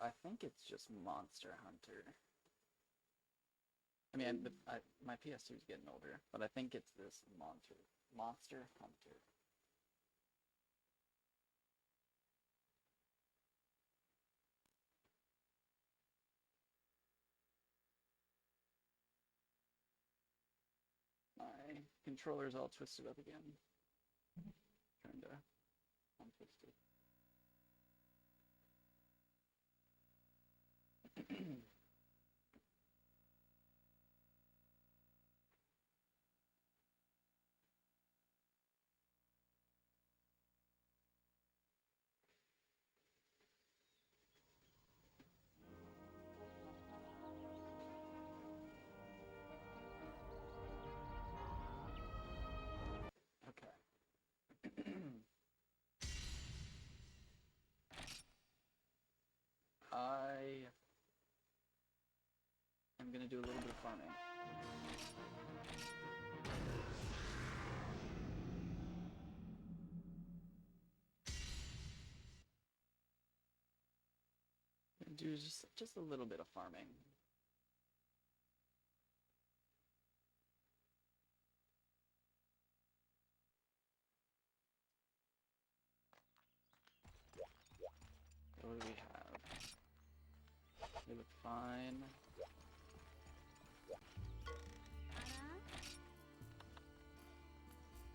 I think it's just Monster Hunter. I mean, my PS2 is getting older, but I think it's this Monster Hunter. My controller's all twisted up again. Trying to untwist it. Okay. I am gonna do a little bit of farming. Do just a little bit of farming. What do we have? They look fine.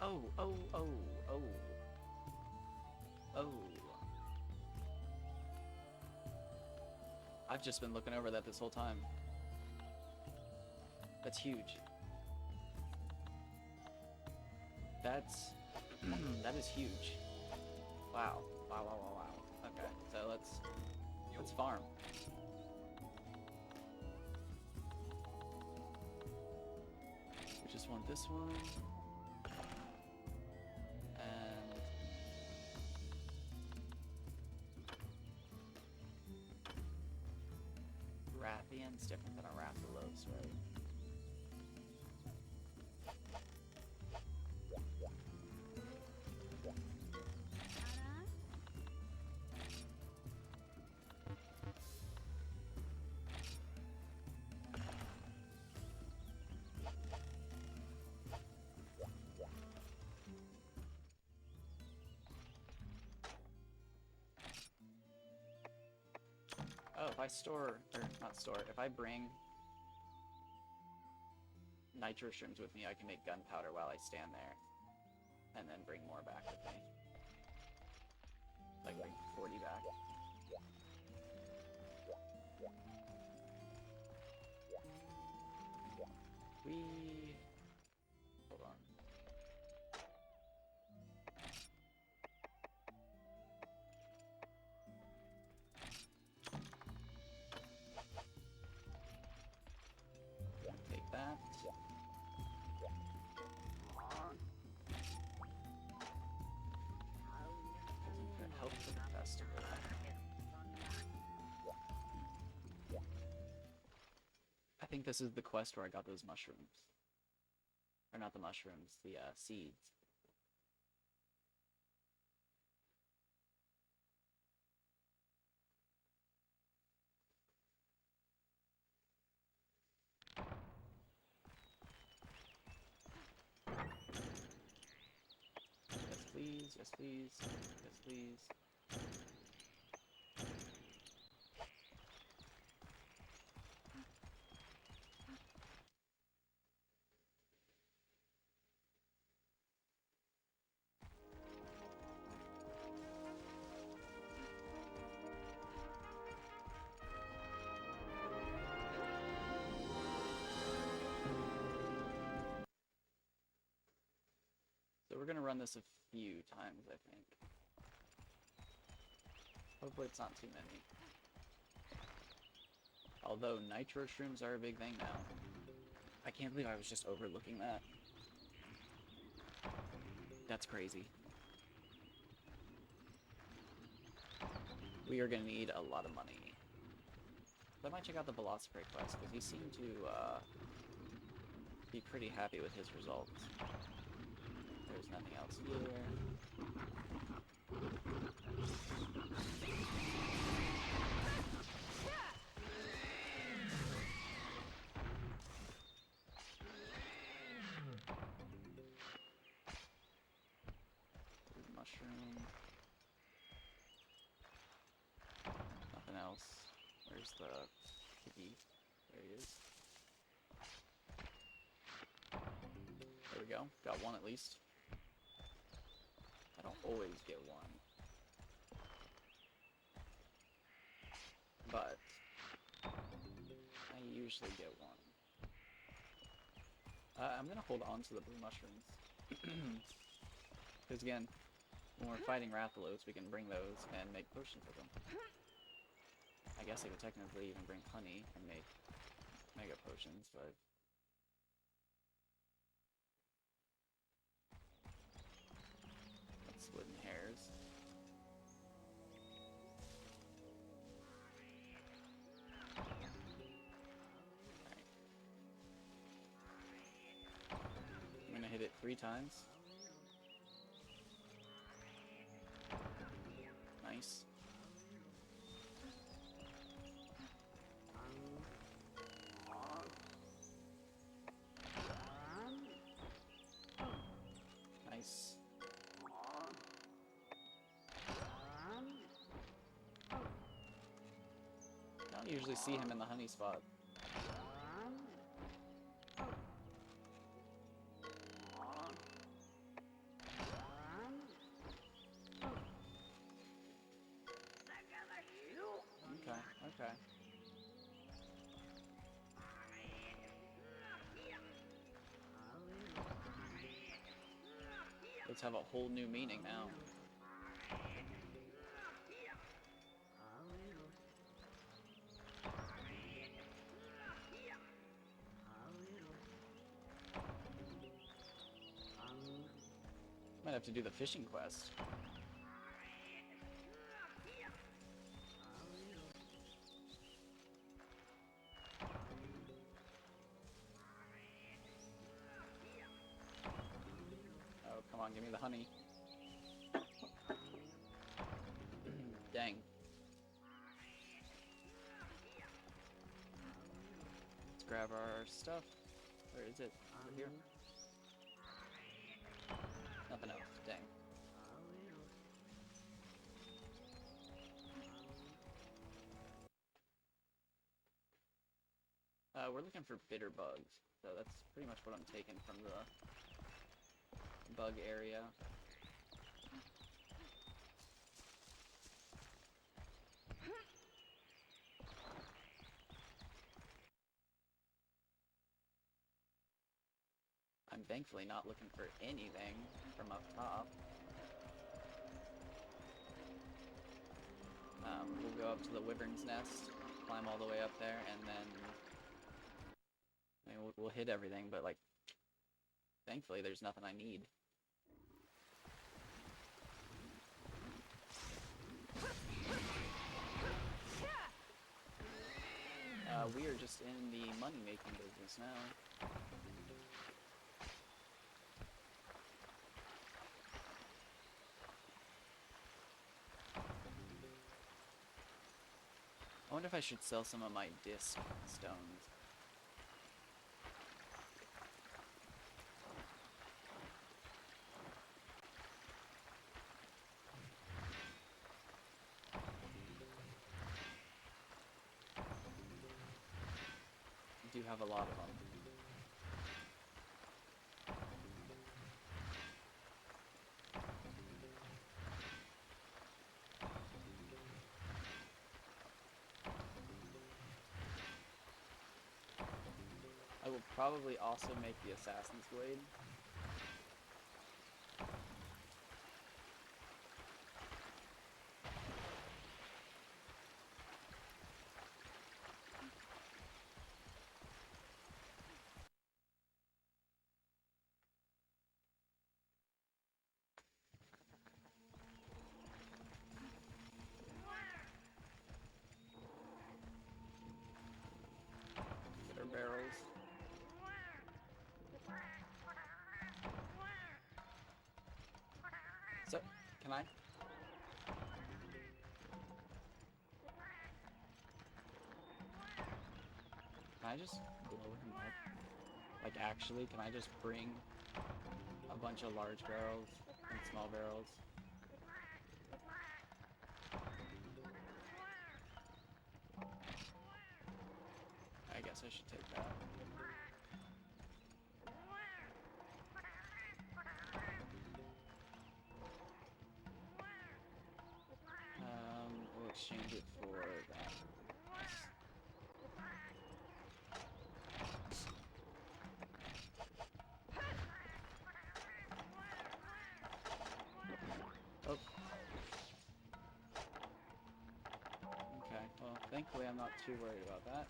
Oh, oh, oh, oh. Oh. I've just been looking over that this whole time. That's huge. That's... that is huge. Wow. Wow, wow, wow, wow. Okay, so let's farm. We just want this one. And... Rathian's different than a Rathalos, right? Oh, if I store, or not store, if I bring nitro shrooms with me, I can make gunpowder while I stand there. And then bring more back with me. Like bring 40 back. Hold on. Take that. Help for the festival. I think this is the quest where I got those mushrooms. Or not the mushrooms, the seeds. Yes, please. Yes, please. Yes, please. So we're gonna run this a few times, I think. Hopefully it's not too many. Although nitro shrooms are a big thing now. I can't believe I was just overlooking that. That's crazy. We are gonna need a lot of money. I might check out the Velociprey quest, because he seemed to be pretty happy with his results. There's nothing else here. go. Got one at least. I don't always get one. But I usually get one. I'm gonna hold on to the blue mushrooms. Because again, when we're fighting Rathalos, we can bring those and make potions with them. I guess I could technically even bring honey and make mega potions, but... that's splitting hairs. Alright. I'm gonna hit it 3 times. Nice. Nice. I don't usually see him in the honey spot. Okay, okay. Let's have a whole new meaning now. Might have to do the fishing quest. Oh, come on, give me the honey. Dang. Let's grab our stuff. Where is it? Over here? Nothing else. Dang. We're looking for bitter bugs, so that's pretty much what I'm taking from the bug area. I'm thankfully not looking for anything from up top. We'll go up to the wyvern's nest, climb all the way up there, and then I mean, we'll hit everything, but like, thankfully there's nothing I need. We are just in the money-making business now. I wonder if I should sell some of my disc stones. I do have a lot of them. I will probably also make the Assassin's Blade. Bitter barrels. So, can I? Can I just blow him up? Like, actually, can I just bring a bunch of large barrels and small barrels? I guess I should take that. change it for that. Oh. Okay, well, thankfully I'm not too worried about that.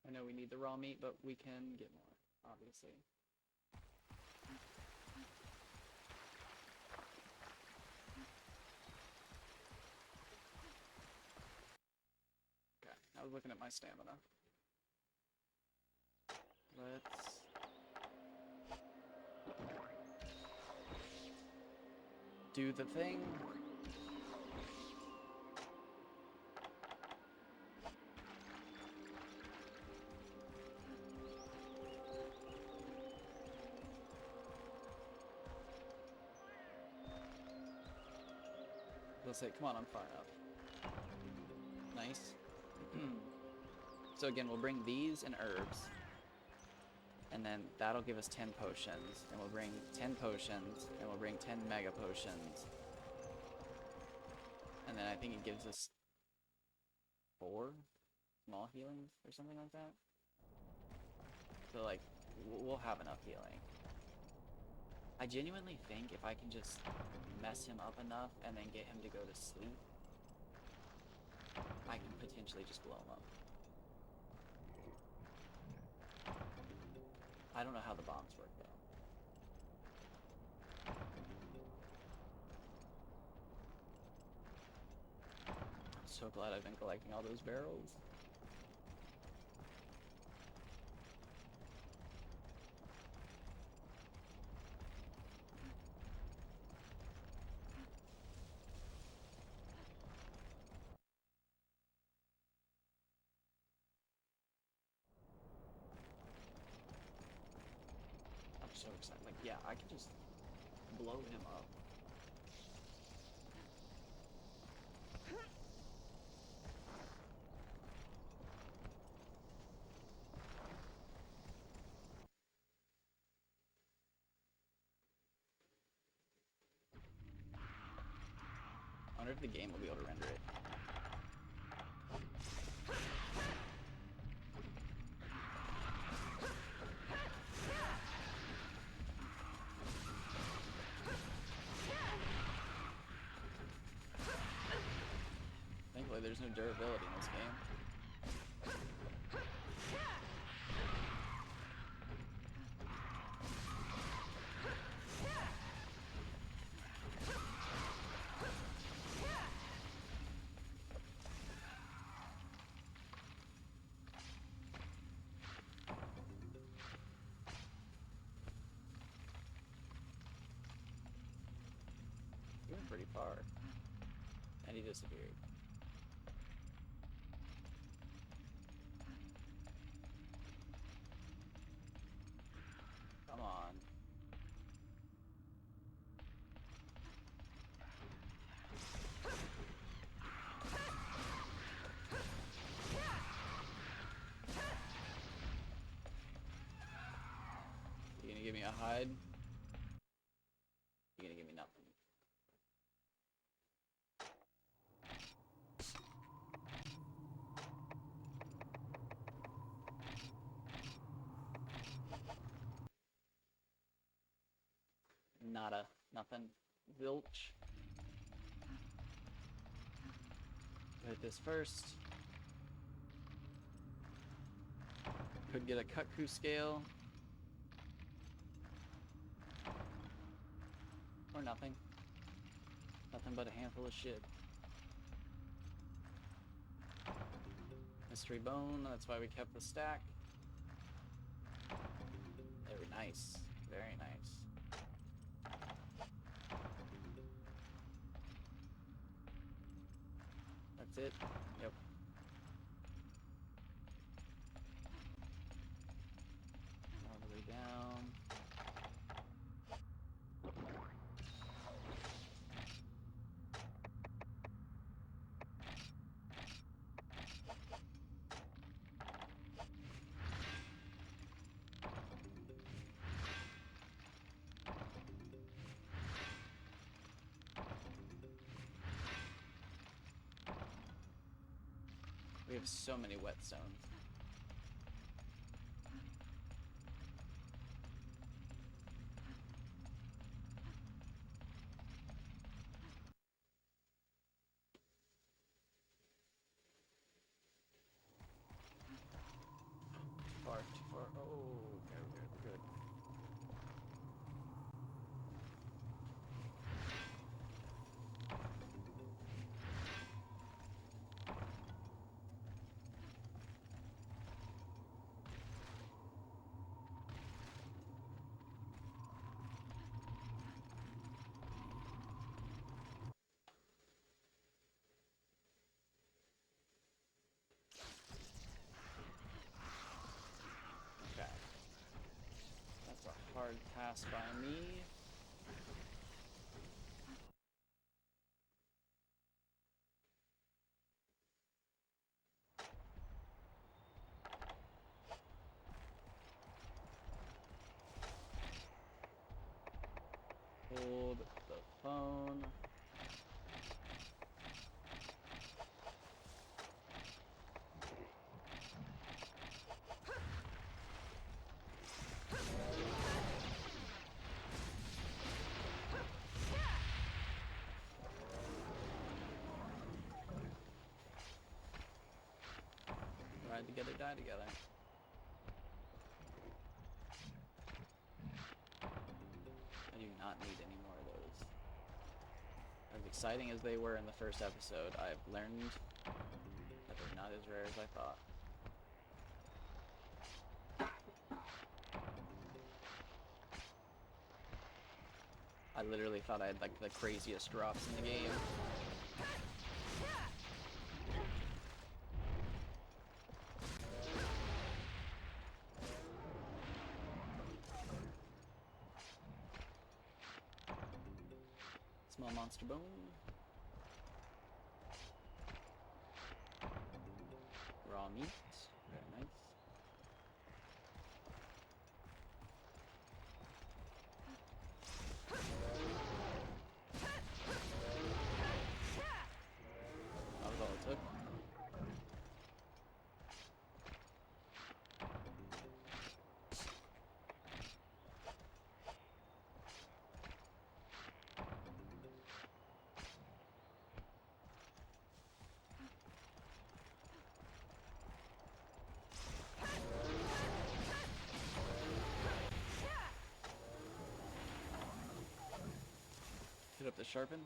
I know we need the raw meat, but we can get more, obviously. Okay, I was looking at my stamina. Let's... do the thing. They'll say, come on, I'm far enough. Nice. So again, we'll bring these and herbs. And then that'll give us 10 potions. And we'll bring 10 potions. And we'll bring 10 mega potions. And then I think it gives us 4 small healings or something like that. So like, we'll have enough healing. I genuinely think if I can just mess him up enough and then get him to go to sleep, I can potentially just blow him up. I don't know how the bombs work though. I'm so glad I've been collecting all those barrels. So excited. Like, yeah, I can just blow him up. I wonder if the game will be able to render it. Thankfully, there's no durability in this game. He went pretty far. And he disappeared. Come on. You gonna give me a hide? You gonna give me nothing? Nada. Nothing. Zilch. Hit this first. Could get a Kutku scale. Or nothing. Nothing but a handful of shit. Mystery bone, that's why we kept the stack. Very nice. Very nice. That's it? Yep. All the way down. We have so many whetstones. Far too far. Oh, okay, good, good. Okay. That's a hard pass by me. Hold the phone. Ride together, die together. I do not need any more of those. As exciting as they were in the first episode, I've learned that they're not as rare as I thought. I literally thought I had like the craziest drops in the game. Small monster bone. Raw meat. Very nice. That was all it took. Hit up the sharpen.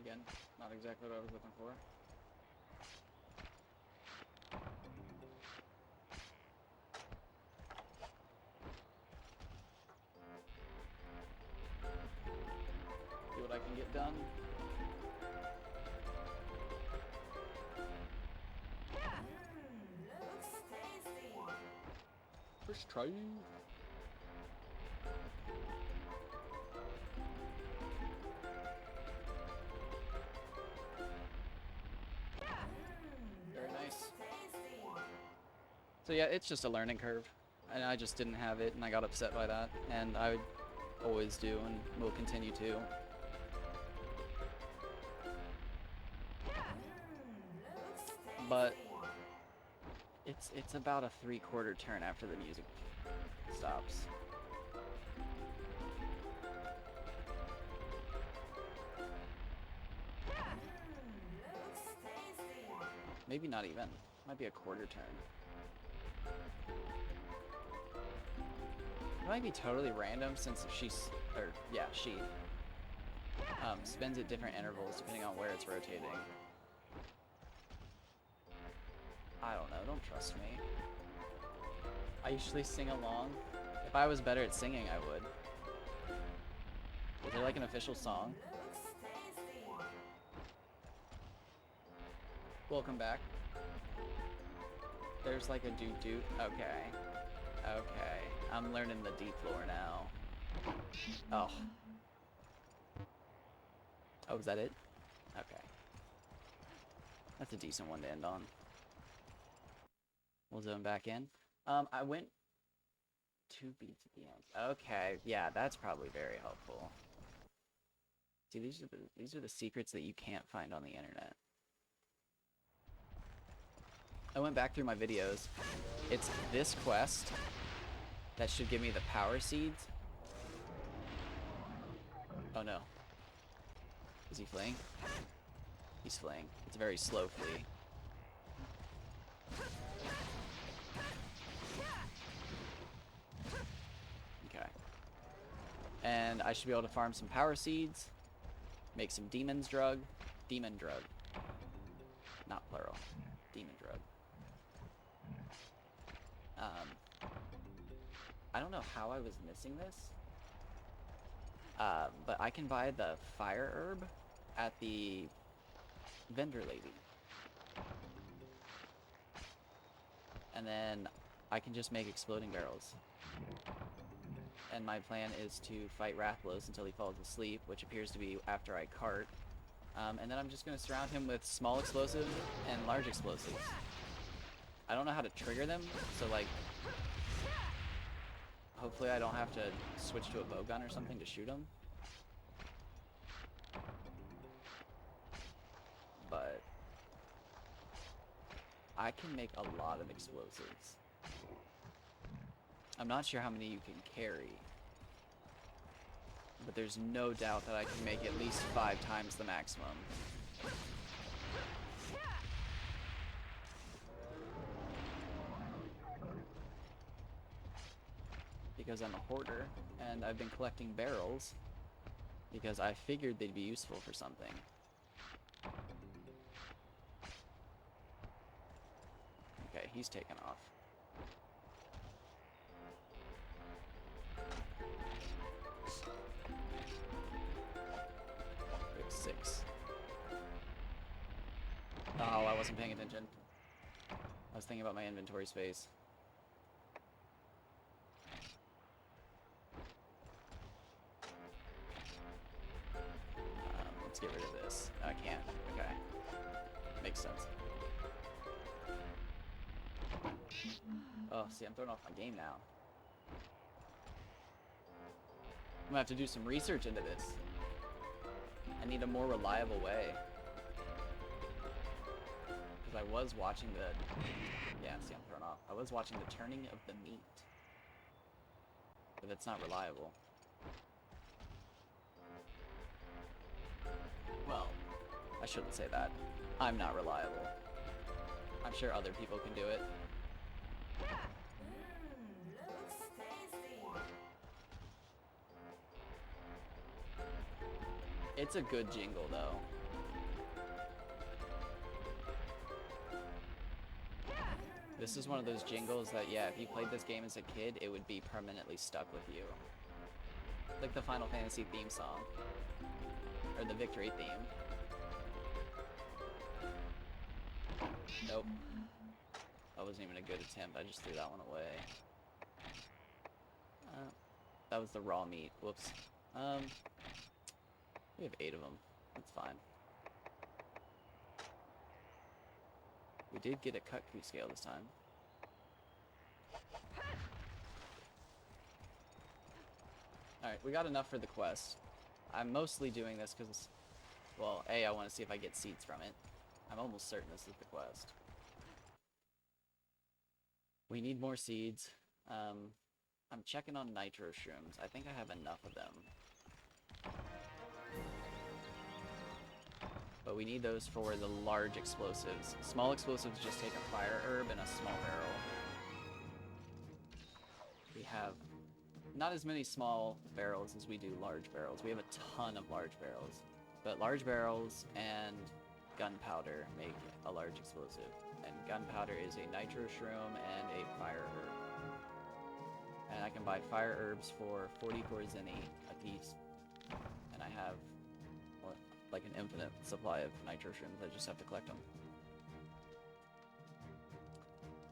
Again, not exactly what I was looking for. See what I can get done. First try. Very nice. So yeah, it's just a learning curve. And I just didn't have it, and I got upset by that. And I always do, and will continue to. But it's about a 3/4 turn after the music stops. Maybe not even. Might be a 1/4 turn. It might be totally random since she spins at different intervals depending on where it's rotating. I don't know, don't trust me. I usually sing along. If I was better at singing, I would. Is there like an official song? Welcome back. There's like a doot. Okay. Okay. I'm learning the deep lore now. Oh. Oh, is that it? Okay. That's a decent one to end on. We'll zone back in. I went 2 BTBs. Okay, yeah, that's probably very helpful. See, these are the secrets that you can't find on the internet. I went back through my videos. It's this quest that should give me the power seeds. Oh no. Is he fleeing? He's fleeing. It's a very slow flee. Okay. And I should be able to farm some power seeds. Make some demon drug. Not plural. Demon drug. I don't know how I was missing this. But I can buy the fire herb at the vendor lady. And then I can just make exploding barrels. And my plan is to fight Rathalos until he falls asleep, which appears to be after I cart. And then I'm just going to surround him with small explosives and large explosives. I don't know how to trigger them, so like, hopefully I don't have to switch to a bowgun or something to shoot him. But I can make a lot of explosives. I'm not sure how many you can carry, but there's no doubt that I can make at least 5 times the maximum. Because I'm a hoarder, and I've been collecting barrels, because I figured they'd be useful for something. Okay, he's taken off. We have 6. Oh, I wasn't paying attention. I was thinking about my inventory space. Let's get rid of this. I can't. Okay. Makes sense. Oh, see, I'm throwing off my game now. I'm gonna have to do some research into this. I need a more reliable way. Because I was watching the... Yeah, see, I'm thrown off. I was watching the turning of the meat. But it's not reliable. Well, I shouldn't say that. I'm not reliable. I'm sure other people can do it. Looks tasty. It's a good jingle, though. This is one of those jingles that, yeah, if you played this game as a kid, it would be permanently stuck with you. Like the Final Fantasy theme song. Or the Victory theme. Nope. That wasn't even a good attempt. I just threw that one away. That was the raw meat. Whoops. We have 8 of them. That's fine. We did get a cut crew scale this time. Alright, we got enough for the quest. I'm mostly doing this because, well, A, I want to see if I get seeds from it. I'm almost certain this is the quest. We need more seeds. I'm checking on nitro shrooms. I think I have enough of them. But we need those for the large explosives. Small explosives just take a fire herb and a small barrel. We have not as many small barrels as we do large barrels. We have a ton of large barrels. But large barrels and gunpowder make a large explosive. And gunpowder is a nitro shroom and a fire herb. And I can buy fire herbs for 44 zenny a piece. And I have like an infinite supply of nitro shrooms. I just have to collect them.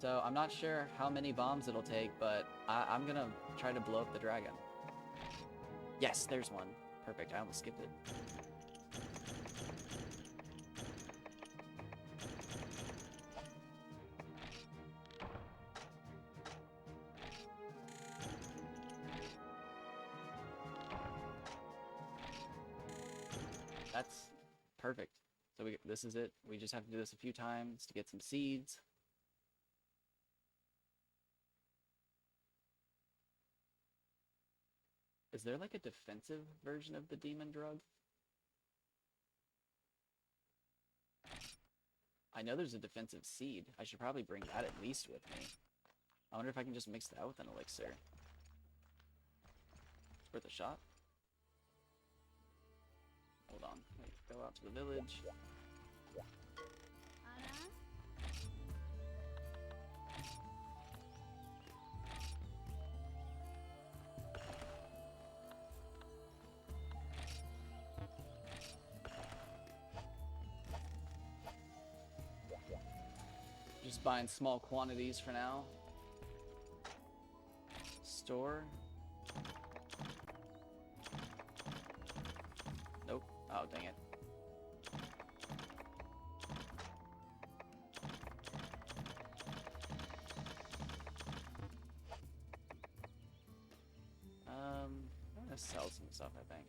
So I'm not sure how many bombs it'll take, but I'm gonna try to blow up the dragon. Yes, there's one. Perfect, I almost skipped it. That's perfect. So this is it. We just have to do this a few times to get some seeds. Is there like a defensive version of the demon drug? I know there's a defensive seed. I should probably bring that at least with me. I wonder if I can just mix that with an elixir. It's worth a shot. Hold on. Wait, go out to the village. Just buying small quantities for now. Store. Nope. Oh, dang it. I'm gonna sell some stuff, I think.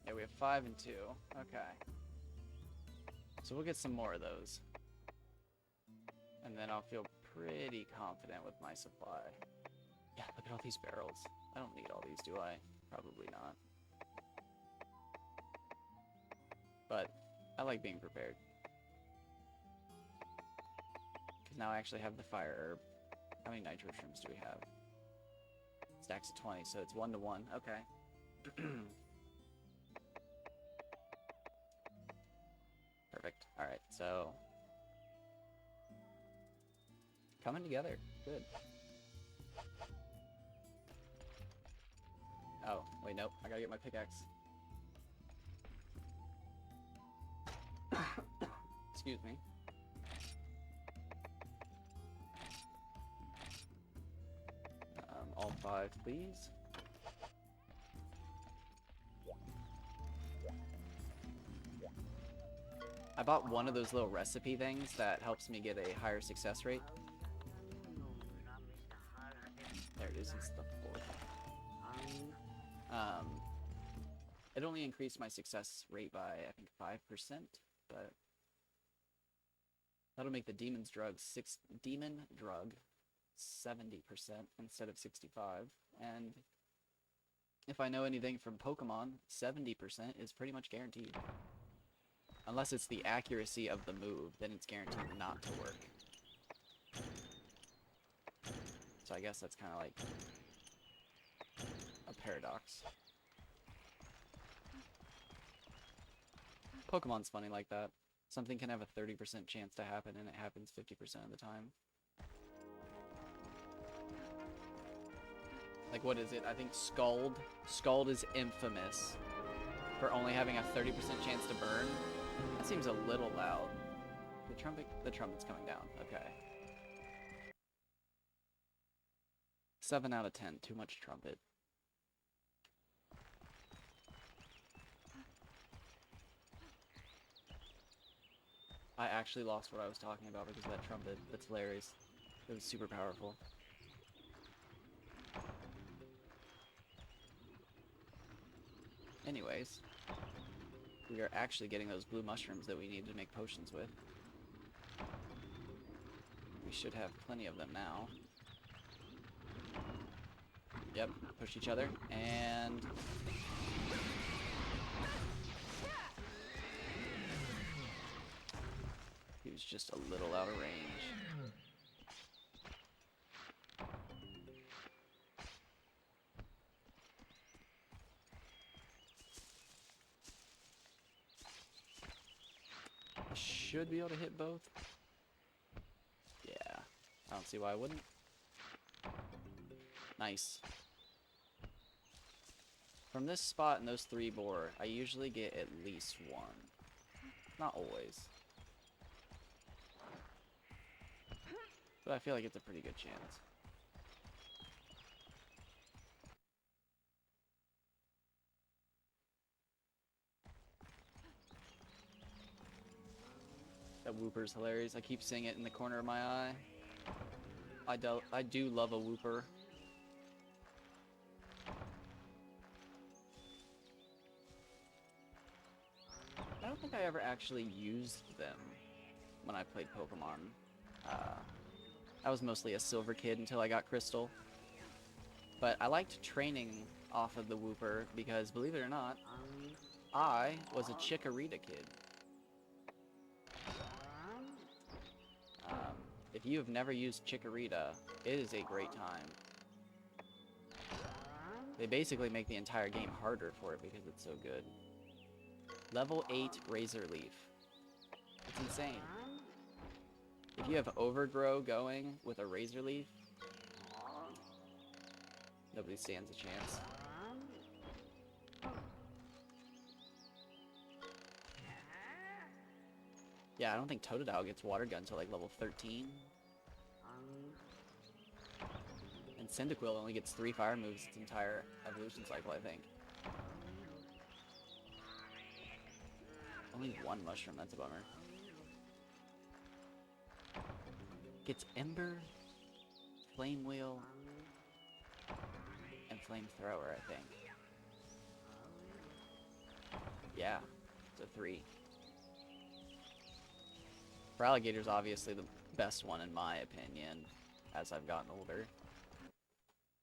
Yeah, we have 5 and 2. Okay. So we'll get some more of those. And then I'll feel pretty confident with my supply. Yeah, look at all these barrels. I don't need all these, do I? Probably not. But I like being prepared. Because now I actually have the fire herb. How many nitro shrooms do we have? Stacks of 20, so it's 1 to 1. Okay. Perfect. Alright, so... coming together. Good. Oh, wait, nope. I gotta get my pickaxe. Excuse me. All 5, please. I bought one of those little recipe things that helps me get a higher success rate. There it is, it's the 4th. It only increased my success rate by, I think, 5%, but that'll make the demon drug 70% instead of 65. And if I know anything from Pokemon, 70% is pretty much guaranteed. Unless it's the accuracy of the move, then it's guaranteed not to work. So I guess that's kind of like a paradox. Pokemon's funny like that. Something can have a 30% chance to happen, and it happens 50% of the time. Like, what is it? I think Scald. Scald is infamous for only having a 30% chance to burn. That seems a little loud. The trumpet's coming down. Okay. 7 out of 10. Too much trumpet. I actually lost what I was talking about because of that trumpet. That's hilarious. It was super powerful. Anyways, we are actually getting those blue mushrooms that we need to make potions with. We should have plenty of them now. Yep, push each other, and... he was just a little out of range. I should be able to hit both. Yeah, I don't see why I wouldn't. Nice. From this spot and those 3 boar, I usually get at least 1. Not always. But I feel like it's a pretty good chance. That Wooper's hilarious. I keep seeing it in the corner of my eye. I do love a Wooper. I don't think I ever actually used them when I played Pokemon. I was mostly a silver kid until I got Crystal. But I liked training off of the Wooper because, believe it or not, I was a Chikorita kid. If you have never used Chikorita, it is a great time. They basically make the entire game harder for it because it's so good. Level 8 Razor Leaf. It's insane. If you have Overgrow going with a Razor Leaf, nobody stands a chance. Yeah, I don't think Totodile gets Water Gun until like level 13. And Cyndaquil only gets 3 fire moves its entire evolution cycle, I think. Only 1 mushroom, that's a bummer. Gets Ember, Flame Wheel, and Flamethrower, I think. Yeah, it's a 3. For Alligator's obviously the best one in my opinion, as I've gotten older.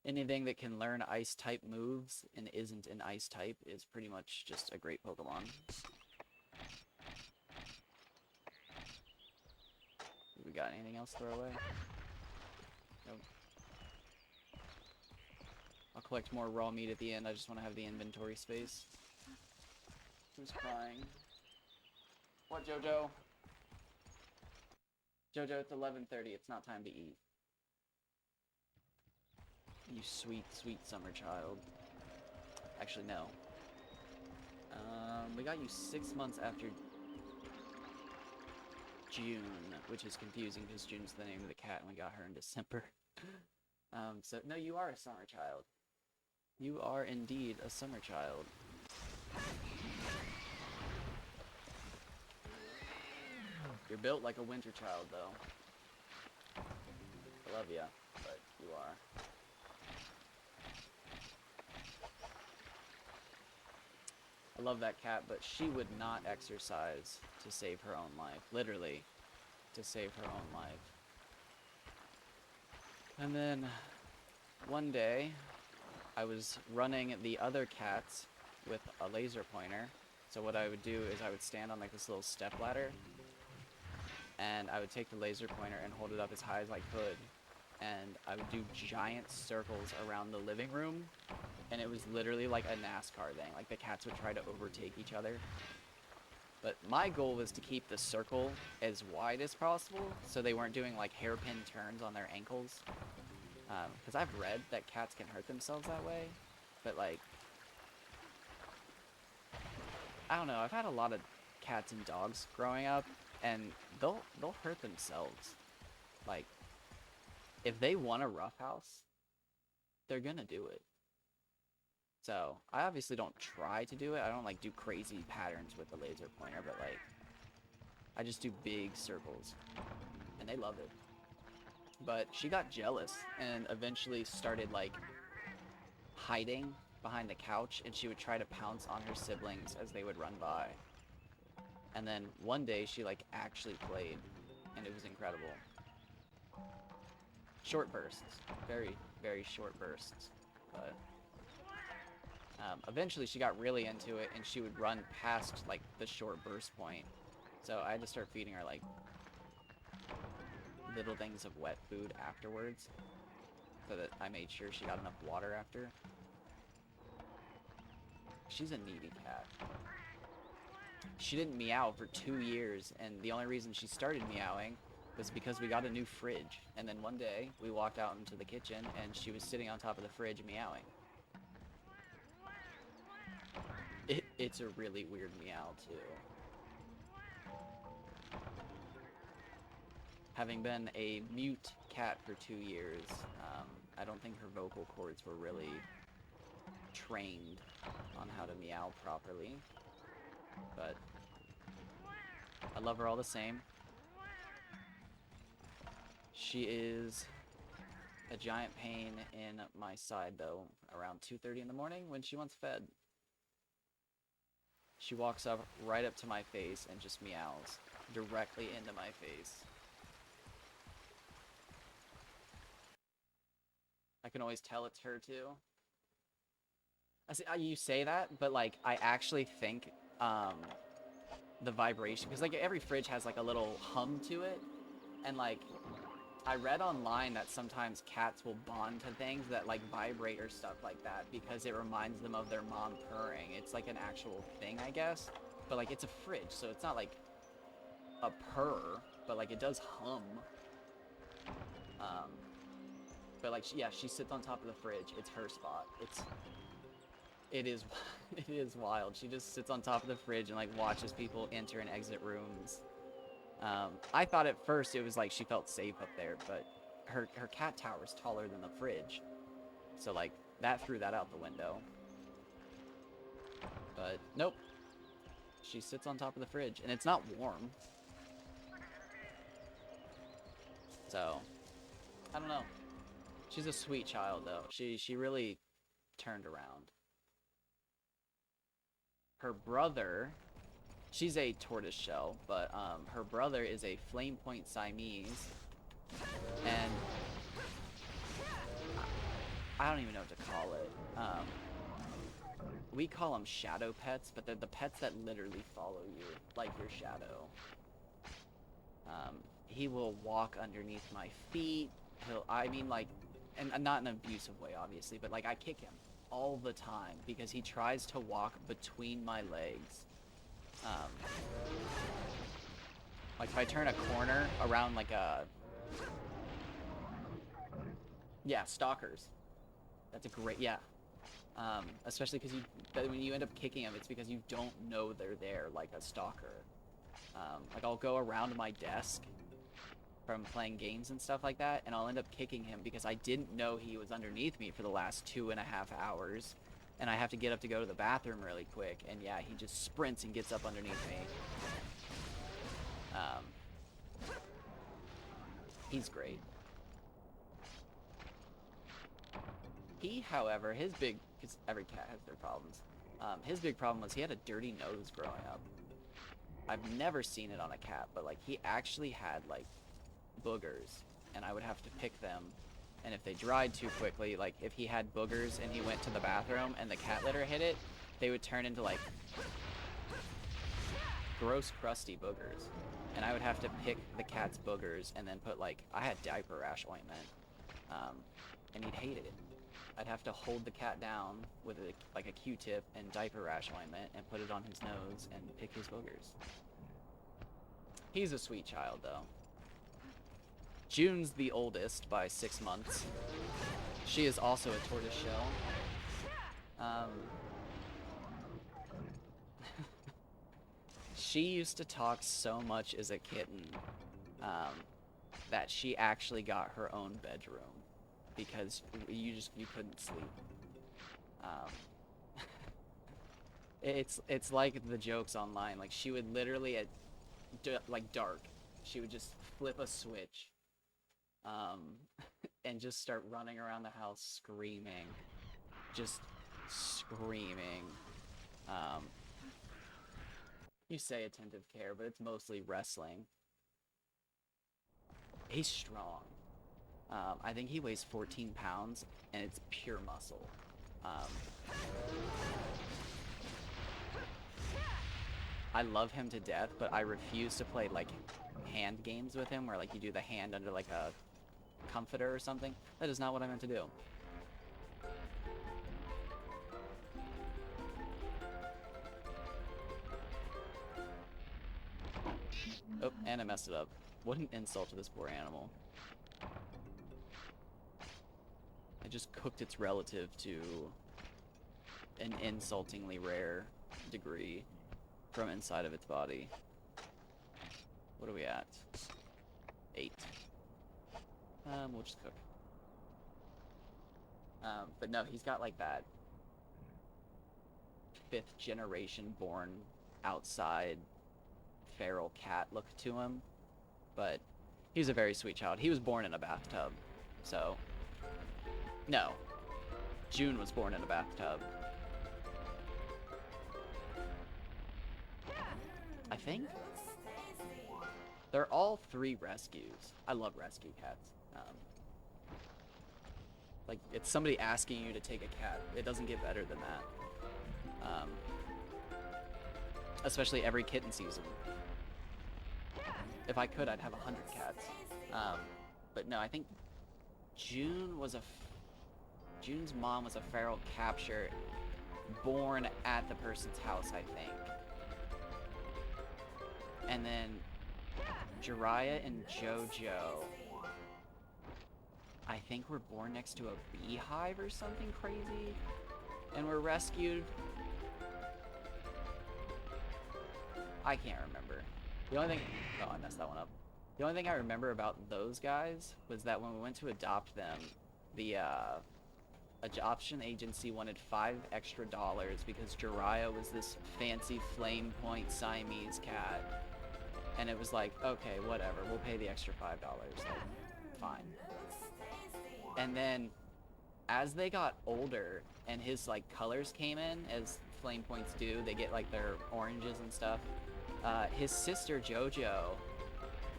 Anything that can learn Ice-type moves and isn't an Ice-type is pretty much just a great Pokemon. We got anything else to throw away? Nope. I'll collect more raw meat at the end, I just want to have the inventory space. Who's crying? What, Jojo? Jojo, it's 11:30, it's not time to eat. You sweet, sweet summer child. Actually, no. We got you 6 months after June, which is confusing because June's the name of the cat and we got her in December. So, no, you are a summer child. You are indeed a summer child. You're built like a winter child, though. I love ya, but you are. I love that cat, but she would not exercise to save her own life. Literally, to save her own life. And then, one day, I was running the other cats with a laser pointer. So what I would do is I would stand on like this little step ladder, and I would take the laser pointer and hold it up as high as I could, and I would do giant circles around the living room, and it was literally like a NASCAR thing. Like the cats would try to overtake each other. But my goal was to keep the circle as wide as possible so they weren't doing like hairpin turns on their ankles. Because I've read that cats can hurt themselves that way, but like, I don't know, I've had a lot of cats and dogs growing up, and they'll hurt themselves. Like, if they want a roughhouse, they're gonna do it. So, I obviously don't try to do it. I don't like do crazy patterns with the laser pointer, but like, I just do big circles, and they love it. But she got jealous and eventually started like hiding behind the couch, and she would try to pounce on her siblings as they would run by. And then one day she like actually played, and it was incredible. Short bursts, very, very short bursts, but eventually she got really into it, and she would run past like the short burst point. So I had to start feeding her like little things of wet food afterwards, so that I made sure she got enough water after. She's a needy cat. She didn't meow for 2 years, and the only reason she started meowing was because we got a new fridge. And then one day, we walked out into the kitchen, and she was sitting on top of the fridge meowing. It's a really weird meow, too. Having been a mute cat for 2 years, I don't think her vocal cords were really trained on how to meow properly. But I love her all the same. She is a giant pain in my side, though, around 2:30 in the morning when she wants fed. She walks up right up to my face and just meows directly into my face. I can always tell it's her too. You say that, but like I actually think the vibration, because like every fridge has like a little hum to it, and like I read online that sometimes cats will bond to things that like vibrate or stuff like that because it reminds them of their mom purring. It's like an actual thing, I guess. But like it's a fridge, so it's not like a purr, but like it does hum. Um, but like yeah, she sits on top of the fridge. It's her spot. It is it is wild. She just sits on top of the fridge and like watches people enter and exit rooms. I thought at first it was like she felt safe up there, but her cat tower is taller than the fridge, so like that threw that out the window. But nope, she sits on top of the fridge, and it's not warm. So I don't know. She's a sweet child though. She really turned around. Her brother, she's a tortoise shell, but her brother is a flame point Siamese, and I don't even know what to call it. We call them shadow pets, but they're the pets that literally follow you, like your shadow. He will walk underneath my feet. I mean, like, and not in an abusive way, obviously, but like I kick him all the time because he tries to walk between my legs. Like if I turn a corner around like a, yeah, stalkers. That's a great, yeah. Especially because when you end up kicking them, it's because you don't know they're there, like a stalker. Like I'll go around my desk from playing games and stuff like that, and I'll end up kicking him because I didn't know he was underneath me for the last 2.5 hours, and I have to get up to go to the bathroom really quick, and yeah, he just sprints and gets up underneath me. He's great. He, however, because every cat has their problems, his big problem was he had a dirty nose growing up. I've never seen it on a cat, but like he actually had like boogers, and I would have to pick them, and if they dried too quickly, like if he had boogers and he went to the bathroom and the cat litter hit it, they would turn into like gross crusty boogers, and I would have to pick the cat's boogers and then put like, I had diaper rash ointment, and he'd hated it. I'd have to hold the cat down with like a Q-tip and diaper rash ointment and put it on his nose and pick his boogers. He's a sweet child though. June's the oldest by 6 months. She is also a tortoise shell. She used to talk so much as a kitten that she actually got her own bedroom because you couldn't sleep. It's like the jokes online. Like she would literally at like dark, she would just flip a switch, and just start running around the house screaming, just screaming. You say attentive care, but it's mostly wrestling. He's strong. I think he weighs 14 pounds, and it's pure muscle. I love him to death, but I refuse to play like hand games with him where like you do the hand under like a comforter or something. That is not what I meant to do. Oh, and I messed it up. What an insult to this poor animal. I just cooked its relative to an insultingly rare degree from inside of its body. What are we at? 8. We'll just cook. But no, he's got like that 5th generation born outside feral cat look to him, but He was a very sweet child. He was born in a bathtub. So, no. June was born in a bathtub. I think? Looks tasty. They're all 3 rescues. I love rescue cats. Like, it's somebody asking you to take a cat. It doesn't get better than that. Especially every kitten season. If I could, I'd have 100 cats. But no, I think June was June's mom was a feral capture born at the person's house, I think. And then Jiraiya and Jojo, I think, were born next to a beehive or something crazy and were rescued. I can't remember. The only thing... Oh, I messed that one up. The only thing I remember about those guys was that when we went to adopt them, the adoption agency wanted $5 extra because Jiraiya was this fancy flame point Siamese cat. And it was like, okay, whatever, we'll pay the extra $5. Like, fine. And then, as they got older, and his, like, colors came in, as flame points do, they get, like, their oranges and stuff, his sister, Jojo,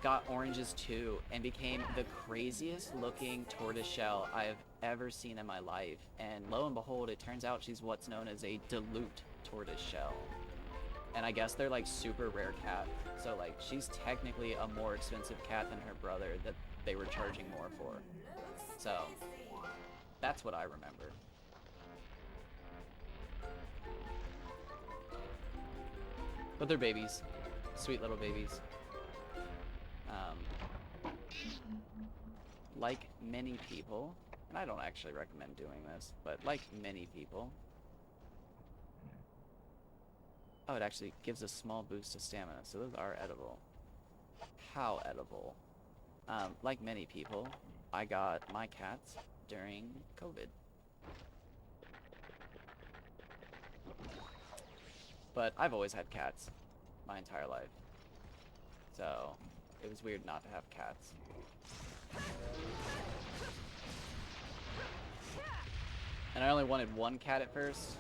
got oranges too, and became the craziest looking tortoiseshell I have ever seen in my life. And lo and behold, it turns out she's what's known as a dilute tortoiseshell. And I guess they're like super rare cat. So like she's technically a more expensive cat than her brother that they were charging more for. So that's what I remember. But they're babies. Sweet little babies. Like many people, and I don't actually recommend doing this, but like many people, oh, it actually gives a small boost to stamina, so those are edible. How edible? Like many people, I got my cats during COVID. But I've always had cats my entire life, so it was weird not to have cats. And I only wanted 1 cat at first,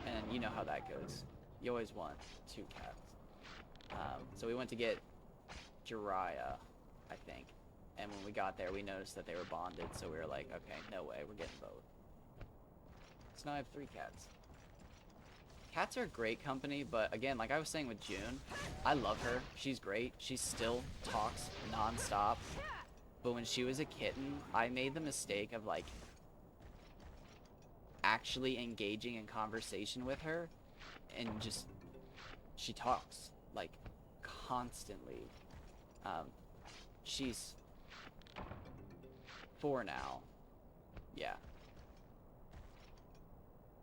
and you know how that goes. You always want 2 cats. So we went to get Jiraiya, I think. And when we got there, we noticed that they were bonded, so we were like, okay, no way, we're getting both. So now I have 3 cats. Cats are great company, but again, like I was saying with June, I love her. She's great. She still talks non-stop. But when she was a kitten, I made the mistake of like actually engaging in conversation with her, and just she talks like constantly. She's 4 now. Yeah.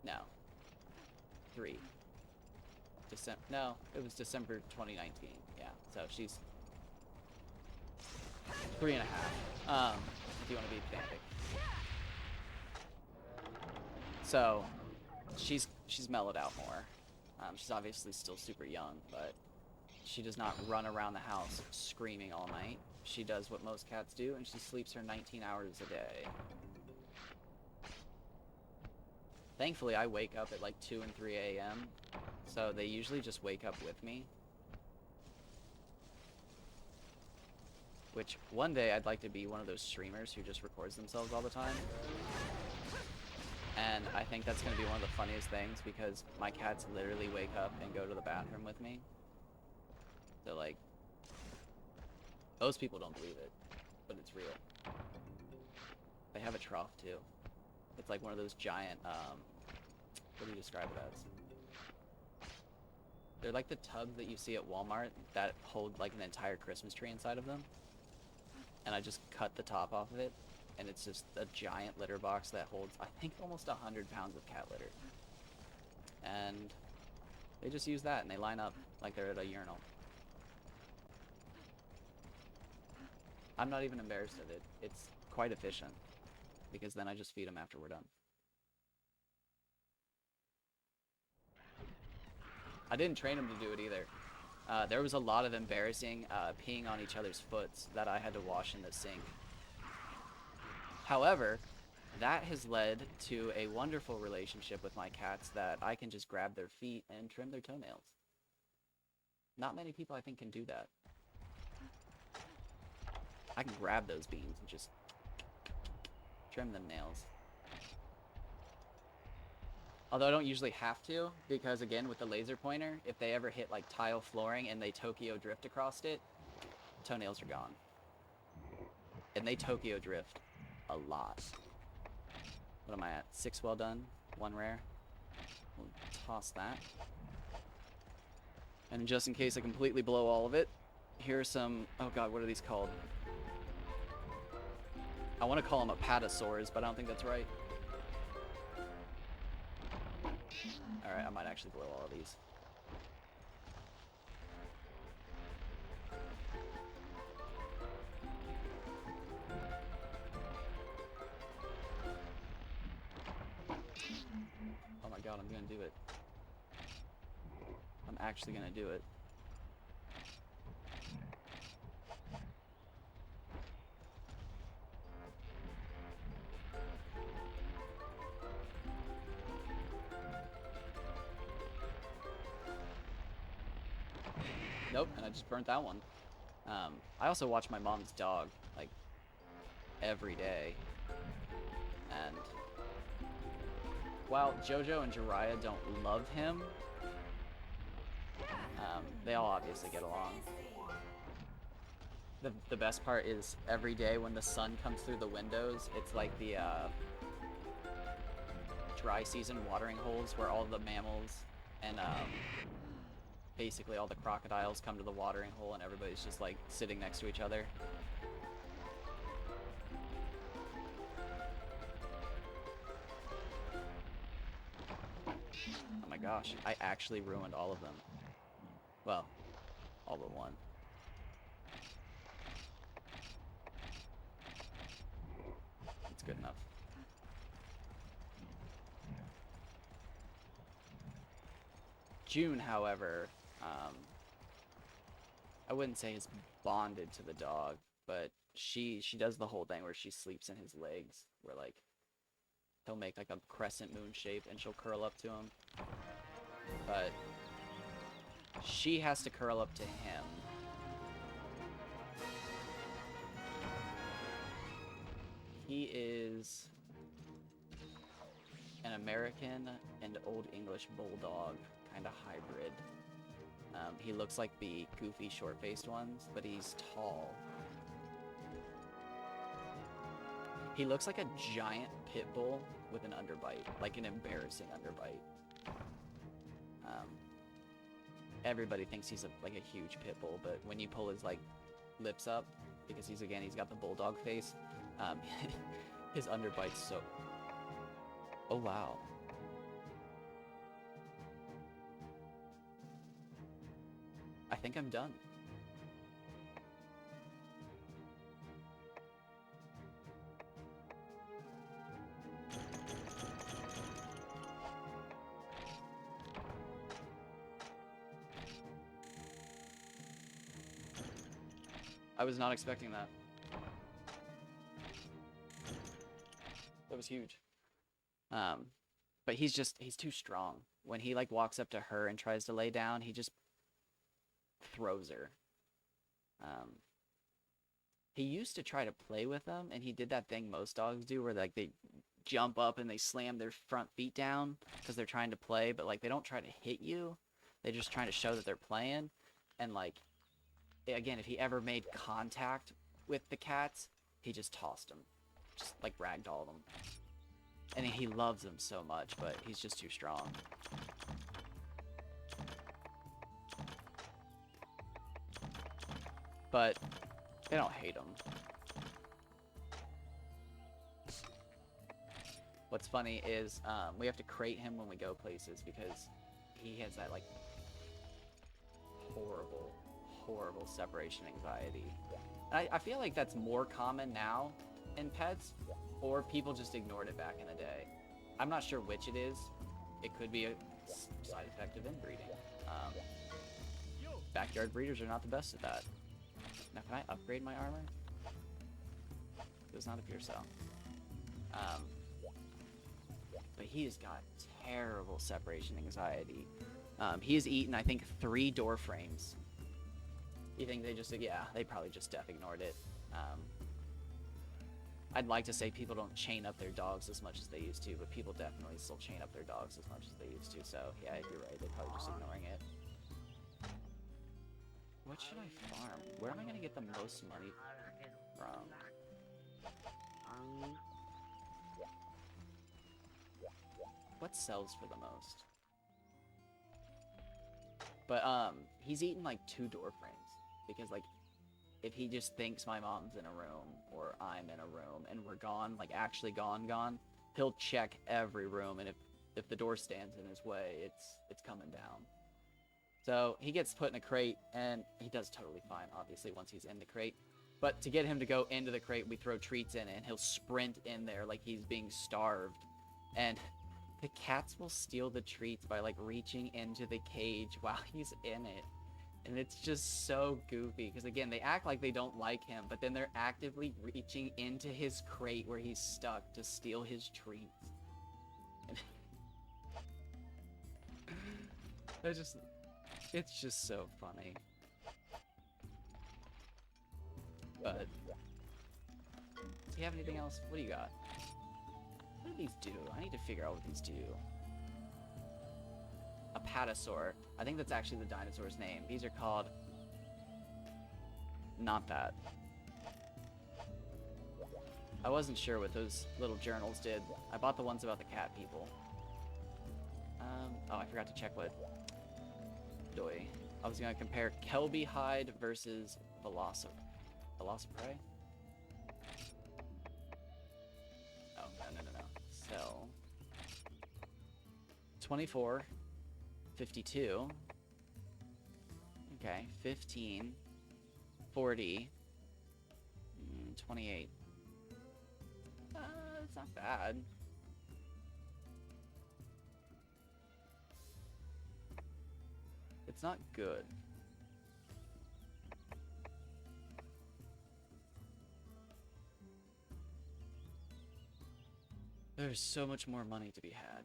No. 3. No, it was December 2019. Yeah, so she's 3.5. If you want to be pedantic. So she's mellowed out more. She's obviously still super young, but she does not run around the house screaming all night. She does what most cats do, and she sleeps her 19 hours a day. Thankfully, I wake up at like 2 and 3 a.m., so they usually just wake up with me. Which, one day, I'd like to be one of those streamers who just records themselves all the time. And I think that's going to be one of the funniest things, because my cats literally wake up and go to the bathroom with me. So, like, most people don't believe it, but it's real. They have a trough, too. It's like one of those giant, what do you describe it as? They're like the tubs that you see at Walmart that hold like an entire Christmas tree inside of them. And I just cut the top off of it, and it's just a giant litter box that holds, I think, almost 100 pounds of cat litter. And they just use that, and they line up like they're at a urinal. I'm not even embarrassed of it. It's quite efficient, because then I just feed them after we're done. I didn't train them to do it either. There was a lot of embarrassing peeing on each other's foots that I had to wash in the sink. However, that has led to a wonderful relationship with my cats that I can just grab their feet and trim their toenails. Not many people, I think, can do that. I can grab those beans and just trim them nails. Although I don't usually have to, because again, with the laser pointer, if they ever hit like tile flooring and they Tokyo drift across it, toenails are gone. And they Tokyo drift a lot. What am I at? 6 well done, 1 rare. We'll toss that. And just in case I completely blow all of it, here's some, oh god, what are these called? I want to call them apatosaurs, but I don't think that's right. Alright, I might actually blow all of these. Oh my god, I'm gonna do it. I'm actually gonna do it. Nope, and I just burnt that one. I also watch my mom's dog, like, every day. And while Jojo and Jiraiya don't love him, they all obviously get along. The best part is every day when the sun comes through the windows, it's like the dry season watering holes where all the mammals and basically all the crocodiles come to the watering hole and everybody's just like sitting next to each other. Oh my gosh, I actually ruined all of them. Well, all but one. It's good enough. June, however, I wouldn't say is bonded to the dog, but she does the whole thing where she sleeps in his legs, where like he'll make like a crescent moon shape and she'll curl up to him. But she has to curl up to him. He is an American and Old English bulldog kind of hybrid. He looks like the goofy short-faced ones, but he's tall. He looks like a giant pit bull with an underbite, like an embarrassing underbite. Everybody thinks he's like a huge pit bull, but when you pull his like lips up, because he's got the bulldog face, his underbite's so... Oh wow. I think I'm done. I was not expecting that. That was huge. But he's too strong. When he like walks up to her and tries to lay down, he just throws her. He used to try to play with them, and he did that thing most dogs do where like they jump up and they slam their front feet down because they're trying to play, but like they don't try to hit you. They're just trying to show that they're playing. And like, again, if he ever made contact with the cats, he just tossed them. Just like ragdolled them. And he loves them so much, but he's just too strong. But they don't hate him. What's funny is we have to crate him when we go places because he has that like horrible separation anxiety. And I feel like that's more common now in pets, or people just ignored it back in the day. I'm not sure which it is. It could be a side effect of inbreeding. Backyard breeders are not the best at that. Now, can I upgrade my armor? Does not appear so. But he has got terrible separation anxiety. He has eaten, I think, 3 door frames. You think they just, yeah, they probably just ignored it. I'd like to say people don't chain up their dogs as much as they used to, but people definitely still chain up their dogs as much as they used to, so yeah, you're right, they're probably just ignoring it. What should I farm? Where am I going to get the most money from? What sells for the most? But, he's eaten like 2 door frames. Because, like, if he just thinks my mom's in a room, or I'm in a room, and we're gone, like, actually gone, he'll check every room, and if the door stands in his way, it's coming down. So, he gets put in a crate, and he does totally fine, obviously, once he's in the crate. But to get him to go into the crate, we throw treats in it, and he'll sprint in there like he's being starved. And the cats will steal the treats by, like, reaching into the cage while he's in it. And it's just so goofy, because again, they act like they don't like him, but then they're actively reaching into his crate where he's stuck to steal his treats. And it's just so funny. But, does he have anything else? What do you got? What do these do? I need to figure out what these do. Apatosaur. I think that's actually the dinosaur's name. These are called... Not that. I wasn't sure what those little journals did. I bought the ones about the cat people. Oh, I forgot to check what... Doi. I was going to compare Kelby hide versus Velocipray. Oh, no. Sell. 24. 52. Okay, 15. 40. 28. It's not bad. It's not good. There's so much more money to be had.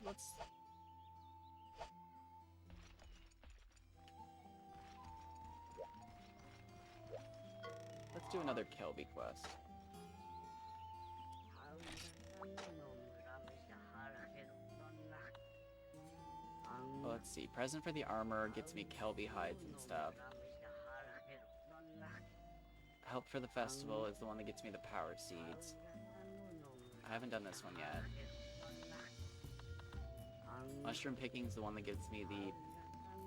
Let's do another Kelby quest. Well, let's see. Present for the armor gets me Kelby hides and stuff. Help for the festival is the one that gets me the power seeds. I haven't done this one yet. Mushroom picking is the one that gets me the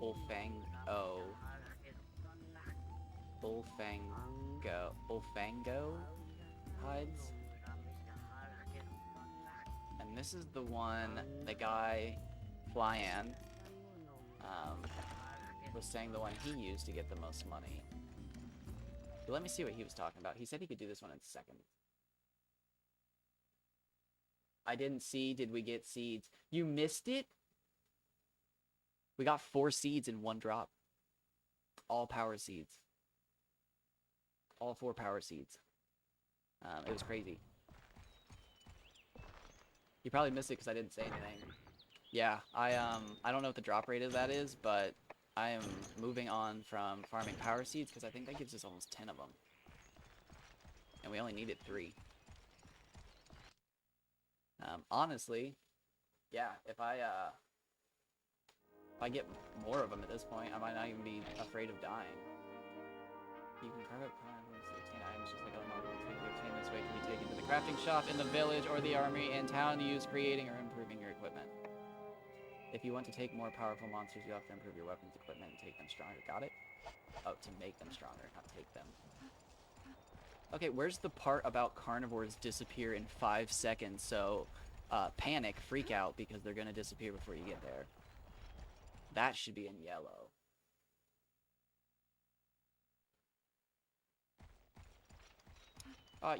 Bullfango hides. And this is the one the guy, Flyan, was saying the one he used to get the most money. But let me see what he was talking about. He said he could do this one in seconds. I didn't see. Did we get seeds? You missed it? We got 4 seeds in 1 drop. All power seeds. All 4 power seeds. It was crazy. You probably missed it because I didn't say anything. Yeah, I don't know what the drop rate of that is, but I am moving on from farming power seeds because I think that gives us almost 10 of them. And we only needed 3. Honestly, yeah, if I get more of them at this point, I might not even be afraid of dying. You can carve up carnivores to obtain items just like other monsters. To obtain this way can be taken to the crafting shop in the village or the army in town to use creating or improving your equipment. If you want to take more powerful monsters, you have to improve your weapons equipment and take them stronger. Got it? Oh, to make them stronger, not take them. Okay, where's the part about carnivores disappear in 5 seconds? So, panic, freak out, because they're gonna disappear before you get there. That should be in yellow.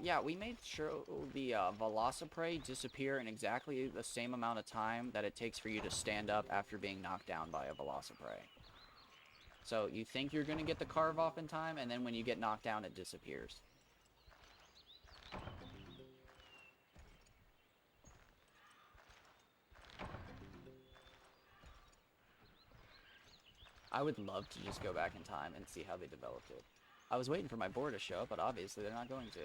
Yeah, we made sure the Velociprey disappear in exactly the same amount of time that it takes for you to stand up after being knocked down by a Velociprey. So you think you're going to get the carve off in time, and then when you get knocked down, it disappears. I would love to just go back in time and see how they developed it. I was waiting for my boar to show up, but obviously they're not going to.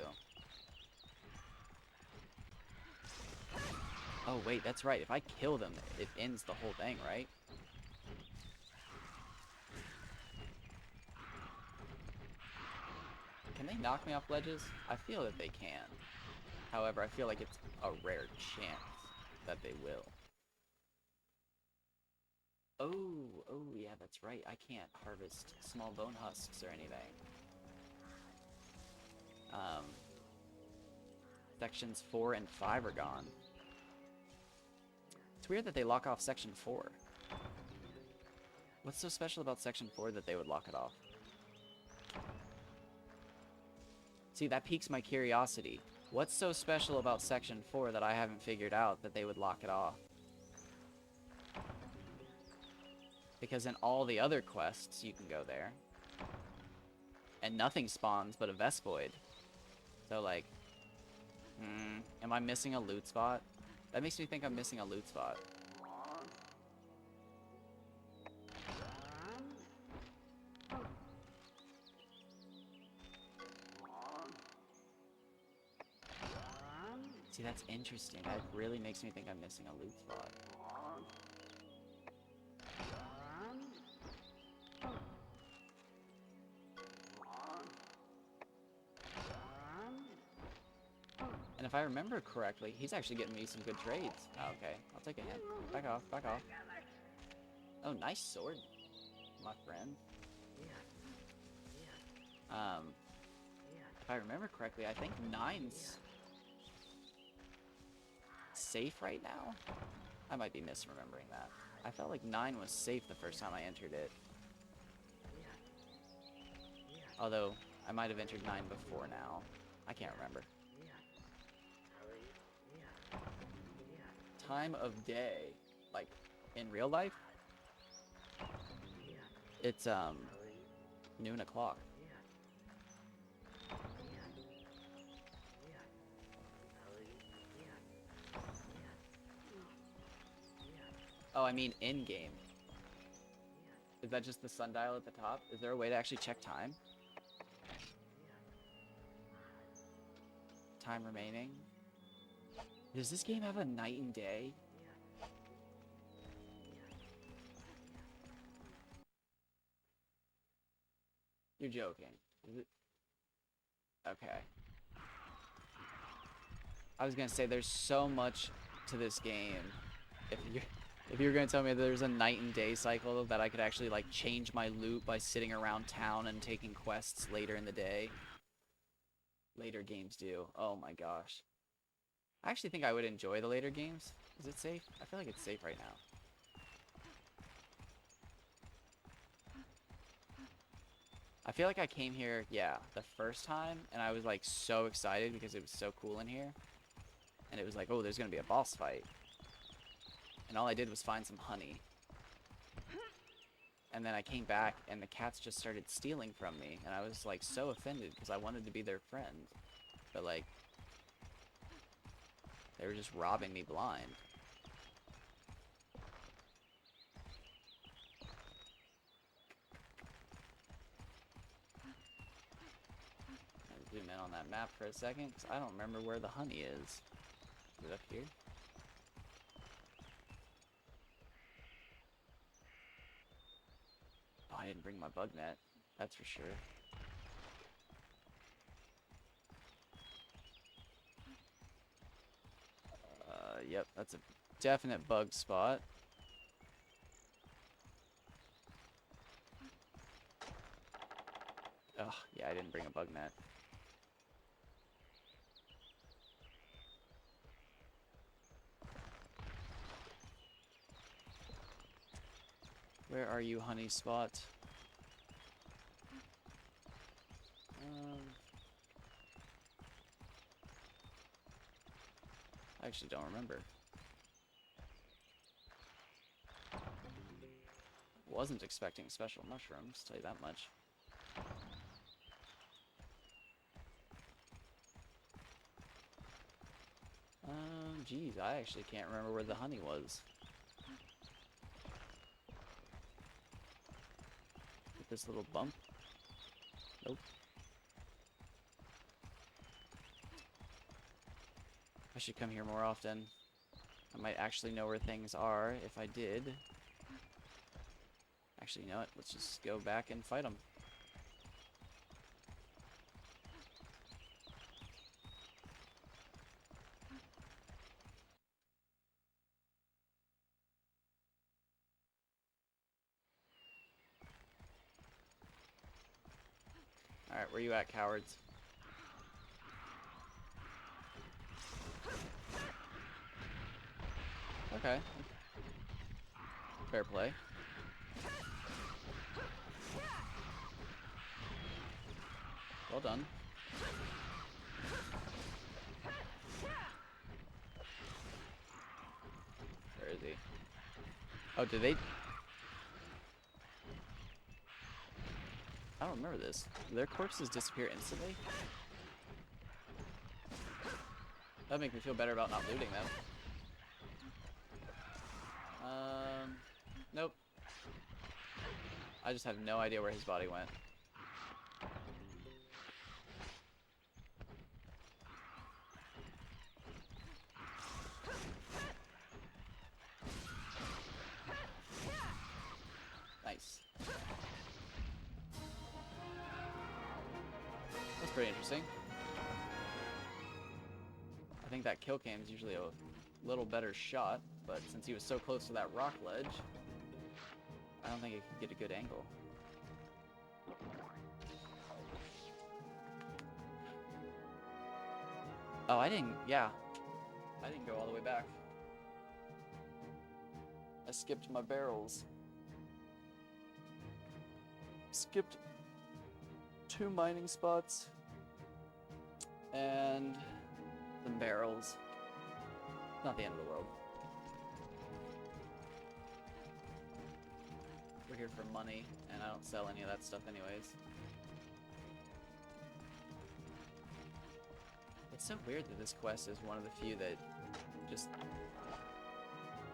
Oh, wait, that's right. If I kill them, it ends the whole thing, right? Can they knock me off ledges? I feel that they can. However, I feel like it's a rare chance that they will. Oh, yeah, that's right. I can't harvest small bone husks or anything. Sections 4 and 5 are gone. It's weird that they lock off section 4. What's so special about section 4 that they would lock it off? See, that piques my curiosity. What's so special about section 4 that I haven't figured out that they would lock it off? Because in all the other quests, you can go there. And nothing spawns but a Vespoid. So, like, am I missing a loot spot? That makes me think I'm missing a loot spot. See, that's interesting. That really makes me think I'm missing a loot spot. And if I remember correctly, he's actually getting me some good trades. Oh, okay, I'll take a hint. Back off, back off. Oh, nice sword, my friend. If I remember correctly, I think 9's safe right now? I might be misremembering that. I felt like 9 was safe the first time I entered it. Although, I might have entered 9 before now. I can't remember. Time of day. Like, in real life? It's, noon o'clock. Oh, I mean in-game. Is that just the sundial at the top? Is there a way to actually check time? Time remaining. Does this game have a night and day? You're joking. Is it? Okay. I was gonna say there's so much to this game. If you're gonna tell me there's a night and day cycle that I could actually like change my loot by sitting around town and taking quests later in the day. Later games do. Oh my gosh. I actually think I would enjoy the later games. Is it safe? I feel like it's safe right now. I feel like I came here, yeah, the first time, and I was like so excited because it was so cool in here. And it was like, oh, there's gonna be a boss fight. And all I did was find some honey. And then I came back and the cats just started stealing from me. And I was like so offended because I wanted to be their friend. But like, they were just robbing me blind. I'll zoom in on that map for a second because I don't remember where the honey is. Is it up here? Oh, I didn't bring my bug net. That's for sure. Yep, that's a definite bug spot. Ugh, yeah, I didn't bring a bug net. Where are you, honey spot? I actually don't remember. Wasn't expecting special mushrooms, tell you that much. Geez, I actually can't remember where the honey was. With this little bump. Nope. I should come here more often. I might actually know where things are if I did. Actually, you know what? Let's just go back and fight them. Alright, where you at, cowards? Okay. Fair play. Well done. Where is he? Oh, did they... I don't remember this. Do their corpses disappear instantly? That'd make me feel better about not looting them. Nope. I just have no idea where his body went. Nice. That's pretty interesting. I think that kill cam is usually a little better shot, but since he was so close to that rock ledge, I don't think it could get a good angle. Oh, I didn't, yeah. I didn't go all the way back. I skipped my barrels. Skipped 2 mining spots and some barrels. Not the end of the world. We're here for money, and I don't sell any of that stuff anyways. It's so weird that this quest is one of the few that just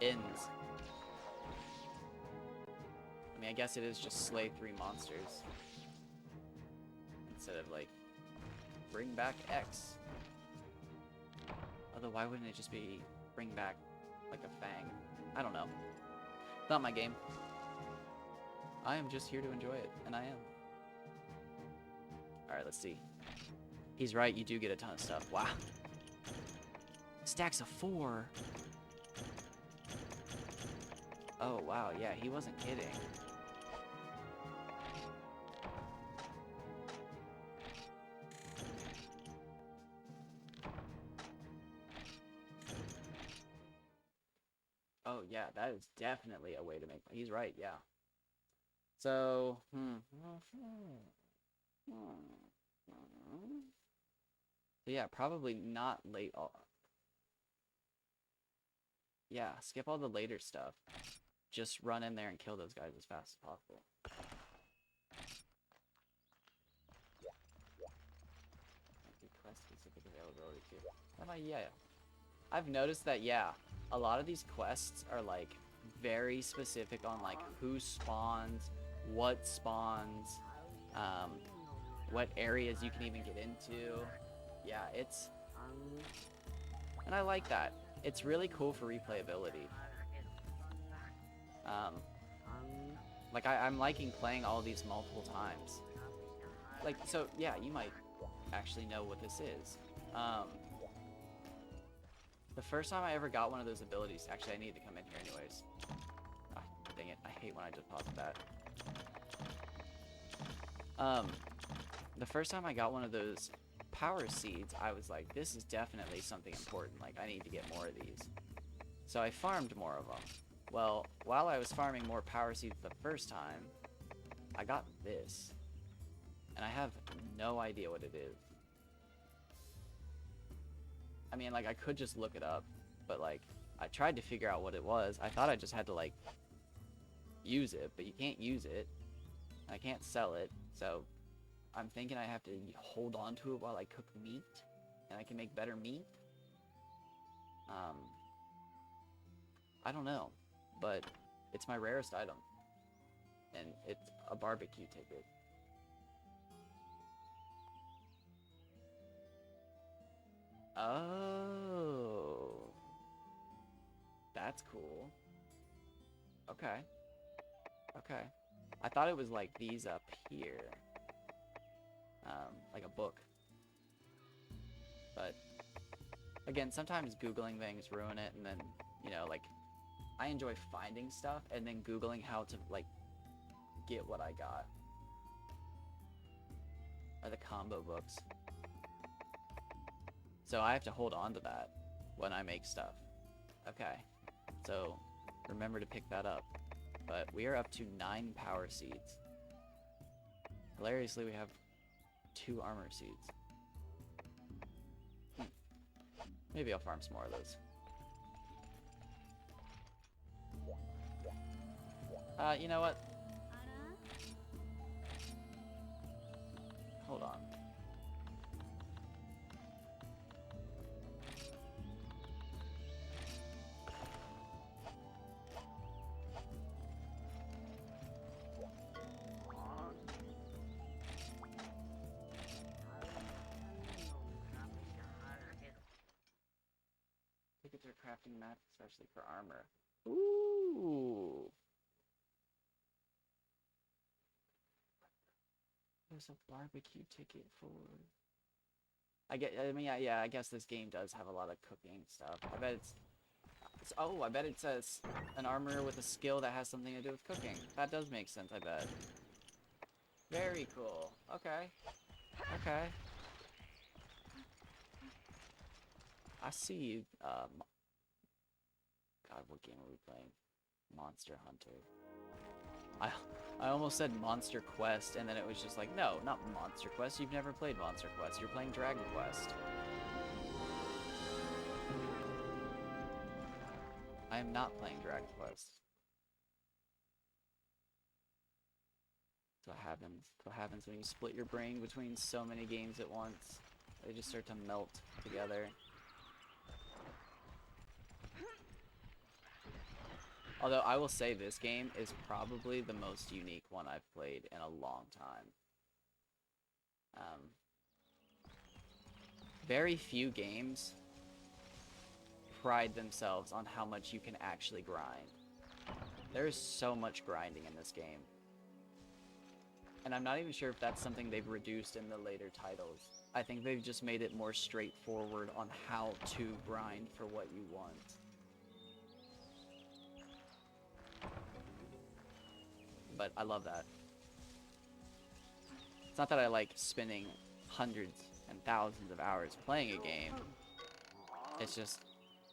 ends. I mean, I guess it is just slay 3 monsters. Instead of, like, bring back X. Although, why wouldn't it just be bring back, like, a fang? I don't know. Not my game. I am just here to enjoy it, and I am. Alright, let's see. He's right, you do get a ton of stuff. Wow. Stacks of 4. Oh, wow, yeah, he wasn't kidding. Oh, yeah, that is definitely a way to make... He's right, yeah. So, So yeah, probably not late all... Yeah, skip all the later stuff. Just run in there and kill those guys as fast as possible. Quest specific availability too. Yeah. I've noticed that, yeah, a lot of these quests are like very specific on like who spawns, what spawns, what areas you can even get into. Yeah, it's... And I like that. It's really cool for replayability. Like, I'm liking playing all of these multiple times. Like, so, yeah, you might actually know what this is. The first time I ever got one of those abilities... Actually, I need to come in here anyways. Ah, dang it. I hate when I deposit that. The first time I got one of those power seeds, I was like, this is definitely something important. Like, I need to get more of these. So I farmed more of them. Well, while I was farming more power seeds the first time, I got this. And I have no idea what it is. I mean, like, I could just look it up, but like I tried to figure out what it was. I thought I just had to like use it, but you can't use it. I can't sell it, so I'm thinking I have to hold on to it while I cook meat, and I can make better meat. Um, I don't know, but it's my rarest item, and it's a barbecue ticket. Oh, that's cool. Okay, okay. I thought it was like these up here, like a book. But again, sometimes Googling things ruin it, and then, you know, like, I enjoy finding stuff and then Googling how to, like, get what I got. Or the combo books. So I have to hold on to that when I make stuff. Okay, so remember to pick that up. But we are up to 9 power seeds. Hilariously, we have 2 armor seeds. Maybe I'll farm some more of those. You know what? Hold on. Tickets are crafting map, especially for armor. Ooh. There's a barbecue ticket for... I mean, yeah, I guess this game does have a lot of cooking stuff. I bet oh, I bet it says an armor with a skill that has something to do with cooking. That does make sense, I bet. Very cool. Okay. Okay. I see you, God, what game are we playing? Monster Hunter. I almost said Monster Quest, and then it was just like, no, not Monster Quest. You've never played Monster Quest. You're playing Dragon Quest. I am not playing Dragon Quest. That's what happens. That's what happens when you split your brain between so many games at once. They just start to melt together. Although I will say this game is probably the most unique one I've played in a long time. Very few games pride themselves on how much you can actually grind. There is so much grinding in this game. And I'm not even sure if that's something they've reduced in the later titles. I think they've just made it more straightforward on how to grind for what you want. But I love that. It's not that I like spending hundreds and thousands of hours playing a game. It's just,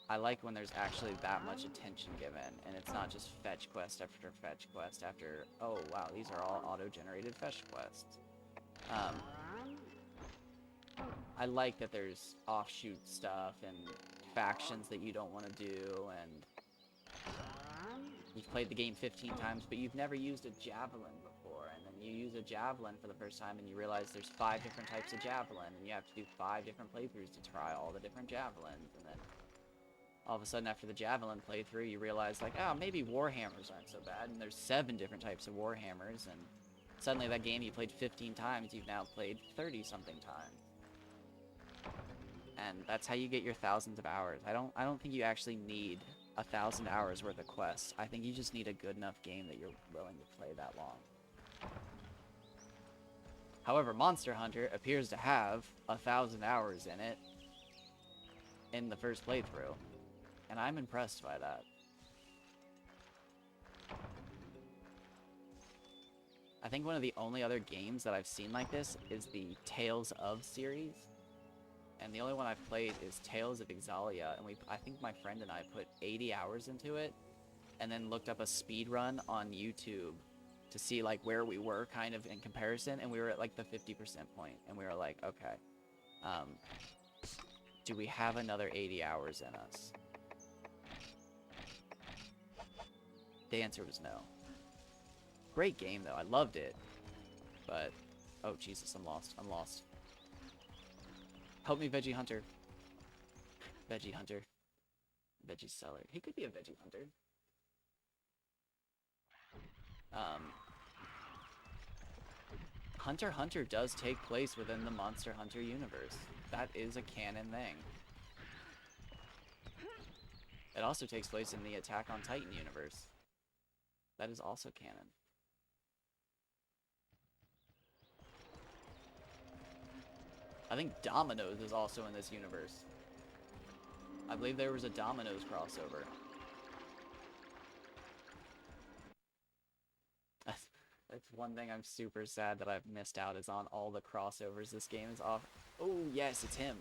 I like when there's actually that much attention given, and it's not just fetch quest after fetch quest after, oh wow, these are all auto-generated fetch quests. I like that there's offshoot stuff and factions that you don't want to do, and you've played the game 15 times, but you've never used a javelin before, and then you use a javelin for the first time and you realize there's 5 different types of javelin, and you have to do 5 different playthroughs to try all the different javelins, and then all of a sudden after the javelin playthrough you realize like, oh, maybe warhammers aren't so bad, and there's 7 different types of warhammers, and suddenly that game you played 15 times, you've now played 30 something times. And that's how you get your thousands of hours. I don't think you actually need 1,000 hours worth of quests. I think you just need a good enough game that you're willing to play that long. However, Monster Hunter appears to have 1,000 hours in it in the first playthrough, and I'm impressed by that. I think one of the only other games that I've seen like this is the Tales of series. And the only one I've played is Tales of Exalia, and I think my friend and I put 80 hours into it, and then looked up a speed run on YouTube to see like where we were kind of in comparison, and we were at like the 50% point, and we were like, okay, do we have another 80 hours in us? The answer was no. Great game, though. I loved it. But, oh, Jesus, I'm lost. I'm lost. Help me, Veggie Hunter. Veggie Hunter. Veggie Seller. He could be a Veggie Hunter. Hunter x Hunter does take place within the Monster Hunter universe. That is a canon thing. It also takes place in the Attack on Titan universe. That is also canon. I think Dominoes is also in this universe. I believe there was a Dominoes crossover. That's one thing I'm super sad that I've missed out is on all the crossovers this game is off. Oh, yes, it's him.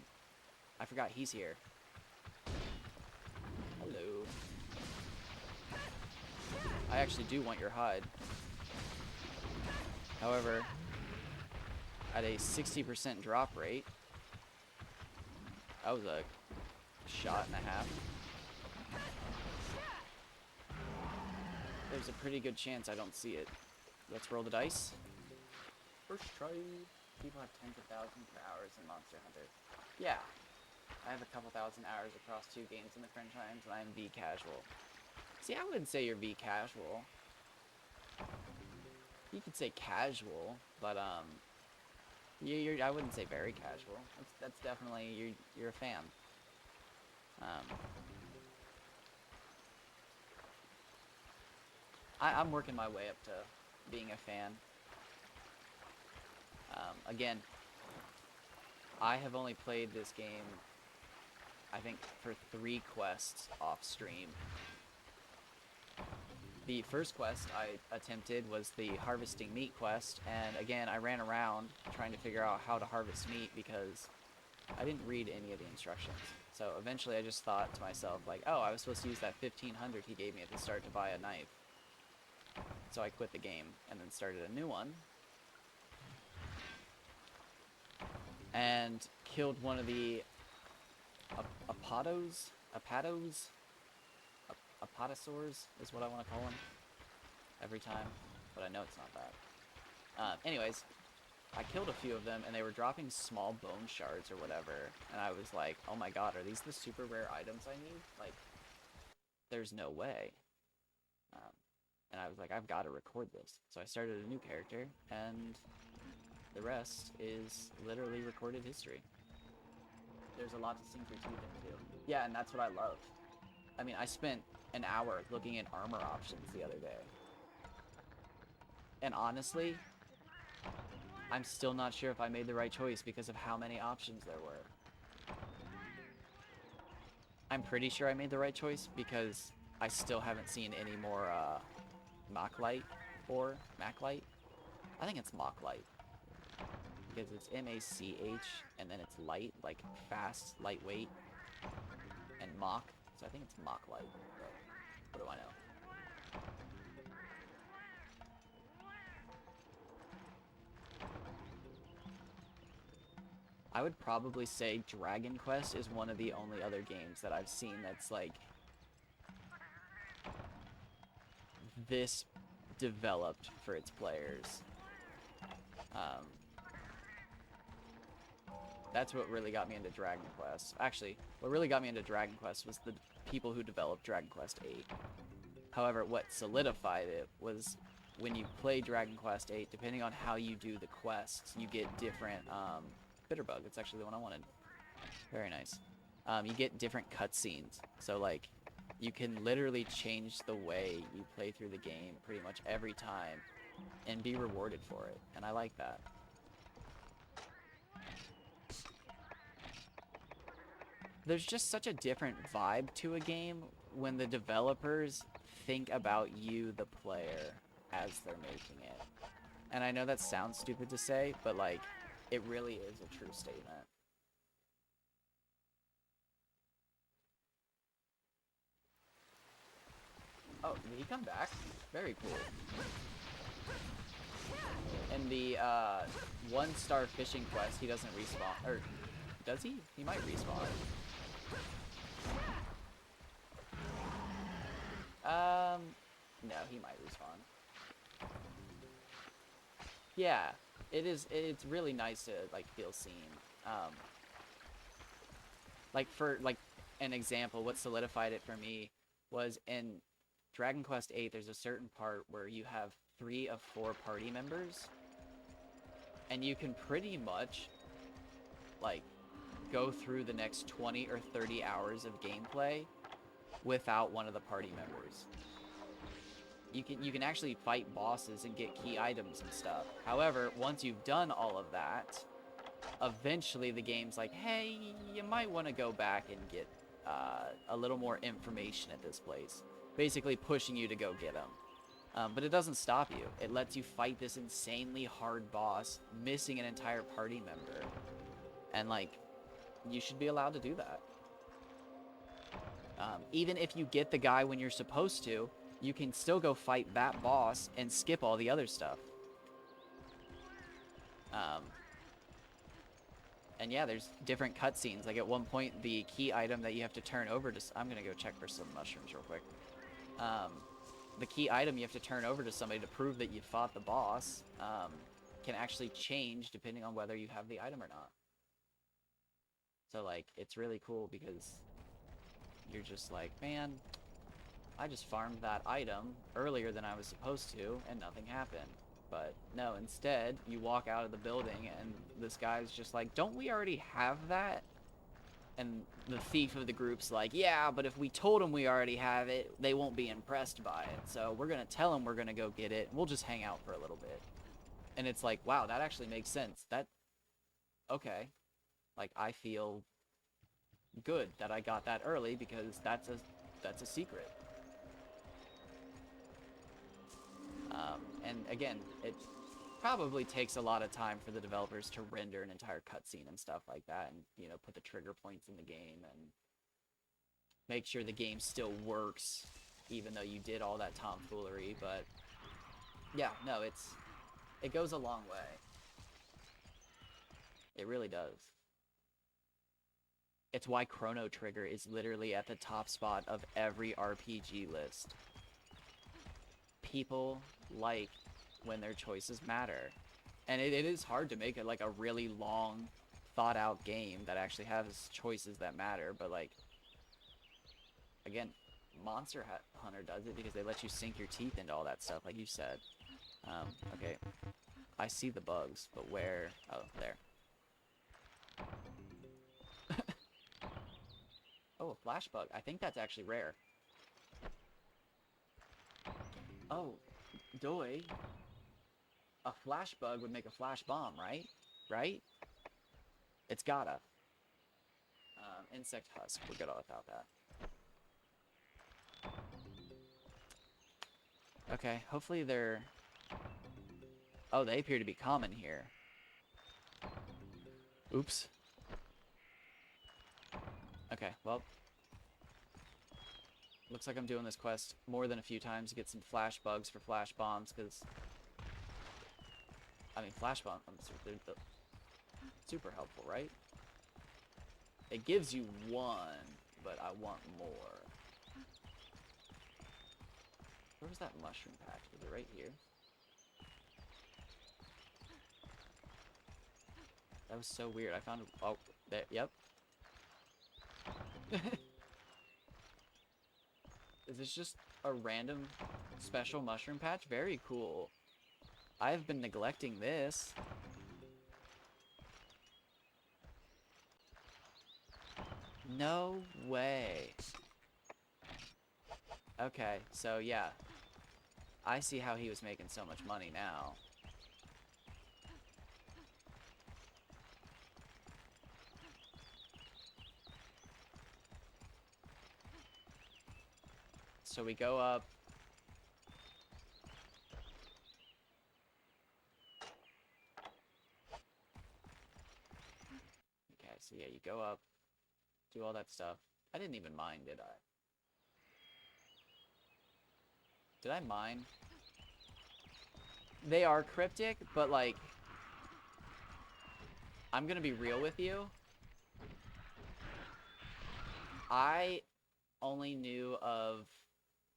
I forgot he's here. Hello. I actually do want your hide. However, at a 60% drop rate, that was a shot and a half. There's a pretty good chance I don't see it. Let's roll the dice. First try. People have tens of thousands of hours in Monster Hunter. Yeah. I have a couple thousand hours across 2 games in the franchise, and I'm V casual. See, I wouldn't say you're V casual. You could say casual, but you're I wouldn't say very casual. That's definitely you're a fan. I'm working my way up to being a fan. Again, I have only played this game, I think, for 3 quests off stream. The first quest I attempted was the harvesting meat quest, and again, I ran around trying to figure out how to harvest meat because I didn't read any of the instructions. So eventually I just thought to myself, like, oh, I was supposed to use that 1500 he gave me at the start to buy a knife. So I quit the game and then started a new one. And killed one of the apatosaurs is what I want to call them every time, but I know it's not that. Anyways, I killed a few of them, and they were dropping small bone shards or whatever, and I was like, oh my god, are these the super rare items I need? Like, there's no way. And I was like, I've got to record this. So I started a new character, and the rest is literally recorded history. There's a lot to sink your teeth into. Yeah, and that's what I love. I mean, I spent an hour looking at armor options the other day. And honestly, I'm still not sure if I made the right choice because of how many options there were. I'm pretty sure I made the right choice because I still haven't seen any more Mach-Light or Mac-Light. I think it's Mach-Light. Because it's M-A-C-H and then it's light, like fast, lightweight, and Mach. So I think it's Mach-Light. But what do I know? I would probably say Dragon Quest is one of the only other games that I've seen that's like this developed for its players. That's what really got me into Dragon Quest. Actually, what really got me into Dragon Quest was the people who developed Dragon Quest VIII. However, what solidified it was when you play Dragon Quest VIII, depending on how you do the quests, you get different, Bitterbug, it's actually the one I wanted. Very nice. You get different cutscenes. So, like, you can literally change the way you play through the game pretty much every time and be rewarded for it. And I like that. There's just such a different vibe to a game when the developers think about you, the player, as they're making it. And I know that sounds stupid to say, but, like, it really is a true statement. Oh, did he come back? Very cool. In the 1-star fishing quest, he doesn't respawn. Or, does he? He might respawn. No, he might respawn. Yeah, it is. It's really nice to like feel seen. Um, like for like an example, what solidified it for me was in Dragon Quest VIII. There's a certain part where you have 3 of 4 party members, and you can pretty much like go through the next 20 or 30 hours of gameplay without one of the party members. You can actually fight bosses and get key items and stuff. However, once you've done all of that, eventually the game's like, hey, you might want to go back and get a little more information at this place. Basically pushing you to go get them. But it doesn't stop you. It lets you fight this insanely hard boss, missing an entire party member. And, like, you should be allowed to do that. Even if you get the guy when you're supposed to, you can still go fight that boss and skip all the other stuff. And yeah, there's different cutscenes. Like at one point, the key item that you have to turn over to... I'm going to go check for some mushrooms real quick. The key item you have to turn over to somebody to prove that you fought the boss can actually change depending on whether you have the item or not. So, like, it's really cool because you're just like, man, I just farmed that item earlier than I was supposed to, and nothing happened. But no, instead, you walk out of the building, and this guy's just like, don't we already have that? And the thief of the group's like, yeah, but if we told them we already have it, they won't be impressed by it. So we're going to tell them we're going to go get it, and we'll just hang out for a little bit. And it's like, wow, that actually makes sense. Okay. Like, I feel good that I got that early because that's a secret. And again, it probably takes a lot of time for the developers to render an entire cutscene and stuff like that, and you know, put the trigger points in the game and make sure the game still works even though you did all that tomfoolery. But yeah, no, it goes a long way. It really does. It's why Chrono Trigger is literally at the top spot of every RPG list. People like when their choices matter. And it is hard to make it like a really long, thought out game that actually has choices that matter. But like, again, Monster Hunter does it because they let you sink your teeth into all that stuff, like you said. Okay, I see the bugs, but where? Oh, there. Oh, a flash bug. I think that's actually rare. Oh, doy. A flash bug would make a flash bomb, right? Right? It's gotta. Insect husk. We're good without that. Okay, hopefully they're... Oh, they appear to be common here. Oops. Okay, well... Looks like I'm doing this quest more than a few times to get some flash bugs for flash bombs, because... I mean, flash bombs, they're super helpful, right? It gives you one, but I want more. Where was that mushroom patch? Was it right here? That was so weird. I found... Oh, there, yep. Is this just a random special mushroom patch? Very cool. I've been neglecting this. No way. Okay, so yeah. I see how he was making so much money now. So we go up. Okay, so yeah, you go up, do all that stuff. I didn't even mind, did I? Did I mind? They are cryptic, but like, I'm gonna be real with you. I only knew of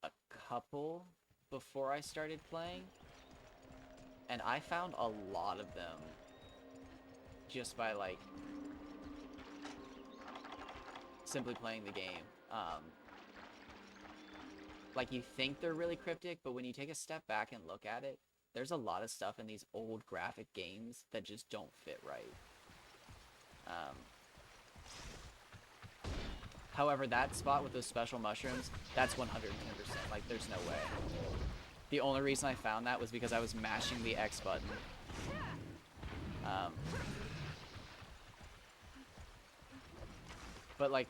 a couple before I started playing, and I found a lot of them just by, like, simply playing the game. Like, you think they're really cryptic, but when you take a step back and look at it, there's a lot of stuff in these old graphic games that just don't fit right. However, that spot with those special mushrooms, that's 110%. Like, there's no way. The only reason I found that was because I was mashing the X button. But, like,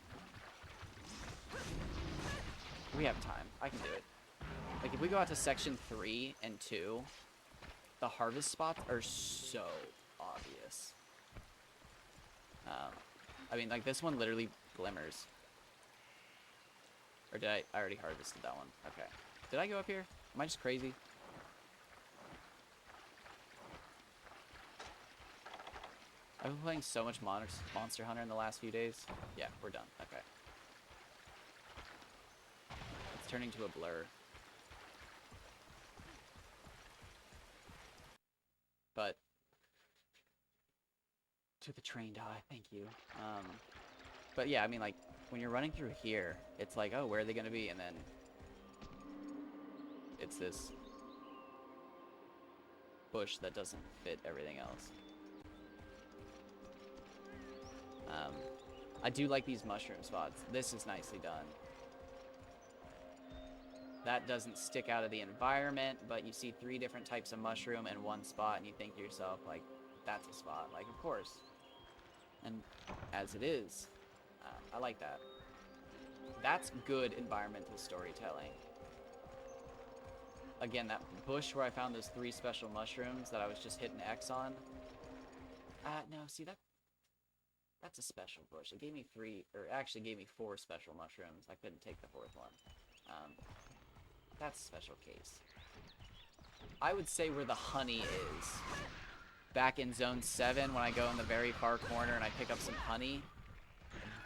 we have time. I can do it. Like, if we go out to section 3 and 2, the harvest spots are so obvious. I mean, like, this one literally glimmers. Or did I already harvested that one? Okay. Did I go up here? Am I just crazy? I've been playing so much Monster Hunter in the last few days. Yeah, we're done. Okay. It's turning to a blur. But to the trained eye, thank you. But yeah, I mean, like, when you're running through here, it's like, oh, where are they going to be? And then it's this bush that doesn't fit everything else. I do like these mushroom spots. This is nicely done. That doesn't stick out of the environment, but you see 3 different types of mushroom in one spot, and you think to yourself, like, that's a spot. Like, of course. And as it is, I like that. That's good environmental storytelling. Again, that bush where I found those 3 special mushrooms that I was just hitting X on. No, see, that's a special bush. It gave me 3, or actually gave me 4 special mushrooms. I couldn't take the 4th one. That's a special case. I would say where the honey is. Back in zone 7, when I go in the very far corner and I pick up some honey,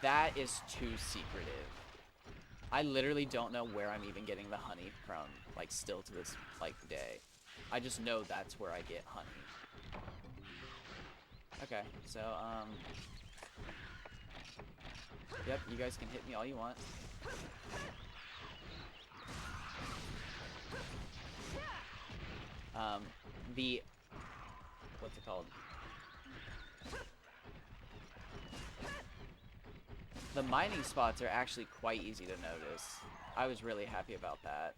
that is too secretive. I literally don't know where I'm even getting the honey from, like, still to this, like, day. I just know that's where I get honey. Okay, so, yep, you guys can hit me all you want. What's it called? The mining spots are actually quite easy to notice. I was really happy about that.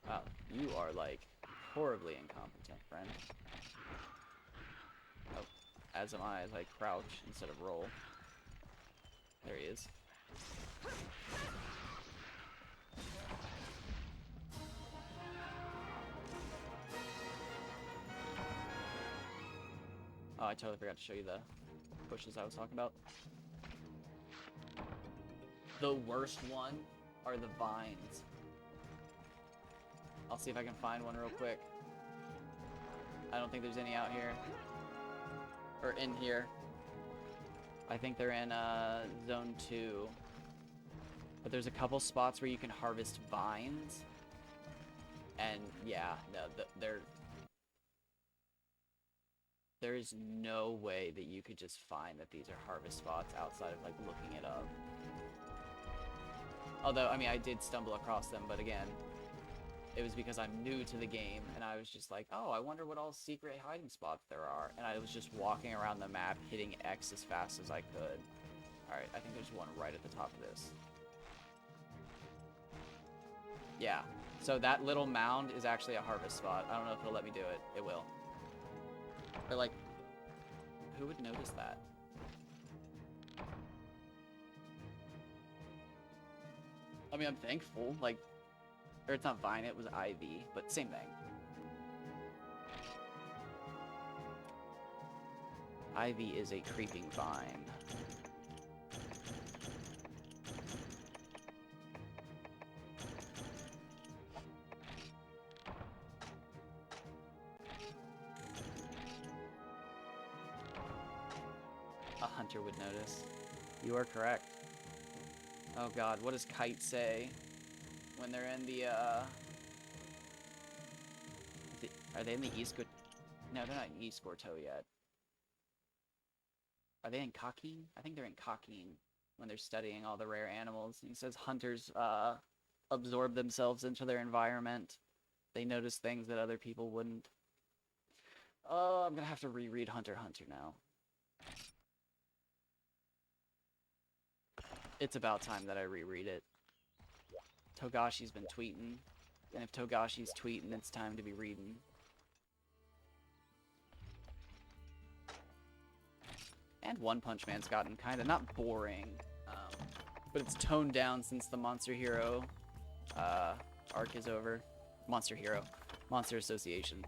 Wow, you are, like, horribly incompetent, friend. Oh, as am I, as I crouch instead of roll. There he is. Oh, I totally forgot to show you the bushes I was talking about. The worst one are the vines. I'll see if I can find one real quick. I don't think there's any out here. Or in here. I think they're in zone 2. But there's a couple spots where you can harvest vines. And yeah, no, there is no way that you could just find that these are harvest spots outside of, like, looking it up. Although, I mean, I did stumble across them, but again, it was because I'm new to the game, and I was just like, oh, I wonder what all secret hiding spots there are. And I was just walking around the map, hitting X as fast as I could. Alright, I think there's one right at the top of this. Yeah, so that little mound is actually a harvest spot. I don't know if it'll let me do it. It will. But, like, who would notice that? I mean, I'm thankful, like, or it's not vine, it was ivy, but same thing. Ivy is a creeping vine. A hunter would notice. You are correct. Oh god, what does Kite say when they're in the, are they in the East? No, they're not in East Gorto yet. Are they in Kakeen? I think they're in Kakeen when they're studying all the rare animals. He says hunters absorb themselves into their environment. They notice things that other people wouldn't. Oh, I'm gonna have to reread Hunter x Hunter now. It's about time that I reread it. Togashi's been tweeting, and if Togashi's tweeting, it's time to be reading. And One Punch Man's gotten kind of, not boring, but it's toned down since the Monster Hero arc is over. Monster Hero. Monster Association.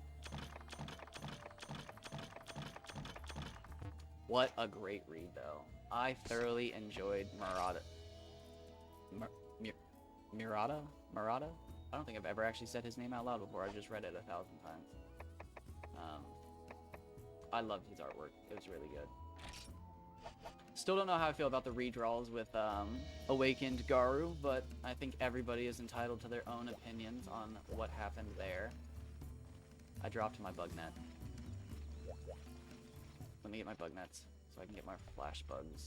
What a great read, though. I thoroughly enjoyed Murata. Murata? I don't think I've ever actually said his name out loud before. I've just read it 1,000 times. I loved his artwork. It was really good. Still don't know how I feel about the redraws with Awakened Garu, but I think everybody is entitled to their own opinions on what happened there. I dropped my bug net. Let me get my bug nets so I can get my flash bugs.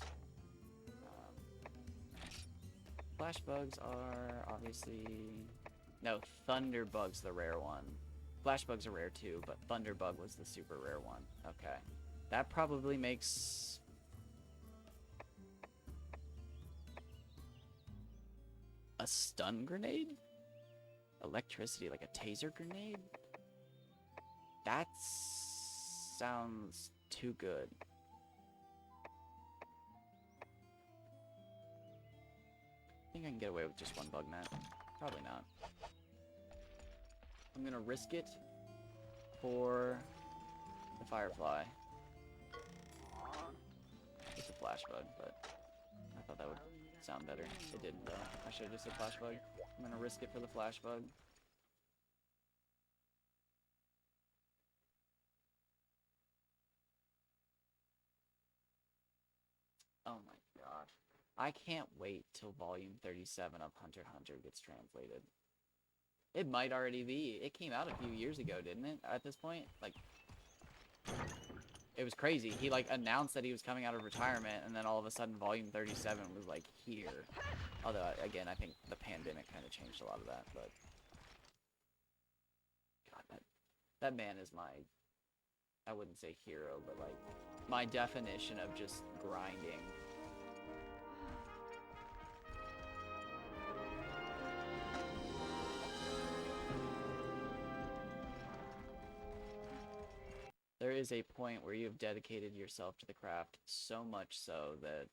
Flash bugs are obviously... No, thunder bug's the rare one. Flash bugs are rare too, but thunder bug was the super rare one. Okay. That probably makes... a stun grenade? Electricity, like a taser grenade? That sounds too good. I think I can get away with just one bug net. Probably not. I'm gonna risk it for the Firefly. It's a flash bug, but I thought that would sound better. It didn't though. I should have just said flash bug. I'm gonna risk it for the flash bug. Oh my gosh. I can't wait till volume 37 of Hunter x Hunter gets translated. It might already be. It came out a few years ago, didn't it? At this point? Like, it was crazy. He, like, announced that he was coming out of retirement, and then all of a sudden volume 37 was, like, here. Although, again, I think the pandemic kind of changed a lot of that, but... God, that man is my... I wouldn't say hero, but, like, my definition of just grinding. There is a point where you have dedicated yourself to the craft so much so that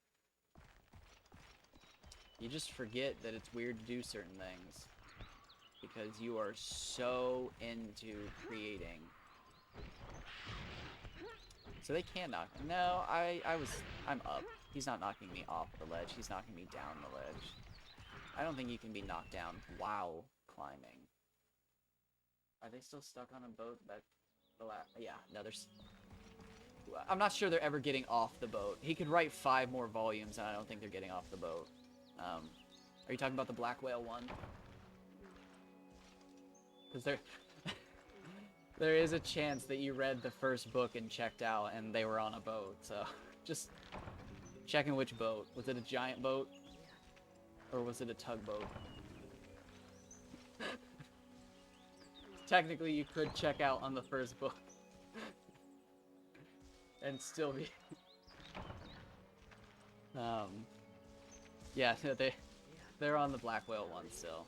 you just forget that it's weird to do certain things because you are so into creating. So they can knock. No, I'm up. He's not knocking me off the ledge. He's knocking me down the ledge. I don't think you can be knocked down while climbing. Are they still stuck on a boat? Yeah, no, there's... I'm not sure they're ever getting off the boat. He could write 5 more volumes, and I don't think they're getting off the boat. Are you talking about the Black Whale one? Because there is a chance that you read the first book and checked out, and they were on a boat, so... Just checking which boat. Was it a giant boat? Or was it a tugboat? Technically, you could check out on the first book. And still be... Yeah, they're on the Black Whale one still.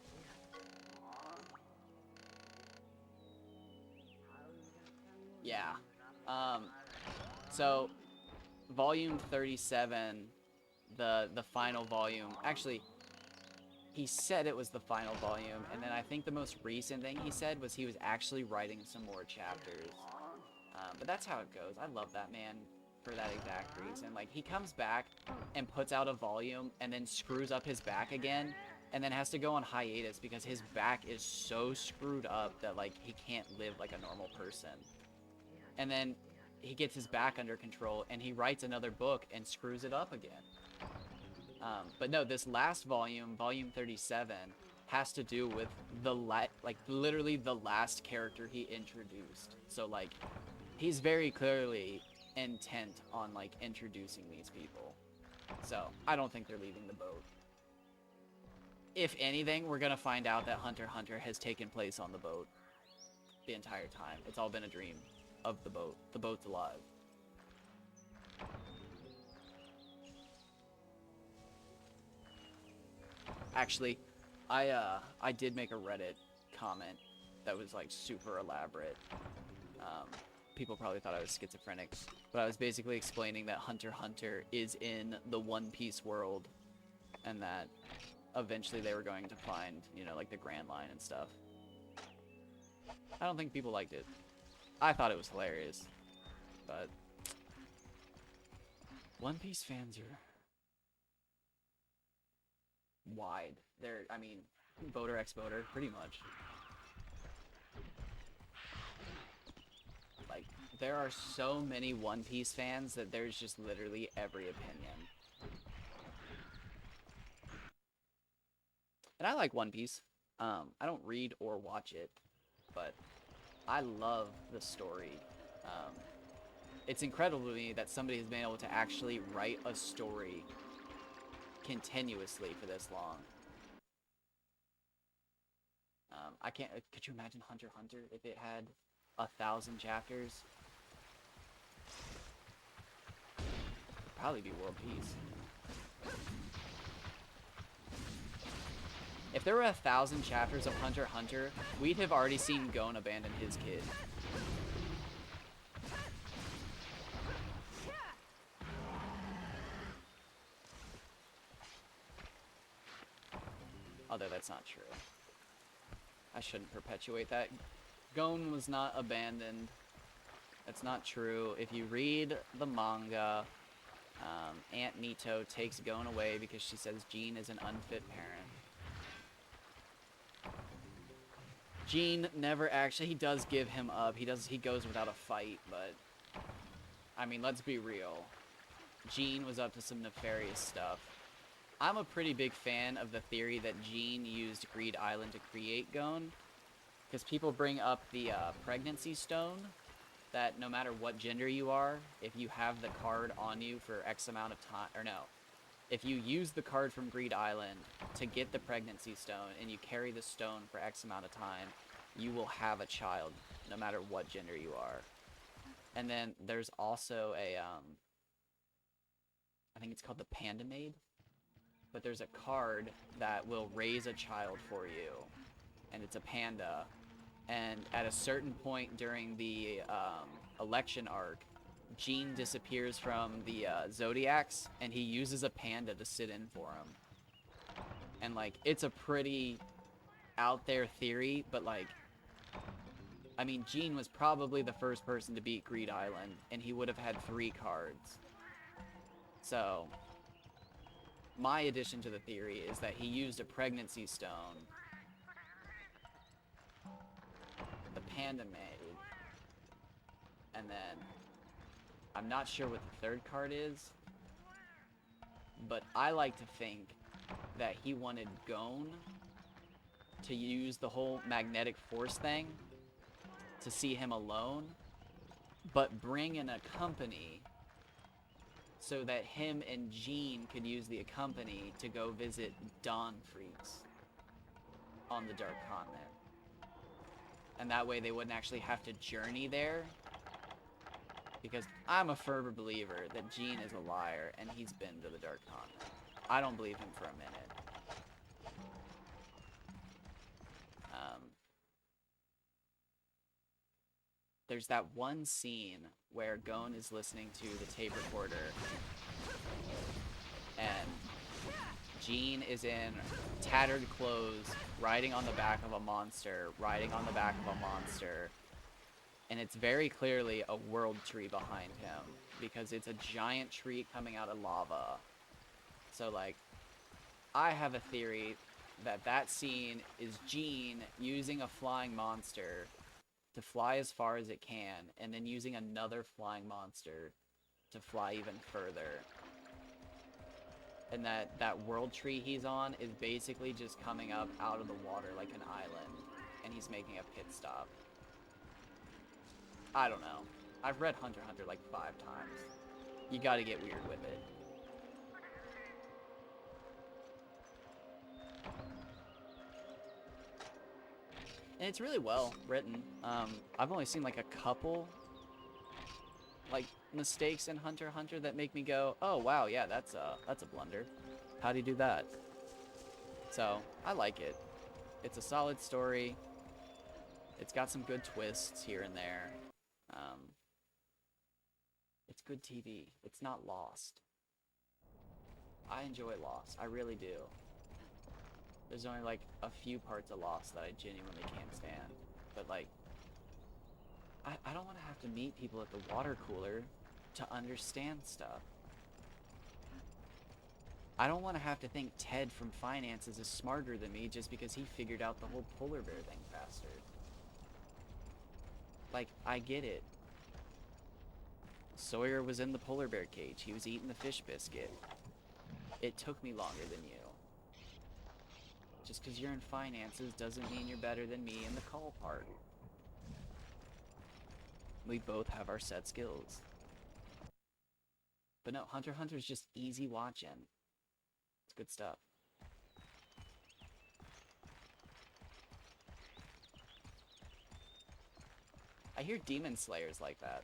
Yeah. So, volume 37, the final volume... Actually... He said it was the final volume, and then I think the most recent thing he said was he was actually writing some more chapters. But that's how it goes. I love that man for that exact reason. Like, he comes back and puts out a volume and then screws up his back again, and then has to go on hiatus because his back is so screwed up that, like, he can't live like a normal person. And then he gets his back under control, and he writes another book and screws it up again. But no, this last volume, volume 37, has to do with like literally the last character he introduced. So like, he's very clearly intent on like introducing these people. So I don't think they're leaving the boat. If anything, we're gonna find out that Hunter x Hunter has taken place on the boat the entire time. It's all been a dream of the boat. The boat's alive. Actually, I did make a Reddit comment that was like super elaborate. People probably thought I was schizophrenic, but I was basically explaining that Hunter x Hunter is in the One Piece world, and that eventually they were going to find, you know, like the Grand Line and stuff. I don't think people liked it. I thought it was hilarious, but One Piece fans are wide. I mean, voter ex voter, pretty much. Like, there are so many One Piece fans that there's just literally every opinion. And I like One Piece. I don't read or watch it, but I love the story. It's incredible to me that somebody has been able to actually write a story continuously for this long. I can't. Could you imagine Hunter x Hunter if it had 1,000 chapters? It'd probably be world peace. If there were 1,000 chapters of Hunter x Hunter, we'd have already seen Gon abandon his kid. Although that's not true. I shouldn't perpetuate that. Gon was not abandoned. That's not true. If you read the manga, Aunt Mito takes Gon away because she says Jean is an unfit parent. Jean never actually, he does give him up. He goes without a fight, but I mean, let's be real. Jean was up to some nefarious stuff. I'm a pretty big fan of the theory that Jean used Greed Island to create Gon, because people bring up the pregnancy stone, that no matter what gender you are, if you have the card on you for X amount of time, or no, if you use the card from Greed Island to get the pregnancy stone and you carry the stone for X amount of time, you will have a child, no matter what gender you are. And then there's also a, I think it's called the Panda Maid, but there's a card that will raise a child for you, and it's a panda. And at a certain point during the election arc, Jean disappears from the Zodiacs, and he uses a panda to sit in for him. And, like, it's a pretty out there theory, but, like, I mean, Jean was probably the first person to beat Greed Island, and he would have had 3 cards. So, my addition to the theory is that he used a pregnancy stone, the Panda Maid, and then I'm not sure what the third card is, but I like to think that he wanted Gon to use the whole magnetic force thing to see him alone, but bring in a company so that him and Jean could use the company to go visit Dawn Freaks on the Dark Continent. And that way they wouldn't actually have to journey there, because I'm a fervent believer that Jean is a liar and he's been to the Dark Continent. I don't believe him for a minute. There's that one scene where Gon is listening to the tape recorder, and Jean is in tattered clothes, riding on the back of a monster, and it's very clearly a world tree behind him, because it's a giant tree coming out of lava. So, like, I have a theory that that scene is Jean using a flying monster to fly as far as it can, and then using another flying monster to fly even further. And that world tree he's on is basically just coming up out of the water like an island, and he's making a pit stop. I don't know. I've read Hunter x Hunter like 5 times. You gotta get weird with it. And it's really well written. I've only seen like a couple like mistakes in Hunter x Hunter that make me go, oh wow, yeah, that's a blunder. How do you do that? So I like it. It's a solid story. It's got some good twists here and there. It's good TV. It's not Lost. I enjoy Lost. I really do. There's only like a few parts of Lost that I genuinely can't stand. But like, I don't want to have to meet people at the water cooler to understand stuff. I don't want to have to think Ted from Finances is smarter than me just because he figured out the whole polar bear thing faster. Like, I get it. Sawyer was in the polar bear cage. He was eating the fish biscuit. It took me longer than you. Just because you're in finances doesn't mean you're better than me in the call part. We both have our set skills. But no, Hunter x Hunter is just easy watching. It's good stuff. I hear Demon Slayer's like that.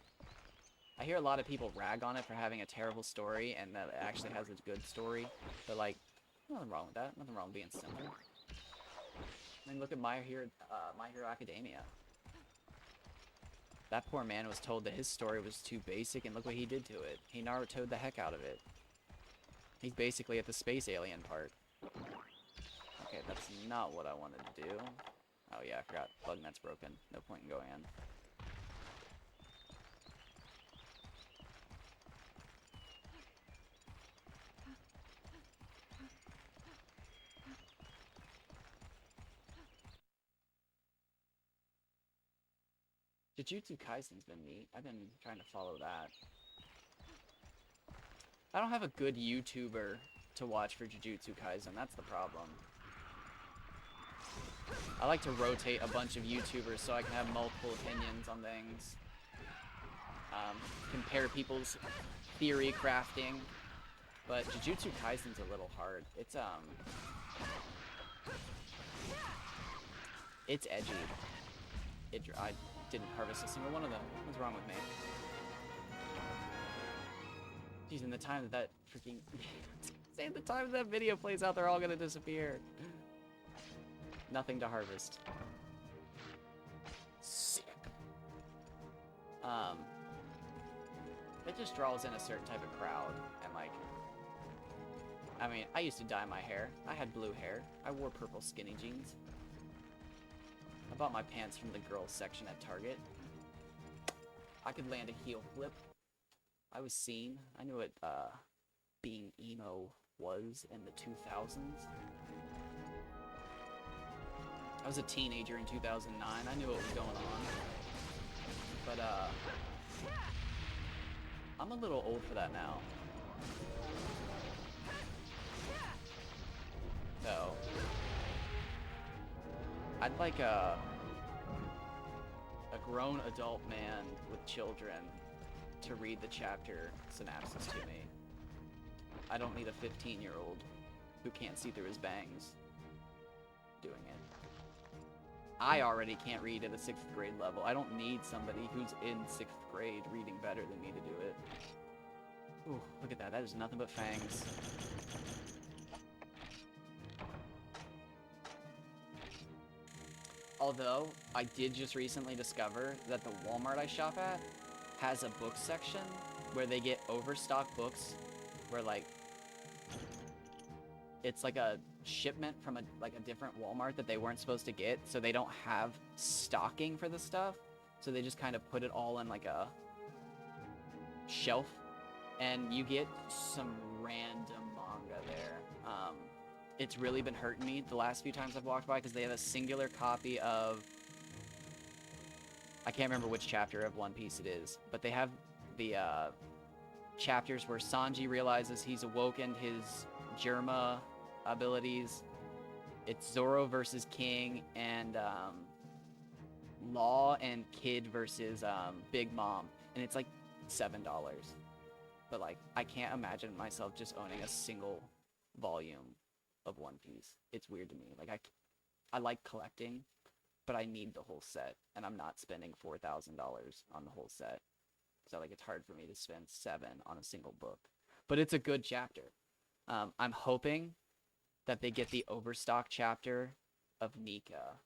I hear a lot of people rag on it for having a terrible story and that it actually has a good story. But like, nothing wrong with that. Nothing wrong with being simple. I mean, look at My Hero Academia. That poor man was told that his story was too basic, and look what he did to it. He Naruto'd the heck out of it. He's basically at the space alien part. Okay, that's not what I wanted to do. Oh yeah, I forgot. Bug net's broken. No point in going in. Jujutsu Kaisen's been neat. I've been trying to follow that. I don't have a good YouTuber to watch for Jujutsu Kaisen. That's the problem. I like to rotate a bunch of YouTubers so I can have multiple opinions on things. Compare people's theory crafting. But Jujutsu Kaisen's a little hard. It's edgy. I didn't harvest a single one of them. What's wrong with me? Jeez, in the time that freaking... Say the time that video plays out, they're all gonna disappear. Nothing to harvest. Sick. It just draws in a certain type of crowd, and like... I mean, I used to dye my hair. I had blue hair. I wore purple skinny jeans. I bought my pants from the girls section at Target. I could land a heel flip. I was seen. I knew what being emo was in the 2000s. I was a teenager in 2009. I knew what was going on. But I'm a little old for that now. So I'd like a grown adult man with children to read the chapter synopsis to me. I don't need a 15-year-old who can't see through his bangs doing it. I already can't read at a 6th grade level. I don't need somebody who's in 6th grade reading better than me to do it. Ooh, look at that. That is nothing but fangs. Although, I did just recently discover that the Walmart I shop at has a book section where they get overstock books where, like, it's like a shipment from a different Walmart that they weren't supposed to get, so they don't have stocking for the stuff, so they just kind of put it all in, like, a shelf, and you get some random manga there. It's really been hurting me the last few times I've walked by because they have a singular copy of... I can't remember which chapter of One Piece it is, but they have the chapters where Sanji realizes he's awoken his Germa abilities. It's Zoro versus King and Law and Kid versus Big Mom, and it's like $7. But like, I can't imagine myself just owning a single volume of One Piece. It's weird to me. Like I like collecting, but I need the whole set, and I'm not spending $4,000 on the whole set. So like, it's hard for me to spend $7 on a single book. But it's a good chapter. I'm hoping that they get the overstock chapter of Nika,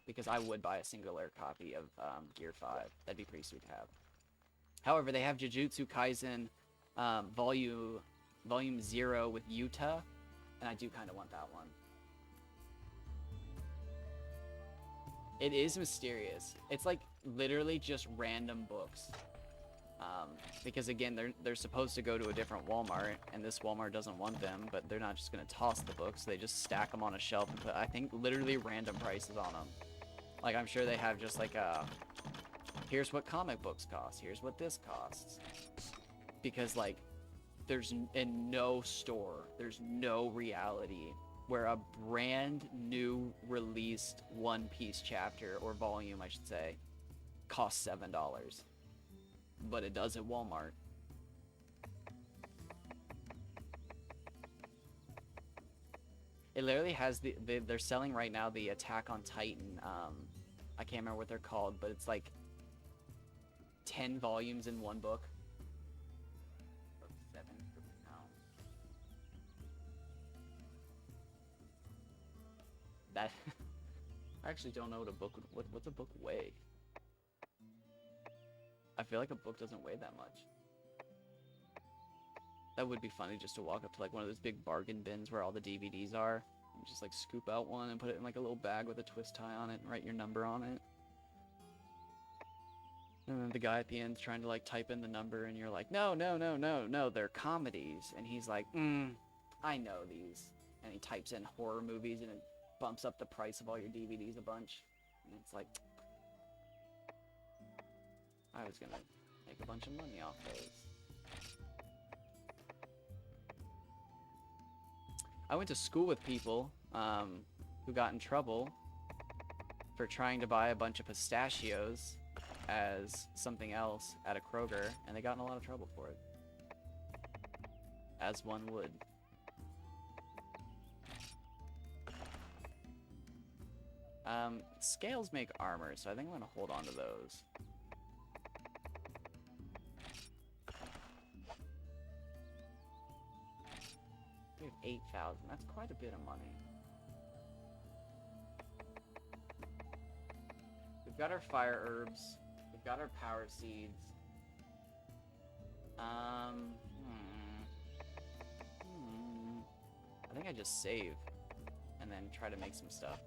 because I would buy a singular copy of Gear 5. That'd be pretty sweet to have. However, they have Jujutsu Kaisen Volume 0 with Yuta, and I do kind of want that one. It is mysterious. It's like literally just random books. Because again, they're supposed to go to a different Walmart, and this Walmart doesn't want them, but they're not just going to toss the books. They just stack them on a shelf and put, I think, literally random prices on them. Like, I'm sure they have just like a, here's what comic books cost, here's what this costs. Because like, there's in no store, there's no reality where a brand new released One Piece chapter, or volume I should say, costs $7. But it does at Walmart. It literally has they're selling right now the Attack on Titan, I can't remember what they're called, but it's like 10 volumes in one book. Or 7 now. That I actually don't know what a book would, what's a book weigh? I feel like a book doesn't weigh that much. That would be funny, just to walk up to like one of those big bargain bins where all the DVDs are, and just like scoop out one and put it in like a little bag with a twist tie on it and write your number on it. And then the guy at the end's trying to like type in the number, and you're like, no, they're comedies. And he's like, I know these. And he types in horror movies, and it bumps up the price of all your DVDs a bunch. And it's like, I was gonna make a bunch of money off those. I went to school with people who got in trouble for trying to buy a bunch of pistachios as something else at a Kroger, and they got in a lot of trouble for it. As one would. Scales make armor, so I think I'm gonna hold on to those. We have 8,000. That's quite a bit of money. We've got our fire herbs. We've got our power seeds. I think I just save and then try to make some stuff.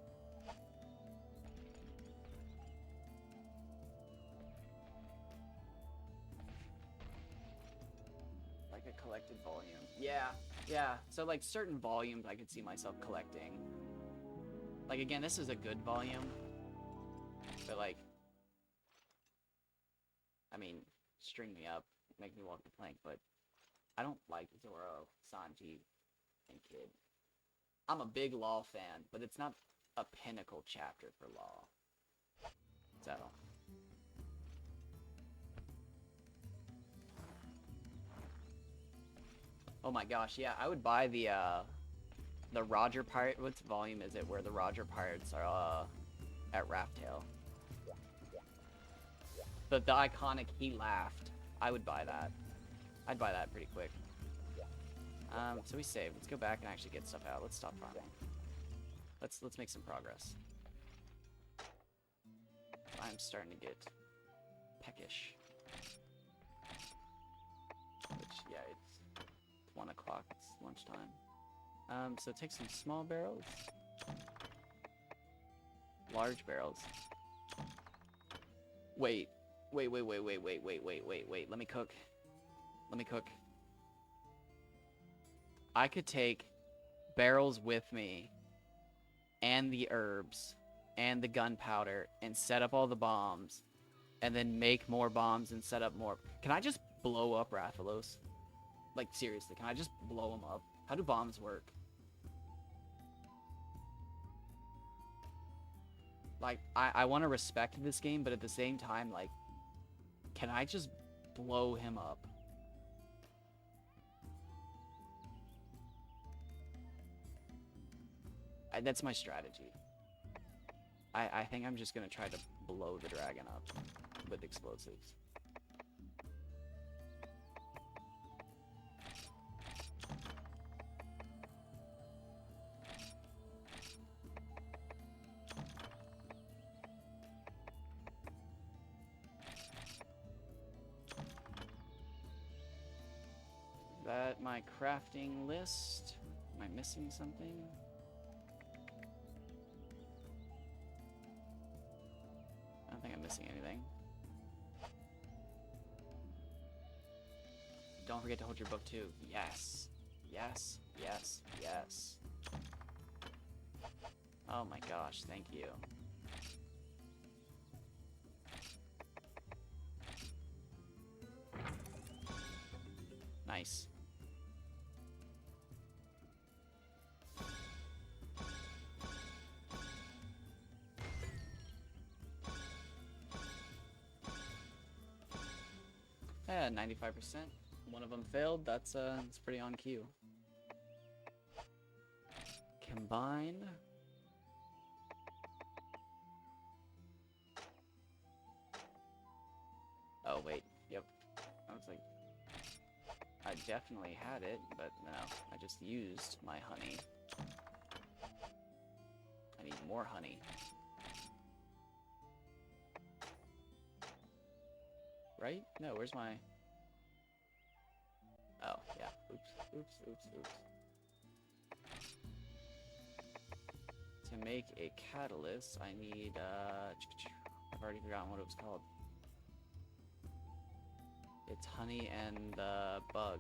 Like a collected volume. Yeah. So like certain volumes I could see myself collecting. Like again, this is a good volume. But like, I mean, string me up, make me walk the plank, but I don't like Zoro, Sanji, and Kid. I'm a big Law fan, but it's not a pinnacle chapter for Law. So. Oh my gosh, yeah, I would buy the Roger Pirate. What volume is it where the Roger Pirates are at Raftail? The iconic He Laughed. I would buy that. I'd buy that pretty quick. So we saved. Let's go back and actually get stuff out. Let's stop farming. Let's make some progress. I'm starting to get peckish. Which, yeah, it's 1 o'clock. It's lunchtime. So take some small barrels. Large barrels. Wait. Let me cook. I could take barrels with me and the herbs and the gunpowder and set up all the bombs and then make more bombs and set up more. Can I just blow up Rathalos? Like, seriously, can I just blow them up? How do bombs work? Like, I want to respect this game, but at the same time, like, can I just blow him up? That's my strategy. I think I'm just gonna try to blow the dragon up with explosives. Is that my crafting list? Am I missing something? I don't think I'm missing anything. Don't forget to hold your book too. Yes. Yes. Yes. Yes. Oh my gosh, thank you. Nice. Yeah, 95%. One of them failed. That's pretty on cue. Combine. Oh wait. Yep. I was like, I definitely had it, but no, I just used my honey. I need more honey. Right? No, where's my... Oh, yeah. Oops, oops, oops, oops. To make a catalyst, I need, I've already forgotten what it was called. It's honey and, bug.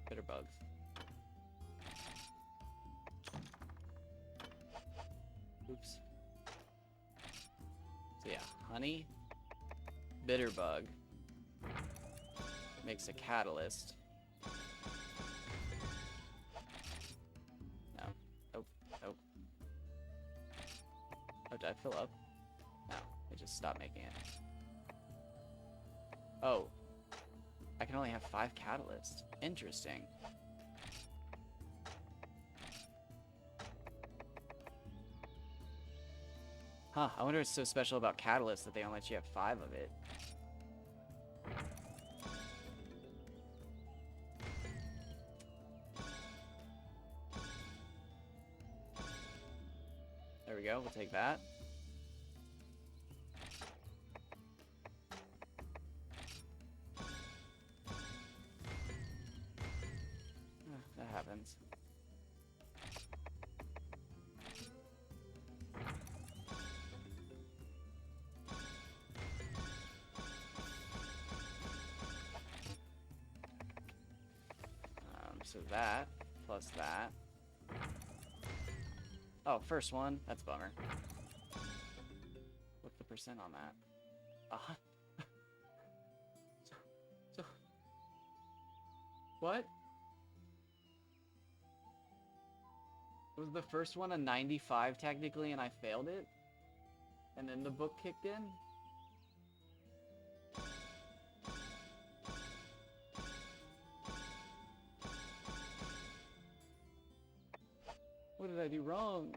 Bitter bugs. Oops. So yeah, honey, bitter bug, makes a catalyst. No. Oh, oh. Oh, did I fill up? No, it just stopped making it. Oh. I can only have 5 catalysts. Interesting. Huh, I wonder what's so special about catalysts that they only let you have 5 of it. There we go, we'll take that. That happens. So that, plus that. Oh, first one. That's a bummer. What's the percent on that? So, what? Was the first one a 95 technically and I failed it? And then the book kicked in? What did I do wrong?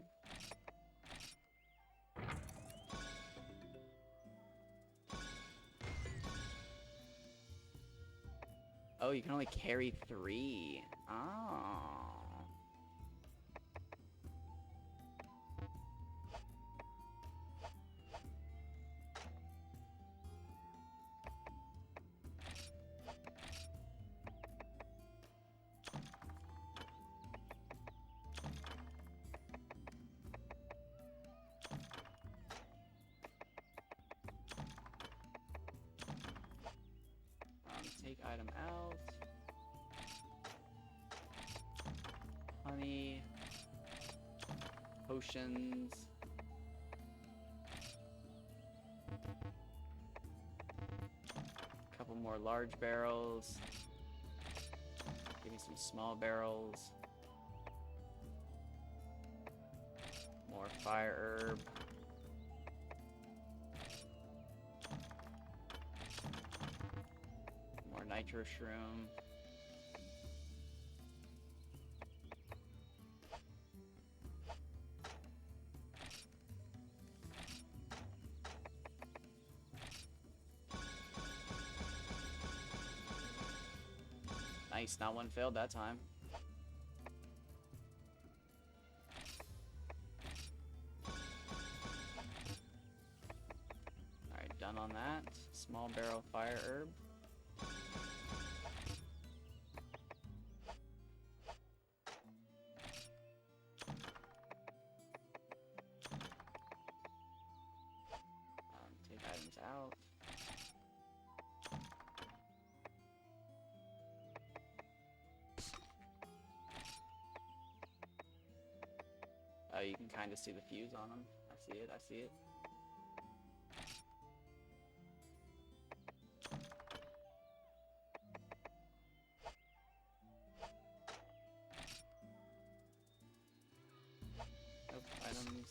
Oh, you can only carry 3. Oh. Take item out. Honey. Potions. Couple more large barrels. Give me some small barrels. More fire herb. More nitro shroom. Nice, not one failed that time. Alright, done on that. Small barrel fire herb. Take items out. Oh, you can kind of see the fuse on them. I see it, I see it. Nope, items.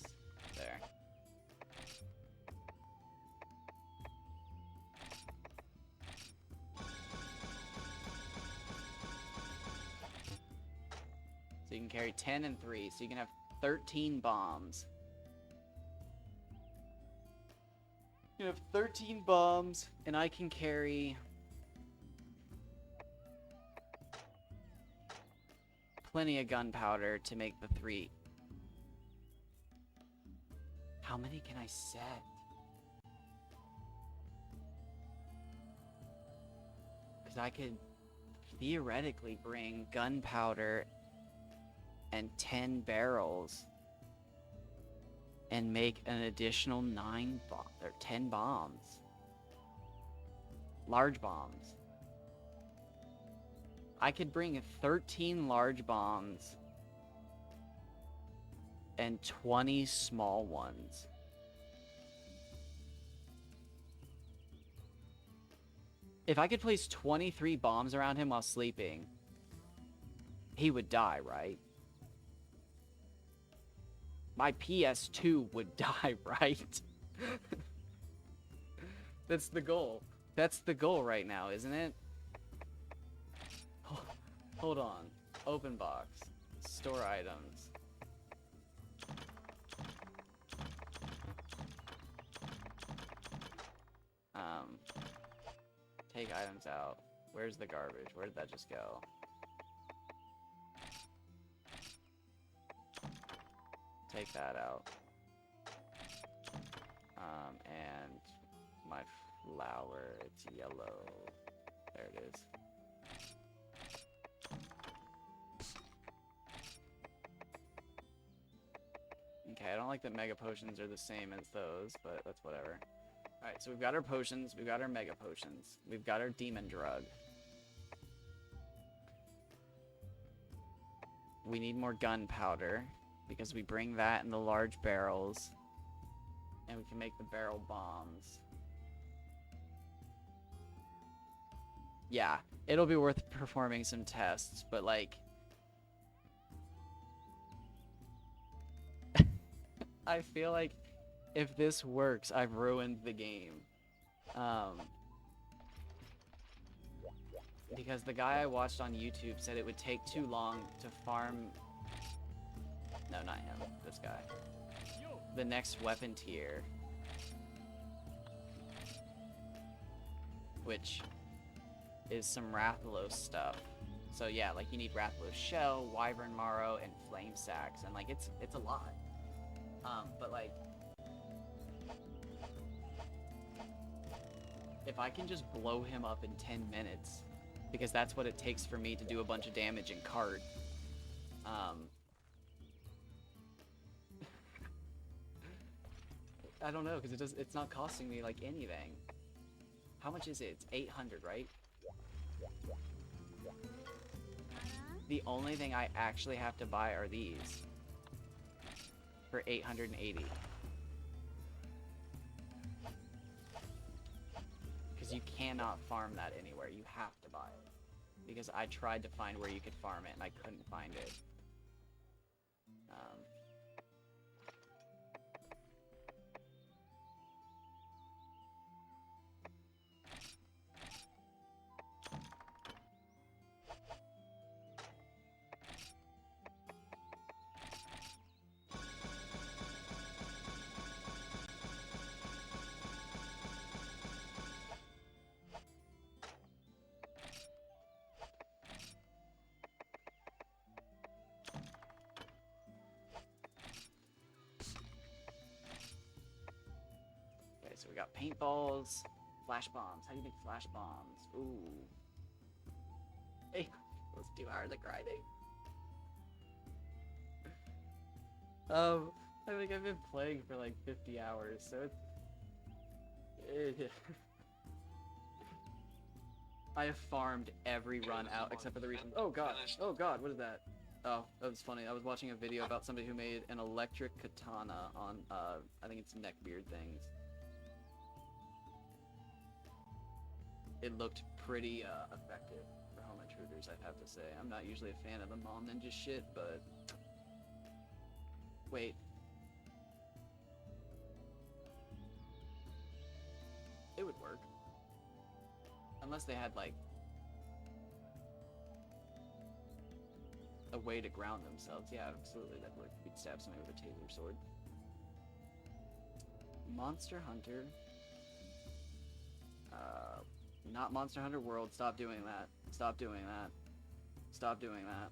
There. So you can carry 10 and 3, so you can have 13 bombs. You have 13 bombs, and I can carry plenty of gunpowder to make the 3. How many can I set? Because I could theoretically bring gunpowder and 10 barrels and make an additional 10 bombs. Large bombs. I could bring 13 large bombs and 20 small ones. If I could place 23 bombs around him while sleeping, he would die, right? My PS2 would die, right? That's the goal. That's the goal right now, isn't it? Hold on. Open box. Store items. Take items out. Where's the garbage? Where did that just go? Take that out. And my flour, it's yellow. There it is. Okay, I don't like that mega potions are the same as those, but that's whatever. Alright, so we've got our potions, we've got our mega potions, we've got our demon drug. We need more gunpowder, because we bring that in the large barrels, and we can make the barrel bombs. Yeah, it'll be worth performing some tests, but like... I feel like if this works, I've ruined the game. Because the guy I watched on YouTube said it would take too long to farm... No, not him. This guy. The next weapon tier. Which is some Rathalos stuff. So yeah, like you need Rathalos shell, wyvern marrow, and flame sacks, and like it's a lot. But like, if I can just blow him up in 10 minutes, because that's what it takes for me to do a bunch of damage in cart. I don't know, because it's not costing me like anything. How much is it? It's 800, right? The only thing I actually have to buy are these. For 880. Because you cannot farm that anywhere. You have to buy it. because I tried to find where you could farm it and I couldn't find it. Okay, so we got paintballs, flash bombs. How do you make flash bombs? Ooh. Hey, let's do hours of grinding. I think I've been playing for like 50 hours, so it's... I have farmed every run out except for the recent... Oh god, oh god, what is that? Oh, that was funny. I was watching a video about somebody who made an electric katana on, I think it's neckbeard things. It looked pretty, effective for home intruders, I'd have to say. I'm not usually a fan of the mom ninja shit, but... Wait. It would work. Unless they had, like, a way to ground themselves. Yeah, absolutely, that would. You'd stab somebody with a taser sword. Monster Hunter. Not Monster Hunter World. Stop doing that. Stop doing that. Stop doing that.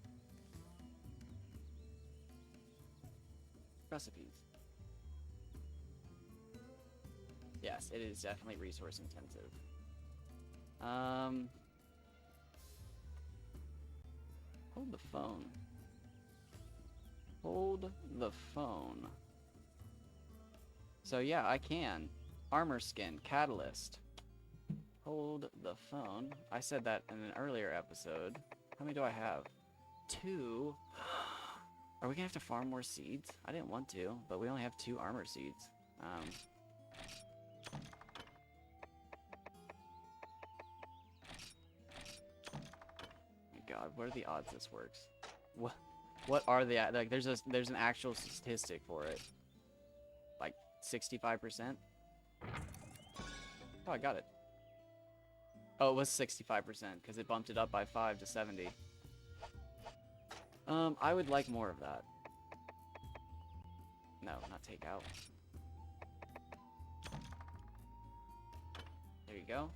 Recipes. Yes, it is definitely resource intensive. Hold the phone. Hold the phone. So yeah, I can. Armor skin, catalyst. Hold the phone. I said that in an earlier episode. How many do I have? 2. Are we gonna have to farm more seeds? I didn't want to, but we only have 2 armor seeds. My God, what are the odds this works? What are the, like? There's an actual statistic for it. Like 65%. Oh, I got it. Oh, it was 65% because it bumped it up by 5 to 70. I would like more of that. No, not take out. There you go.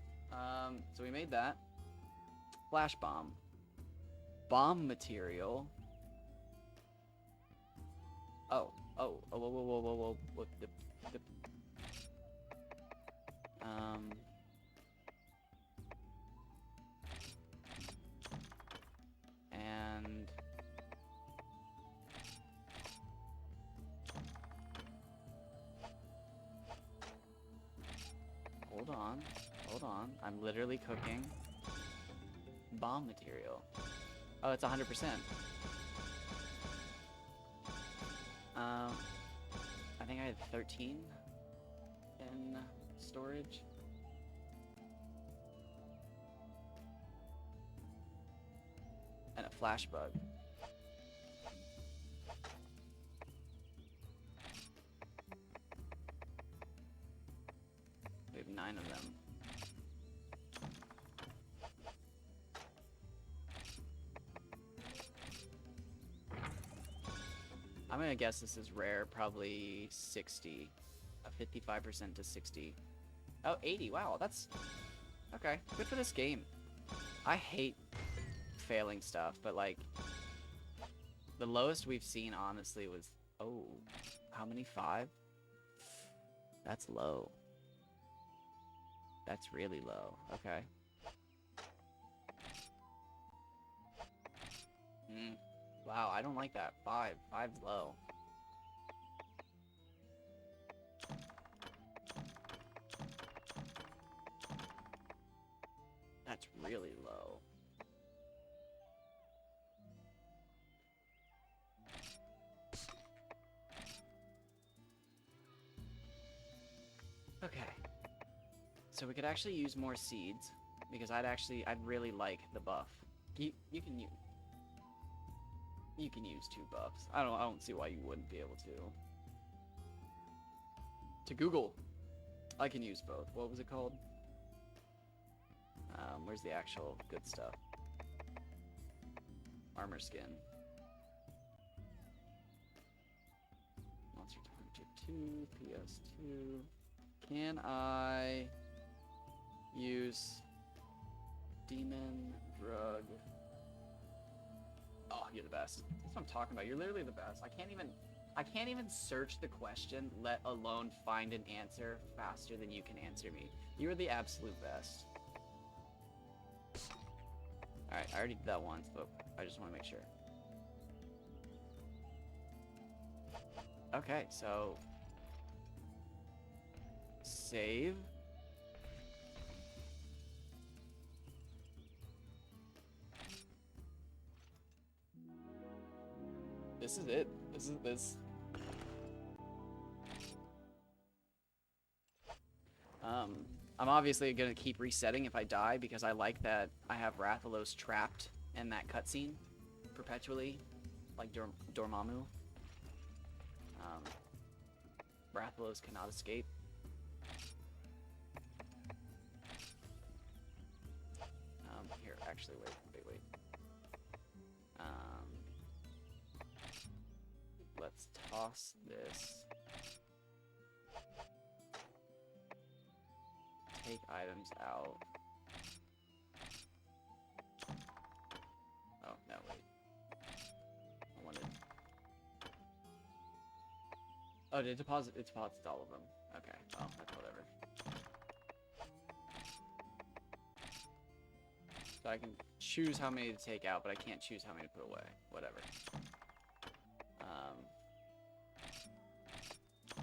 So we made that. Flash bomb. Bomb material. Oh, whoa. What the... And... Hold on. I'm literally cooking bomb material. Oh, it's 100%. I think I had 13 in storage. And a flash bug. We have 9 of them. I'm gonna guess this is rare, probably 60. 55% to 60. Oh, 80, wow, that's... Okay, good for this game. I hate failing stuff, but like... The lowest we've seen, honestly, was... Oh, how many? 5? That's low. That's really low, okay. Wow, I don't like that. 5. 5's low. That's really low. Okay. So we could actually use more seeds, because I'd really like the buff You can use two buffs. I don't see why you wouldn't be able to. To Google, I can use both. What was it called? Where's the actual good stuff? Armor skin. Monster Hunter 2, PS2. Can I use demon drug? Oh, you're the best. That's what I'm talking about. You're literally the best. I can't even search the question, let alone find an answer faster than you can answer me. You are the absolute best. Alright, I already did that once, but I just want to make sure. Okay, so... Save. This is it. This. I'm obviously gonna keep resetting if I die because I like that I have Rathalos trapped in that cutscene perpetually, like Dormammu. Rathalos cannot escape. Here, actually, wait. Let's toss this. Take items out. Oh, no, wait. I wanted... Oh, did it deposit? It deposits all of them. Okay, well, that's whatever. So I can choose how many to take out, but I can't choose how many to put away. Whatever.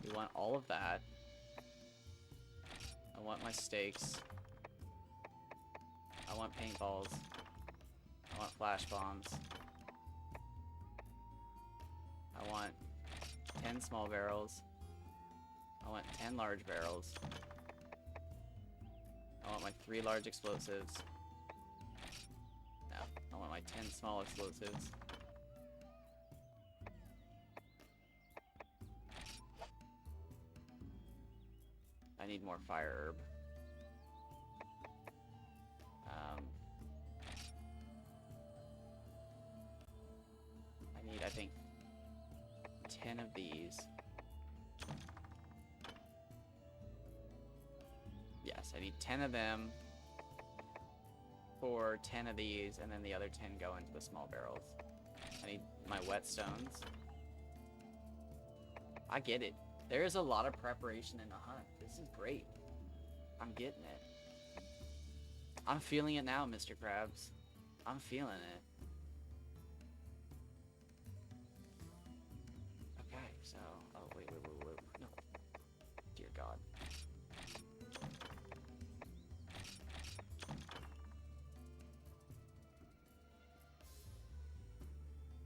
We want all of that. I want my stakes. I want paintballs. I want flash bombs. I want 10 small barrels. I want 10 large barrels. I want my 3 large explosives. No, I want my 10 small explosives. I need more fire herb. I need, I think, 10 of these. Yes, I need 10 of them for 10 of these, and then the other 10 go into the small barrels. I need my whetstones. I get it. There is a lot of preparation in the hunt. This is great. I'm getting it. I'm feeling it now, Mr. Krabs. I'm feeling it. Okay, so... Oh, wait. No. Dear God.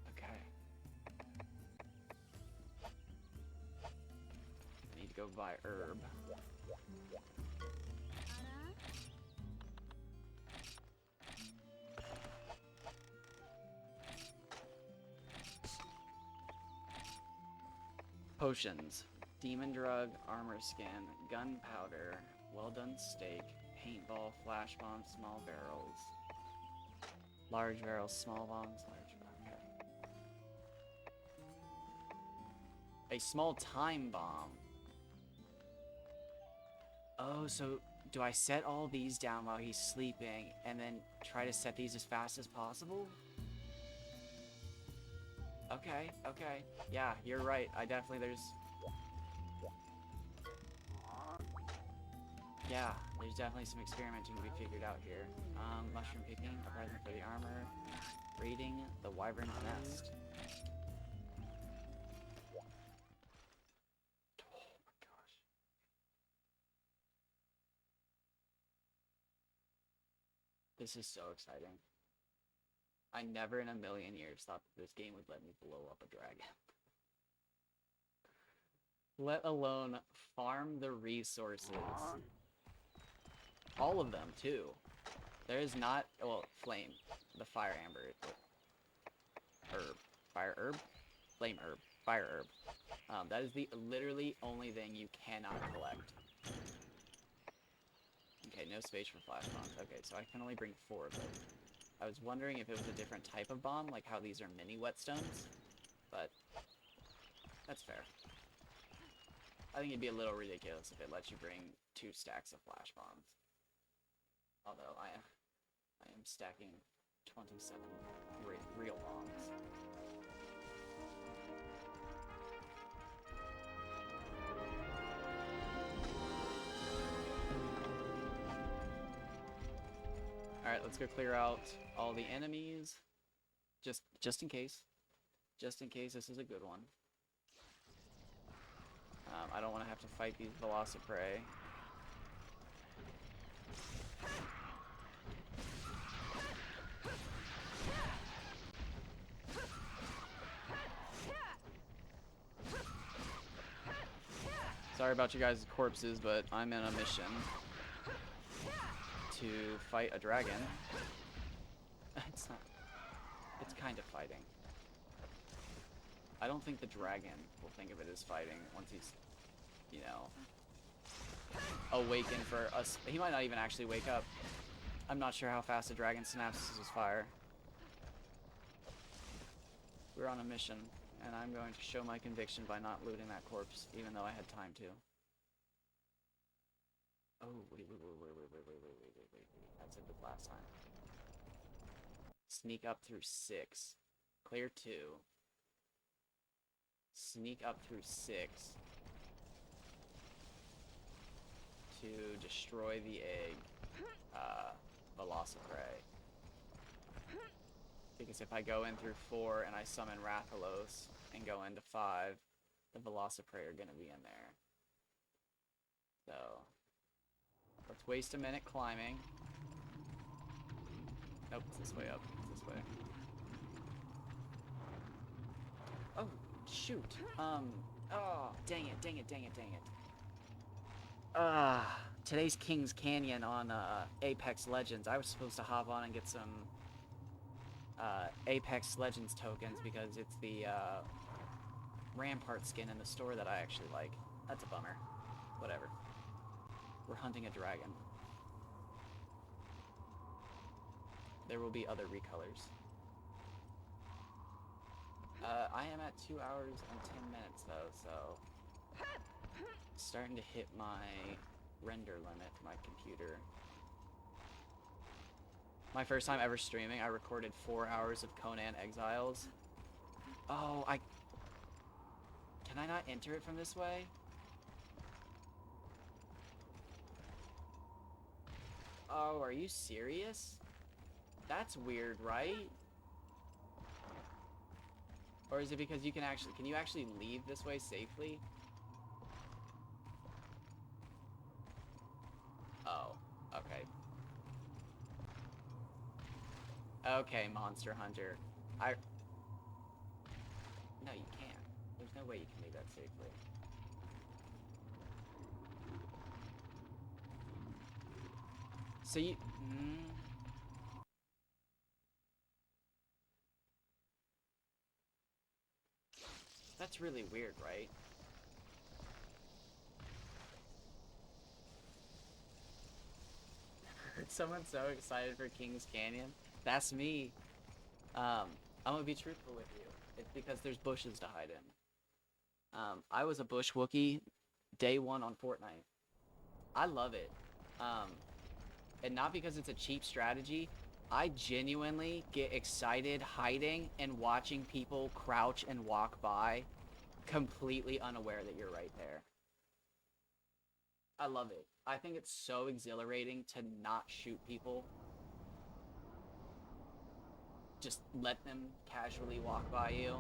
Okay. I need to go buy herb. Potions. Demon drug, armor skin, gunpowder, well done steak, paintball, flash bomb, small barrels. Large barrels, small bombs, okay. A small time bomb. Oh, so do I set all these down while he's sleeping and then try to set these as fast as possible? Okay. Yeah, you're right. Yeah, there's definitely some experimenting to be figured out here. Mushroom picking, a present for the armor, raiding the wyvern's nest. Oh my gosh. This is so exciting. I never in a million years thought that this game would let me blow up a dragon. Let alone farm the resources. All of them, too. There is not, well, flame, the fire amber, herb, fire herb, flame herb, fire herb. That is the literally only thing you cannot collect. Okay, no space for flash bombs. Okay, so I can only bring 4 of those. I was wondering if it was a different type of bomb, like how these are mini whetstones, but that's fair. I think it'd be a little ridiculous if it lets you bring 2 stacks of flash bombs. Although I am stacking 27 real bombs. Alright, let's go clear out all the enemies. Just in case. Just in case this is a good one. I don't want to have to fight these Velociprey. Sorry about you guys' corpses, but I'm in a mission to fight a dragon. It's not. It's kind of fighting. I don't think the dragon will think of it as fighting once he's, you know, awakened for us. He might not even actually wake up. I'm not sure how fast a dragon synapses his fire. We're on a mission, and I'm going to show my conviction by not looting that corpse, even though I had time to. Oh, wait. That's it the last time. Sneak up through 6. Clear 2. Sneak up through 6. To destroy the egg. Velociprey. Because if I go in through 4 and I summon Rathalos and go into 5, the Velociprey are gonna be in there. So let's waste a minute climbing. Nope, it's this way up. It's this way. Oh, shoot. Oh, dang it. Today's King's Canyon on Apex Legends. I was supposed to hop on and get some Apex Legends tokens because it's the Rampart skin in the store that I actually like. That's a bummer. Whatever. We're hunting a dragon. There will be other recolors. I am at 2 hours and 10 minutes though, so starting to hit my render limit for my computer. My first time ever streaming, I recorded 4 hours of Conan Exiles. Oh, can I not enter it from this way? Oh, are you serious? That's weird, right? Or is it because you can you actually leave this way safely? Oh, okay. Okay, Monster Hunter. No, you can't. There's no way you can leave that safely. So you... That's really weird, right? Someone's so excited for King's Canyon. That's me. I'm gonna be truthful with you. It's because there's bushes to hide in. I was a bush Wookiee day 1 on Fortnite. I love it. And not because it's a cheap strategy. I genuinely get excited hiding and watching people crouch and walk by, completely unaware that you're right there. I love it. I think it's so exhilarating to not shoot people. Just let them casually walk by you.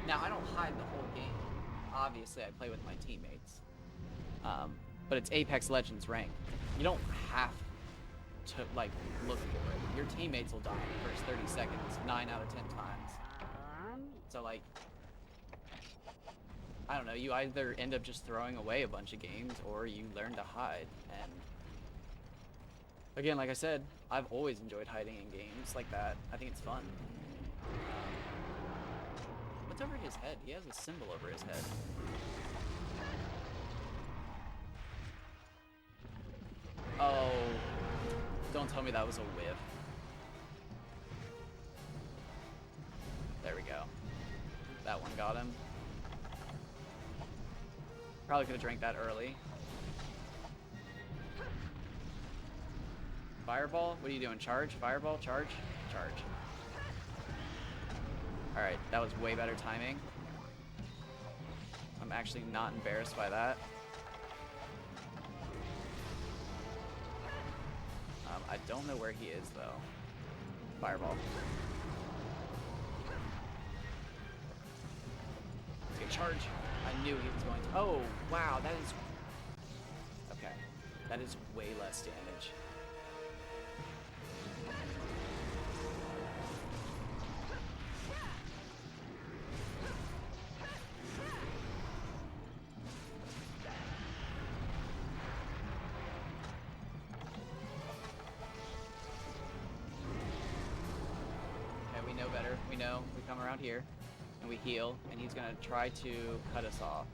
Now, I don't hide the whole game. Obviously, I play with my teammates. But it's Apex Legends rank. You don't have to, like, look for it. Your teammates will die in the first 30 seconds, 9 out of 10 times. So, like, I don't know, you either end up just throwing away a bunch of games, or you learn to hide, and Again, like I said, I've always enjoyed hiding in games like that. I think it's fun. What's over his head? He has a symbol over his head. Oh, don't tell me that was a whiff. There we go. That one got him. Probably could have drank that early. Fireball? What are you doing? Charge? Fireball? Charge? Charge. Alright, that was way better timing. I'm actually not embarrassed by that. I don't know where he is, though. Fireball. Let's get charge. I knew he was going to. Oh, wow, that is... Okay. That is way less damage. Better. We know. We come around here and we heal, and he's gonna try to cut us off.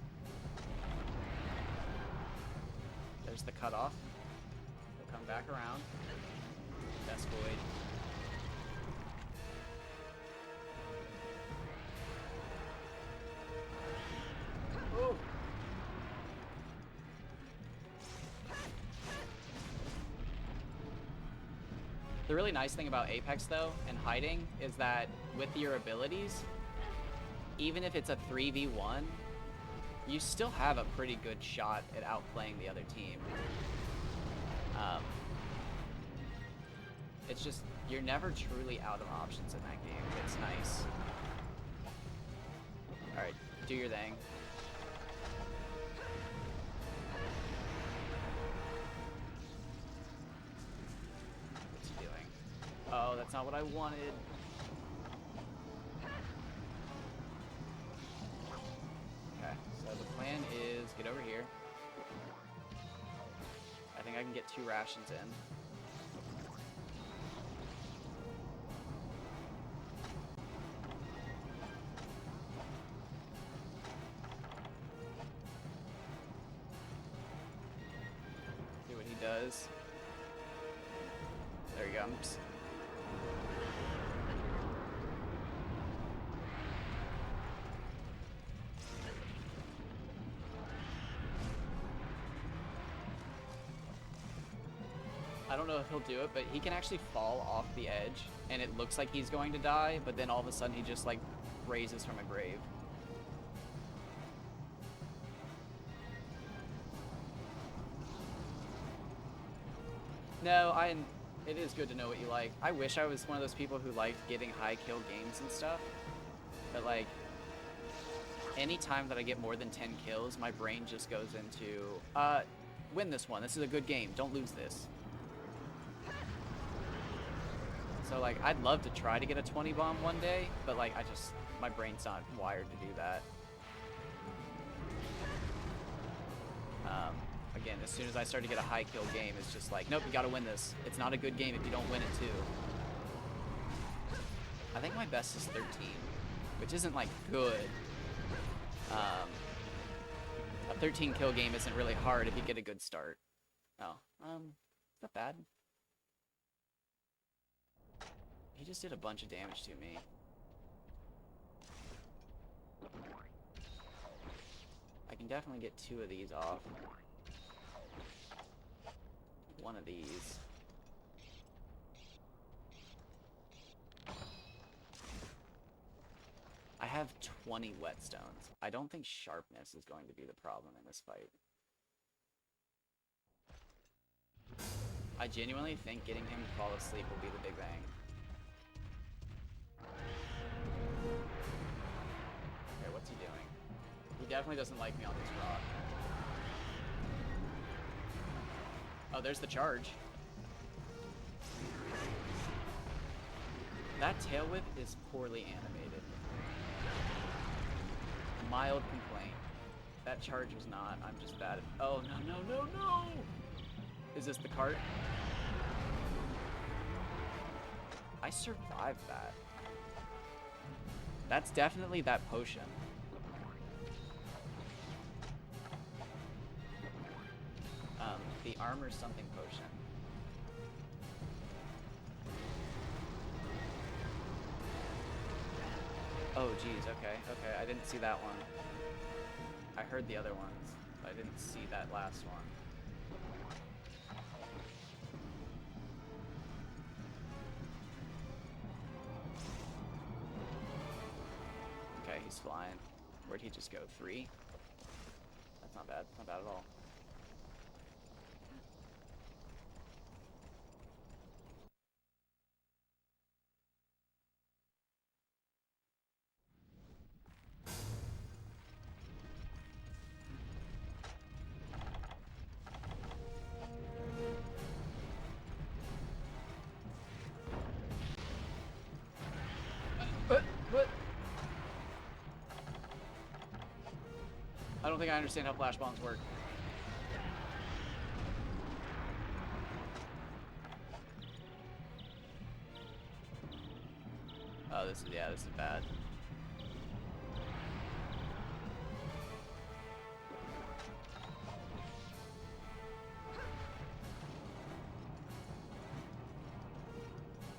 There's the cutoff. He'll come back around. Best void. Oh. The really nice thing about Apex, though, and hiding, is that with your abilities, even if it's a 3v1, you still have a pretty good shot at outplaying the other team. It's just, you're never truly out of options in that game. It's nice. Alright, do your thing. Oh, that's not what I wanted. Okay, so the plan is get over here. I think I can get 2 rations in. See what he does. There he comes. I don't know if he'll do it, but he can actually fall off the edge, and it looks like he's going to die, but then all of a sudden he just, like, raises from a grave. No, it is good to know what you like. I wish I was one of those people who liked getting high kill games and stuff, but, like, any time that I get more than 10 kills, my brain just goes into, win this one. This is a good game. Don't lose this. So, like, I'd love to try to get a 20 bomb one day, but, like, my brain's not wired to do that. Again, as soon as I start to get a high kill game, it's just like, nope, you gotta win this. It's not a good game if you don't win it, too. I think my best is 13, which isn't, like, good. A 13 kill game isn't really hard if you get a good start. Oh, it's not bad. He just did a bunch of damage to me. I can definitely get 2 of these off. 1 of these. I have 20 whetstones. I don't think sharpness is going to be the problem in this fight. I genuinely think getting him to fall asleep will be the big bang. Okay, what's he doing? He definitely doesn't like me on this rock. Oh, there's the charge. That tail whip is poorly animated. Mild complaint. That charge was not. I'm just bad at... Oh, no, no, no, no! Is this the cart? I survived that. That's definitely that potion. The armor something potion. Oh, geez, okay, okay, I didn't see that one. I heard the other ones, but I didn't see that last one. Okay, he's flying. Where'd he just go? 3? That's not bad, not bad at all. What? I don't think I understand how flash bombs work. Oh, this is bad.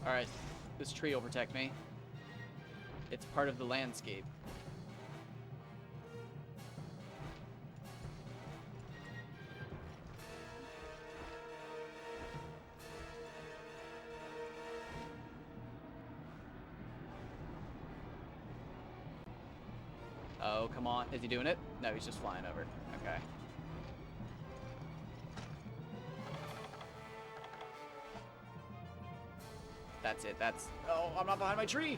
Alright, this tree will protect me. It's part of the landscape. Oh, come on. Is he doing it? No, he's just flying over. Okay. That's it. That's... Oh, I'm not behind my tree!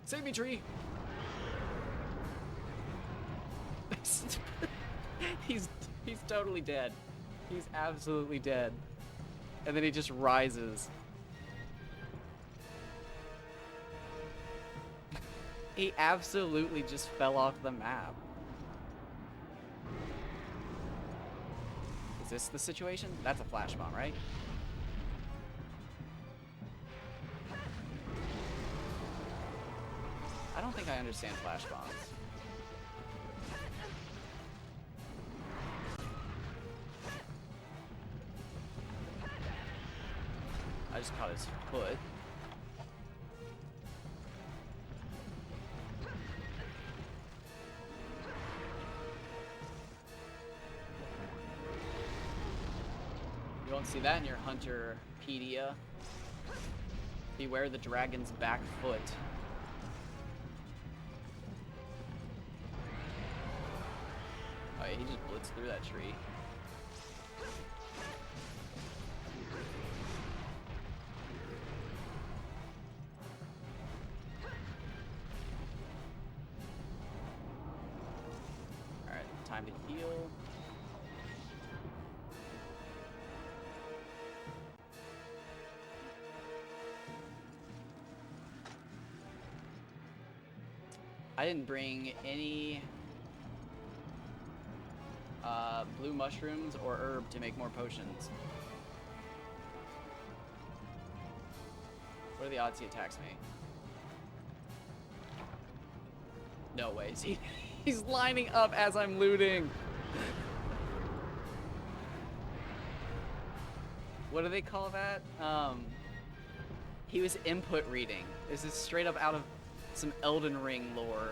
Save me, tree! he's totally dead. He's absolutely dead. And then he just rises. He absolutely just fell off the map. Is this the situation? That's a flash bomb, right? I don't think I understand flash bombs. I just caught his foot. You won't see that in your Hunterpedia. Beware the dragon's back foot. Oh yeah, he just blitzed through that tree. Alright, time to heal. I didn't bring any blue mushrooms or herb to make more potions. What are the odds he attacks me? No way. He's lining up as I'm looting. What do they call that? He was input reading. This is straight up out of some Elden Ring lore.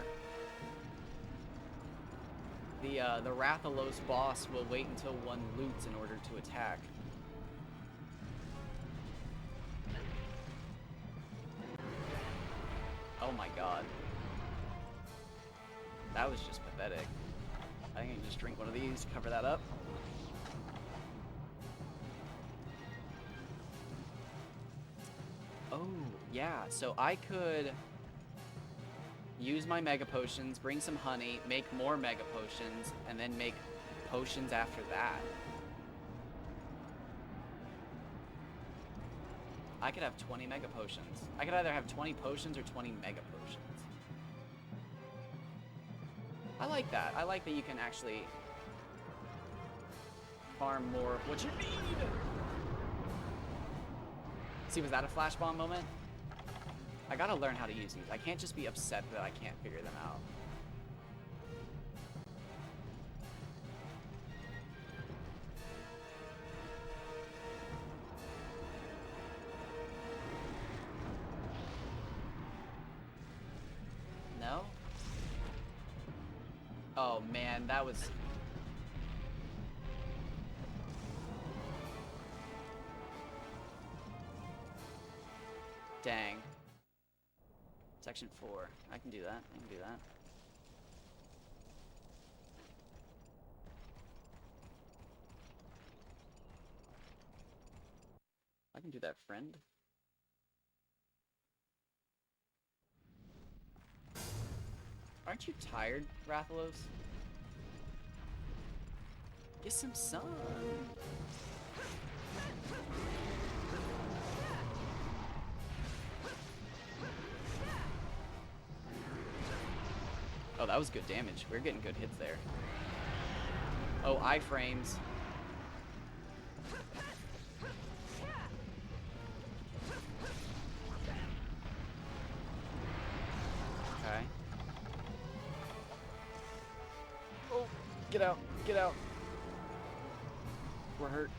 The Rathalos boss will wait until one loots in order to attack. Oh my god. That was just pathetic. I think I can just drink one of these, cover that up. Oh, yeah, so I could use my mega potions, bring some honey, make more mega potions, and then make potions after that. I could have 20 mega potions. I could either have 20 potions or 20 mega potions. I like that. I like that you can actually farm more of what you need. See, was that a flash bomb moment? I gotta learn how to use these. I can't just be upset that I can't figure them out. No? Oh man, that was... Dang. Section 4. I can do that. I can do that. I can do that, friend. Aren't you tired, Rathalos? Get some sun. Oh, that was good damage. We're getting good hits there. Oh, iframes. Okay. Oh, get out. Get out. We're hurt.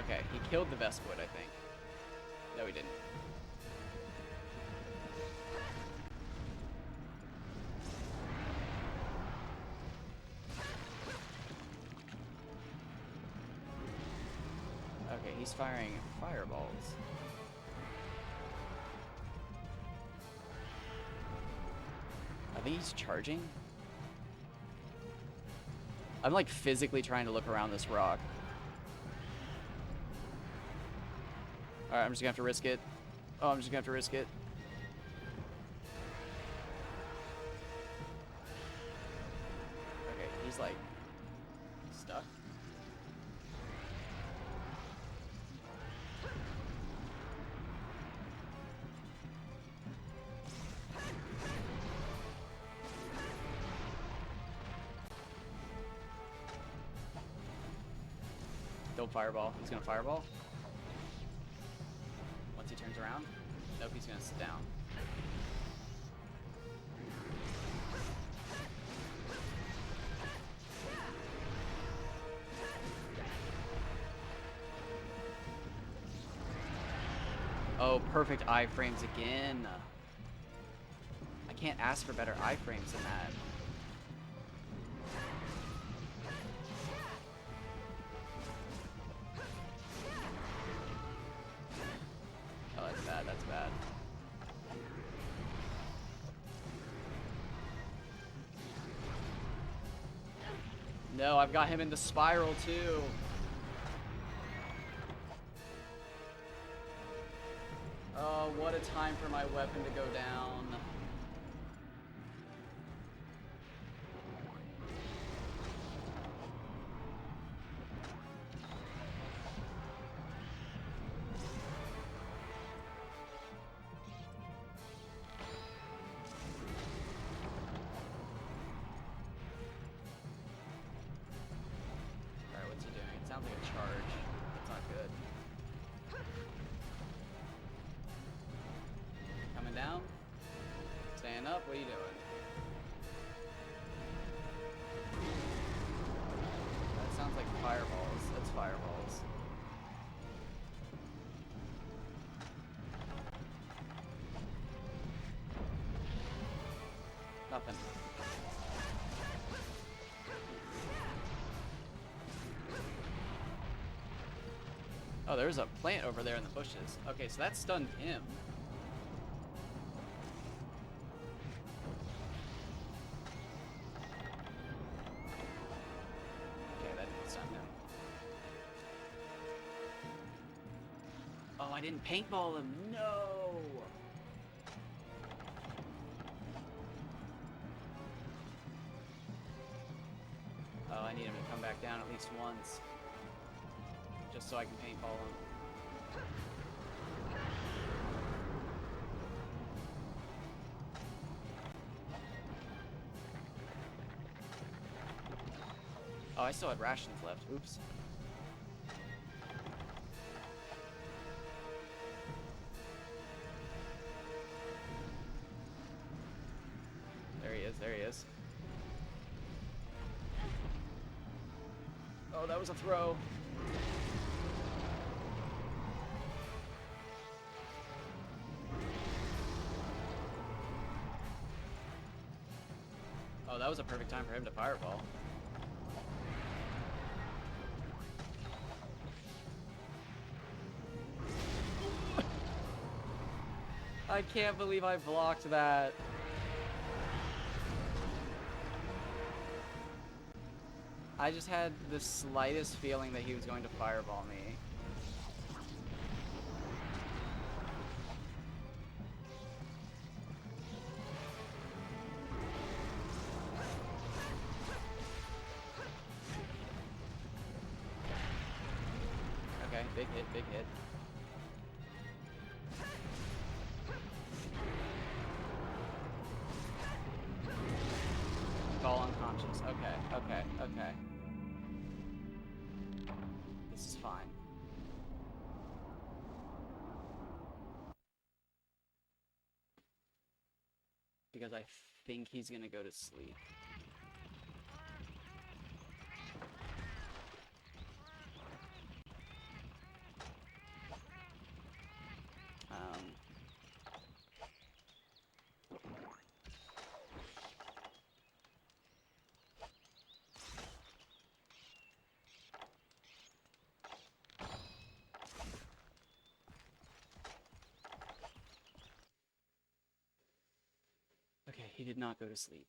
Okay, he killed the Vestwood, I think. No, he didn't. Okay, he's firing fireballs. I think he's charging. I'm like physically trying to look around this rock. Alright, I'm just gonna have to risk it. Oh, I'm just gonna have to risk it. Okay, he's like stuck. Don't fireball. He's gonna fireball. Once he turns around. Nope, he's gonna sit down. Oh, perfect iframes again. I can't ask for better iframes than that. Oh, that's bad, that's bad. No, I've got him in the spiral too. Oh, what a time for my weapon to go down. Alright, what's he doing? It sounds like a charge. That's not good. Coming down? Staying up? What are you doing? That sounds like fireballs. That's fireballs. Nothing. Oh, there's a plant over there in the bushes. Okay, so that stunned him. Okay, that didn't stun him. Oh, I didn't paintball him. No! Oh, I need him to come back down at least once. Just so I can paintball him. Oh, I still had rations left. Oops. There he is, there he is. Oh, that was a throw. Oh, that was a perfect time for him to fireball. I can't believe I blocked that. I just had the slightest feeling that he was going to fireball me. Okay, big hit, big hit. Fall unconscious. Okay, okay, okay. This is fine. Because I think he's gonna go to sleep. Okay, he did not go to sleep.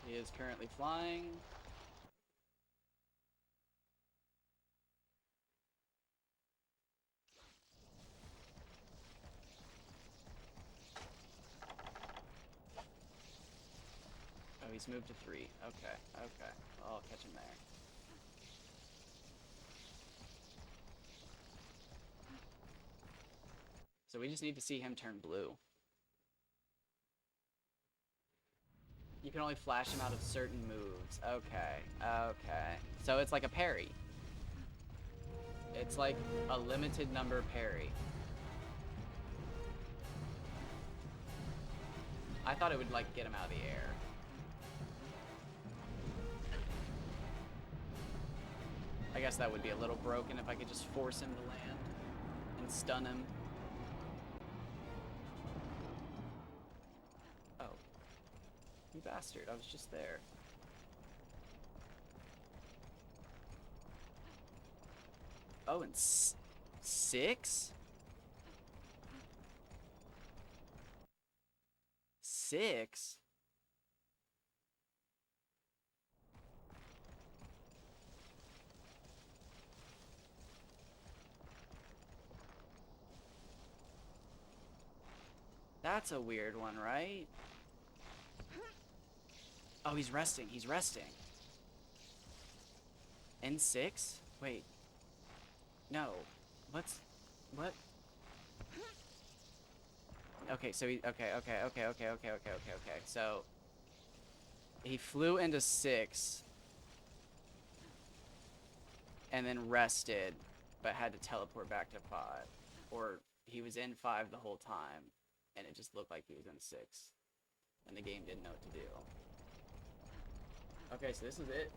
He is currently flying. Oh, he's moved to 3. Okay, okay. I'll catch him there. So we just need to see him turn blue. You can only flash him out of certain moves. Okay, okay. So it's like a parry. It's like a limited number parry. I thought it would like get him out of the air. I guess that would be a little broken if I could just force him to land and stun him. Oh. You bastard, I was just there. Oh, and 6? 6? That's a weird one, right? Oh, he's resting. He's resting. N6? Wait. No. What? Okay, so he... Okay. So... He flew into 6. And then rested. But had to teleport back to 5. Or he was in 5 the whole time. And it just looked like he was in 6. And the game didn't know what to do. Okay, so this is it.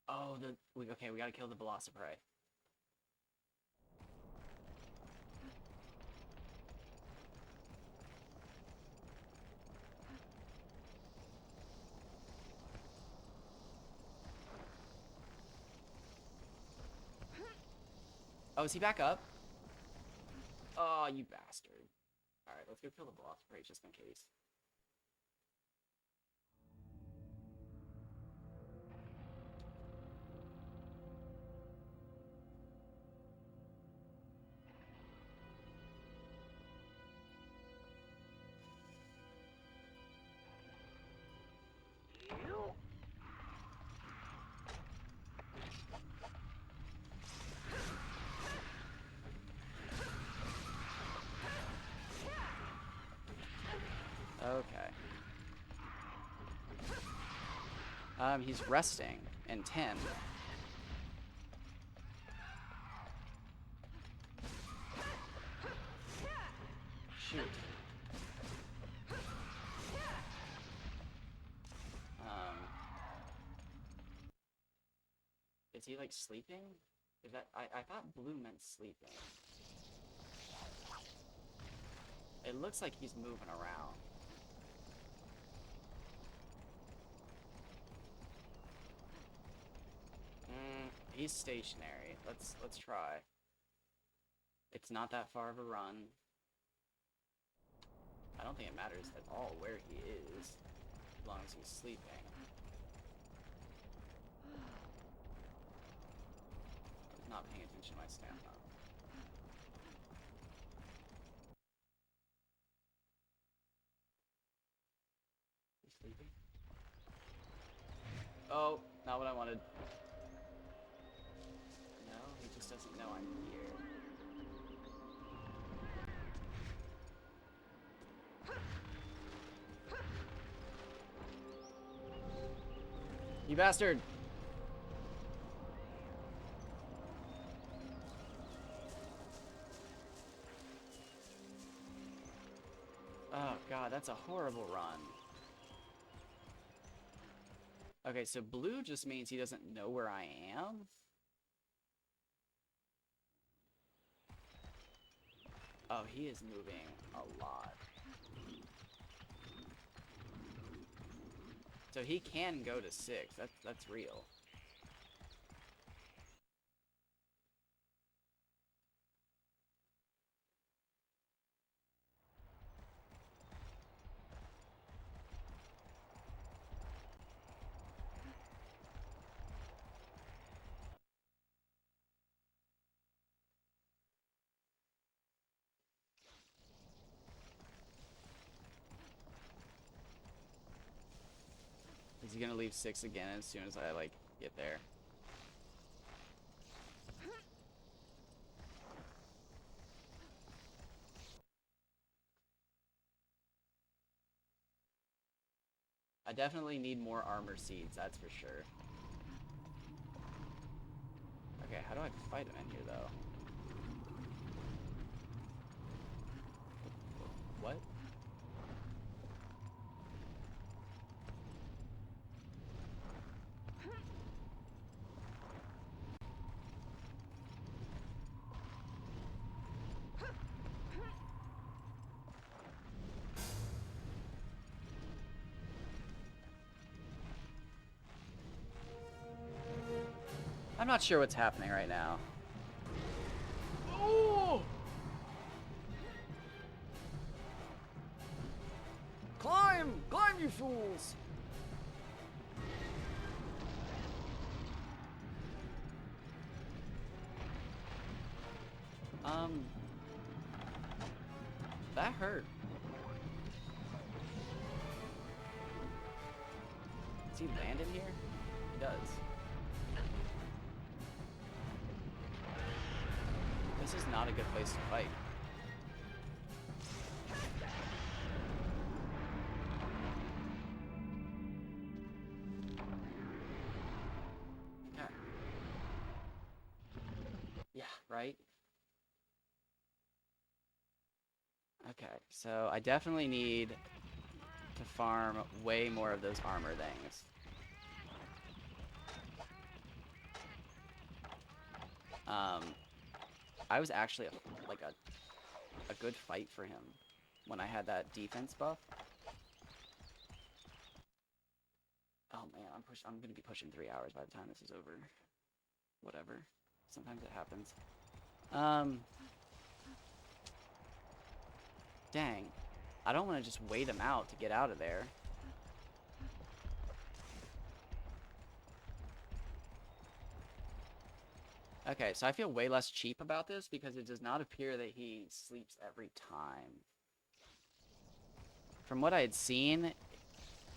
Oh, okay, we gotta kill the Velociprey. Oh, is he back up? Oh, you bastard. Alright, let's go kill the Velociprey just in case. He's resting in 10. Shoot. Is he like sleeping? Is that I thought blue meant sleeping. It looks like he's moving around. He's stationary. Let's try. It's not that far of a run. I don't think it matters at all where he is, as long as he's sleeping. I'm not paying attention to my stamina. He's sleeping? Oh, not what I wanted. No, he just doesn't know I'm here. You bastard! Oh god, that's a horrible run. Okay, so blue just means he doesn't know where I am? Oh, he is moving a lot. So he can go to 6. That's real. Is he gonna leave 6 again as soon as I like get there? I definitely need more armor seeds, that's for sure. Okay, how do I fight him in here though? What? I'm not sure what's happening right now. Oh! Climb! Climb, you fools! That hurt. Does he land in here? He does. This is not a good place to fight. Okay. Yeah, right? Okay, so I definitely need to farm way more of those armor things. I was actually a good fight for him when I had that defense buff. Oh man, I'm gonna be pushing 3 hours by the time this is over. Whatever. Sometimes it happens. Dang. I don't want to just wait him out to get out of there. Okay, so I feel way less cheap about this because it does not appear that he sleeps every time. From what I had seen,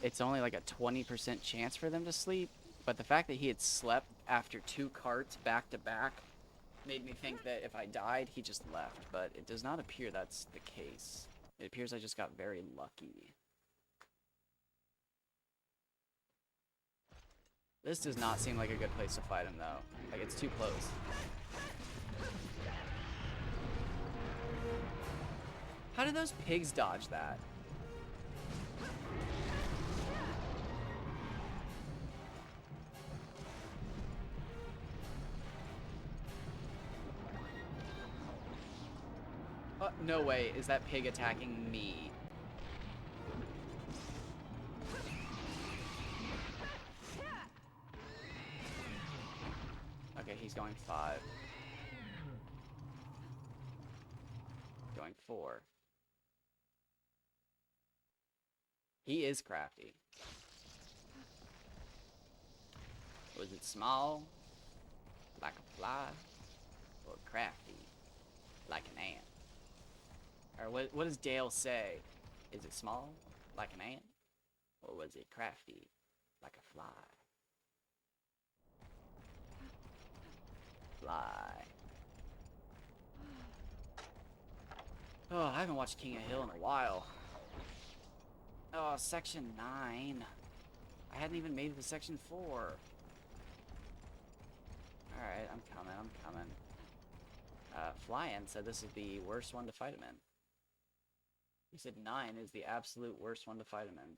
it's only like a 20% chance for them to sleep, but the fact that he had slept after 2 carts back to back made me think that if I died, he just left, but it does not appear that's the case. It appears I just got very lucky. This does not seem like a good place to fight him, though. Like, it's too close. How did those pigs dodge that? No way. Is that pig attacking me? Okay, he's going 5. Going 4. He is crafty. Was it small, like a fly, or crafty, like an ant? Or what does Dale say? Is it small, like an ant? Or was it crafty, like a fly? Fly. Oh, I haven't watched King of Hill in a while. Oh, section 9. I hadn't even made it to section 4. Alright, I'm coming. Flyin said this is the worst one to fight him in. He said 9 is the absolute worst one to fight him in.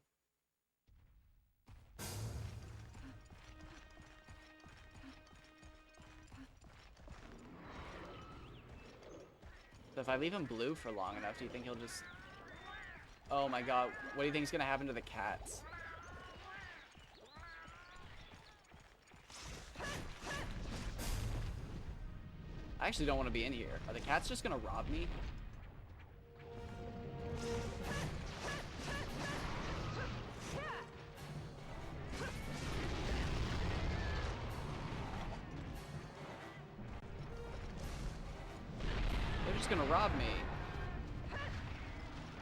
So if I leave him blue for long enough, do you think he'll just... Oh my god, what do you think is going to happen to the cats? I actually don't want to be in here. Are the cats just going to rob me? They're just going to rob me.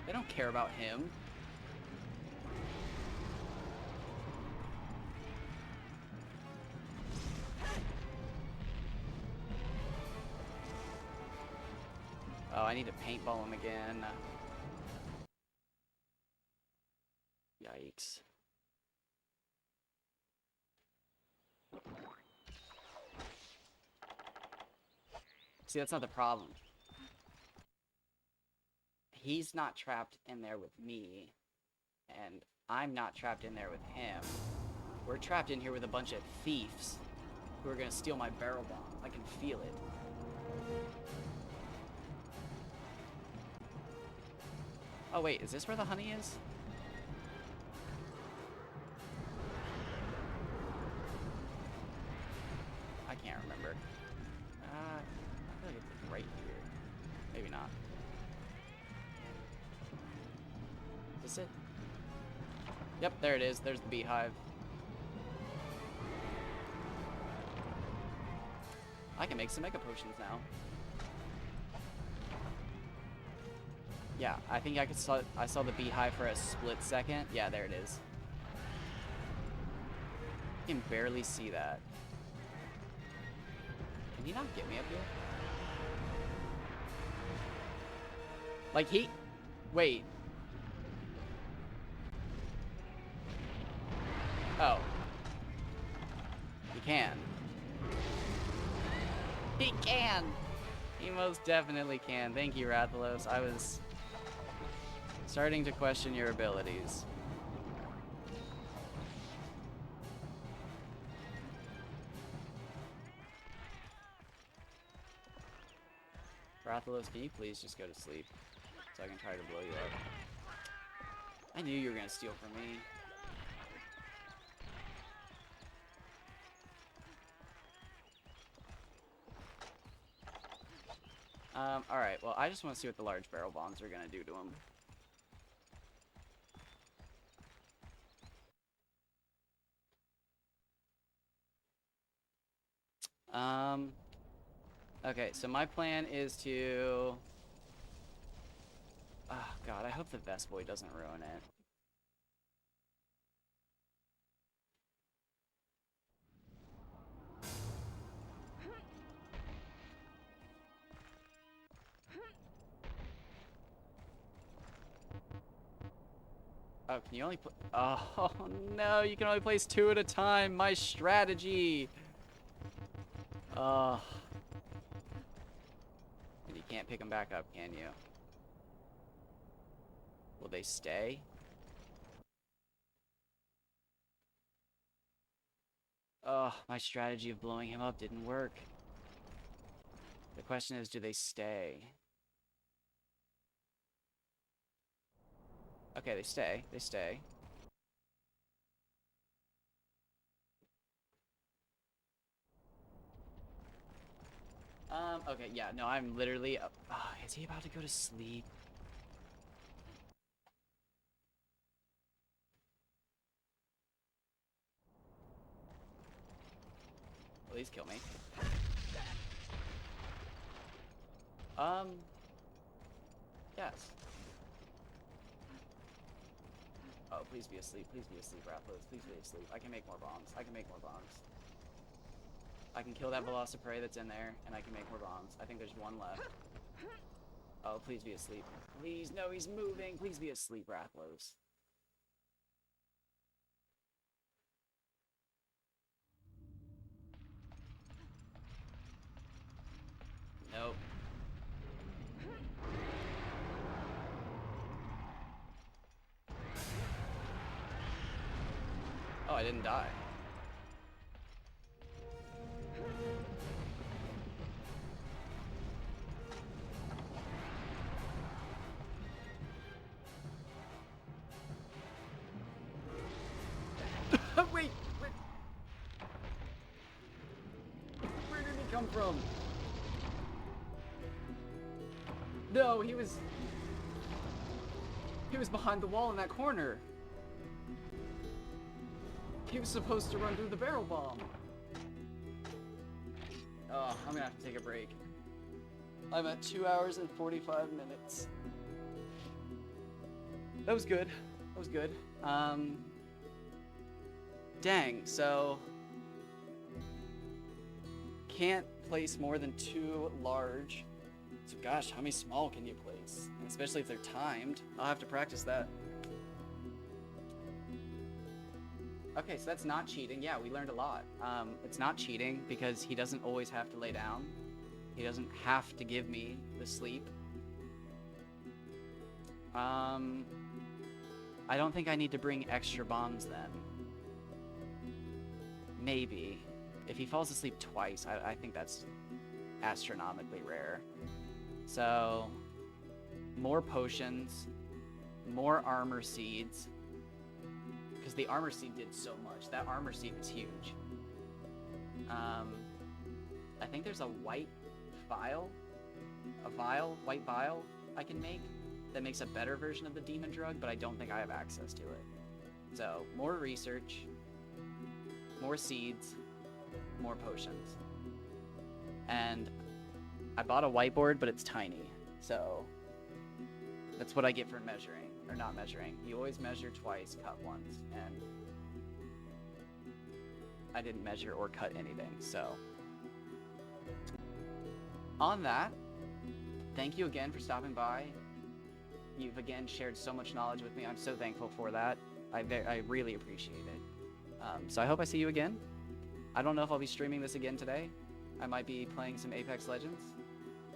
They don't care about him. Oh, I need to paintball him again. Yikes. See, that's not the problem. He's not trapped in there with me, and I'm not trapped in there with him. We're trapped in here with a bunch of thieves who are gonna steal my barrel bomb. I can feel it. Oh wait, is this where the honey is? I can't remember. I feel like it's right here. Maybe not. Is this it? Yep, there it is. There's the beehive. I can make some mega potions now. Yeah, I think I saw the beehive for a split second. Yeah, there it is. I can barely see that. Can he not get me up here? Like he... Wait. Oh. He can. He can! He most definitely can. Thank you, Rathalos. I was starting to question your abilities. Rathalos, can you please just go to sleep so I can try to blow you up? I knew you were gonna steal from me. Alright, well, I just want to see what the large barrel bombs are gonna do to him. Okay, so my plan is to... Oh, God, I hope the Vest Boy doesn't ruin it. Oh, can you only put... Oh, no, you can only place 2 at a time. My strategy. And you can't pick them back up, can you? Will they stay? My strategy of blowing him up didn't work. The question is, do they stay? Okay, they stay. They stay. Okay, yeah, no, I'm literally... is he about to go to sleep? Please kill me. Yes. Oh, please be asleep. Please be asleep, Rathalos. Please be asleep. I can make more bombs. I can make more bombs. I can kill that Velociprey that's in there, and I can make more bombs. I think there's one left. Oh, please be asleep. Please, no, he's moving. Please be asleep, Rathalos. Nope. Oh, I didn't die. Wait, where did he come from? No, he was behind the wall in that corner. He was supposed to run through the barrel bomb. Oh, I'm gonna have to take a break. I'm at 2 hours and 45 minutes. That was good. That was good. Dang, so... Can't place more than 2 large. So gosh, how many small can you place? And especially if they're timed. I'll have to practice that. Okay, so that's not cheating. Yeah, we learned a lot. It's not cheating because he doesn't always have to lay down. He doesn't have to give me the sleep. I don't think I need to bring extra bombs then. Maybe. If he falls asleep twice, I think that's astronomically rare. So, more potions, more armor seeds. Because the armor seed did so much. That armor seed is huge. I think there's a white vial. White vial I can make that makes a better version of the demon drug, but I don't think I have access to it. So, more research, more seeds, more potions. And I bought a whiteboard, but it's tiny. So, that's what I get for measuring. Or not measuring. You always measure twice, cut once. And I didn't measure or cut anything, so. On that, thank you again for stopping by. You've again shared so much knowledge with me. I'm so thankful for that. I really appreciate it. So I hope I see you again. I don't know if I'll be streaming this again today. I might be playing some Apex Legends.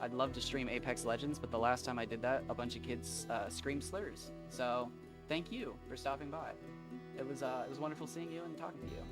I'd love to stream Apex Legends, but the last time I did that, a bunch of kids screamed slurs. So thank you for stopping by. It was wonderful seeing you and talking to you.